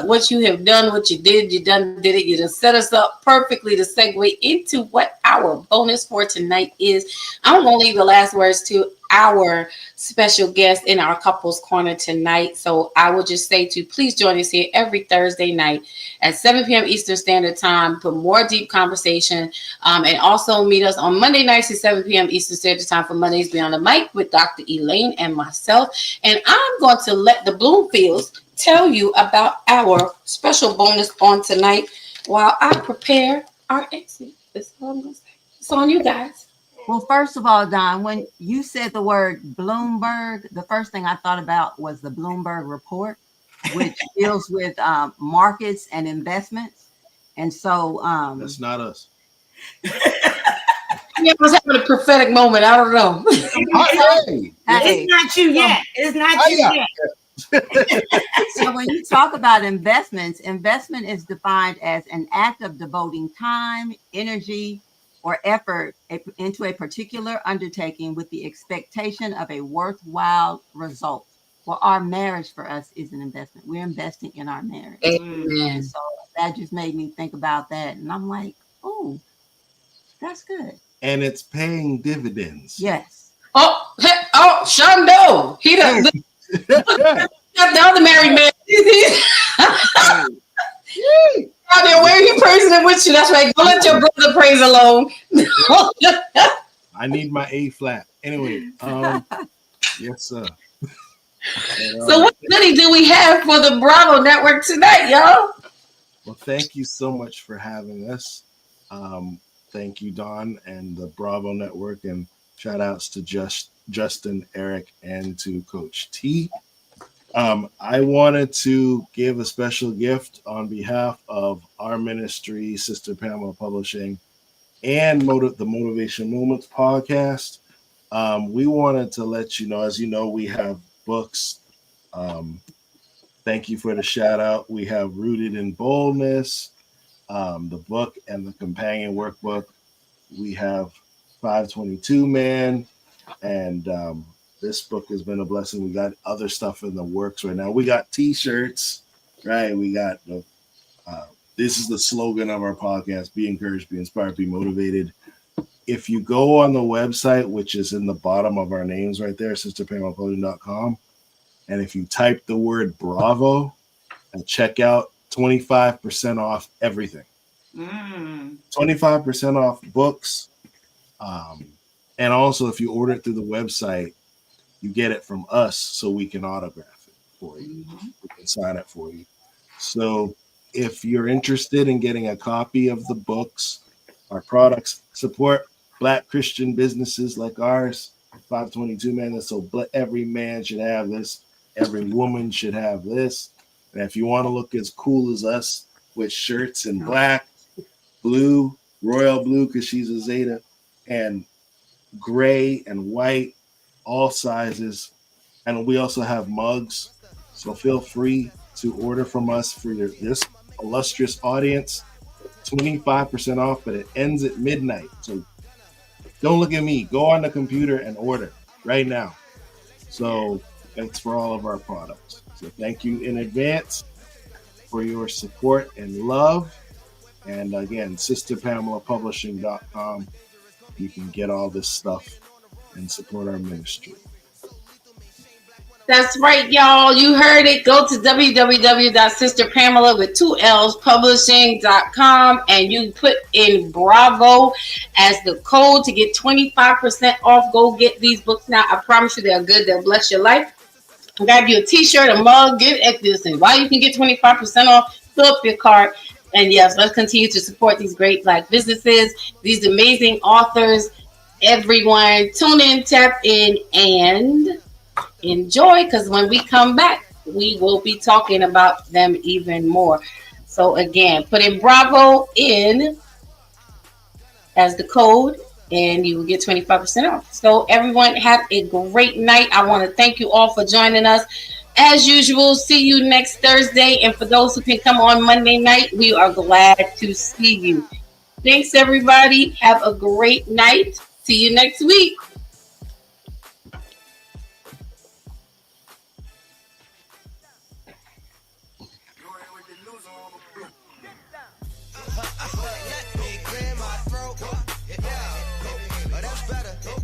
Speaker 3: what you have done, what you did, you did it. You just set us up perfectly to segue into what our bonus for tonight is. I'm going to leave the last words to our special guest in our couples corner tonight. So I will just say to please join us here every Thursday night at 7 p.m. Eastern Standard Time for more deep conversation. And also meet us on Monday nights at 7 p.m. Eastern Standard Time for Mondays Beyond the Mic with Dr. Elaine and myself. And I'm going to let the Bloomfields tell you about our special bonus on tonight while I prepare our exit. That's all I'm going to say. It's on you guys.
Speaker 6: Well, first of all, Don, when you said the word Bloomberg, the first thing I thought about was the Bloomberg report, which deals with markets and investments. And so
Speaker 5: that's not us.
Speaker 3: Yeah, I was having a prophetic moment. I don't know.
Speaker 4: Hey. It's not you yet. It's not you yet.
Speaker 6: So when you talk about investments, investment is defined as an act of devoting time, energy, or effort into a particular undertaking with the expectation of a worthwhile result. Well, our marriage for us is an investment. We're investing in our marriage.
Speaker 3: Amen.
Speaker 6: So that just made me think about that. And I'm like, oh, that's good.
Speaker 5: And it's paying dividends.
Speaker 6: Yes.
Speaker 3: Oh, Shondo. He does. The other married man. Out there, where are you praising him with you? That's right. Go let your brother praise alone.
Speaker 5: I need my A flat. Anyway, yes, sir.
Speaker 3: So what goodie do we have for the Bravo Network tonight, y'all?
Speaker 5: Well, thank you so much for having us. Thank you, Don, and the Bravo Network, and shout outs to Justin, Eric, and to Coach T. I wanted to give a special gift on behalf of our ministry, Sister Pamela Publishing, and the Motivation Moments podcast. We wanted to let you know, as you know, we have books. Thank you for the shout out. We have Rooted in Boldness, the book and the companion workbook. We have 522 Man, and this book has been a blessing. We got other stuff in the works right now. We got t-shirts, right? We got this is the slogan of our podcast: be encouraged, be inspired, be motivated. If you go on the website, which is in the bottom of our names right there, sisterpamelapublishing.com, and if you type the word Bravo and check out, 25% off everything. 25% off books. And also, if you order it through the website, you get it from us so we can autograph it for you. We can sign it for you. So if you're interested in getting a copy of the books, our products, support Black Christian businesses like ours, 522 Man. So every man should have this. Every woman should have this. And if you want to look as cool as us with shirts in black, blue, royal blue, because she's a Zeta, and gray and white, all sizes. And we also have mugs. So feel free to order from us for this illustrious audience. 25% off, but it ends at midnight. So don't look at me. Go on the computer and order right now. So that's for all of our products. So thank you in advance for your support and love. And again, sisterpamelapublishing.com. You can get all this stuff and support our ministry.
Speaker 3: That's right, y'all. You heard it. Go to www.sisterpamela with 2 L's publishing.com and you put in Bravo as the code to get 25% off. Go get these books now. I promise you they're good. They'll bless your life. Grab you a t-shirt, a mug, get at this thing. Why you can get 25% off, fill up your cart. And yes, let's continue to support these great Black businesses, these amazing authors. Everyone, tune in, tap in, and enjoy, because when we come back, we will be talking about them even more. So again, put in Bravo in as the code and you will get 25% off. So everyone have a great night. I want to thank you all for joining us. As usual, see you next Thursday. And for those who can come on Monday night, we are glad to see you. Thanks, everybody. Have a great night. See you next week.
Speaker 2: Let me clear my throat. Yeah, that's better.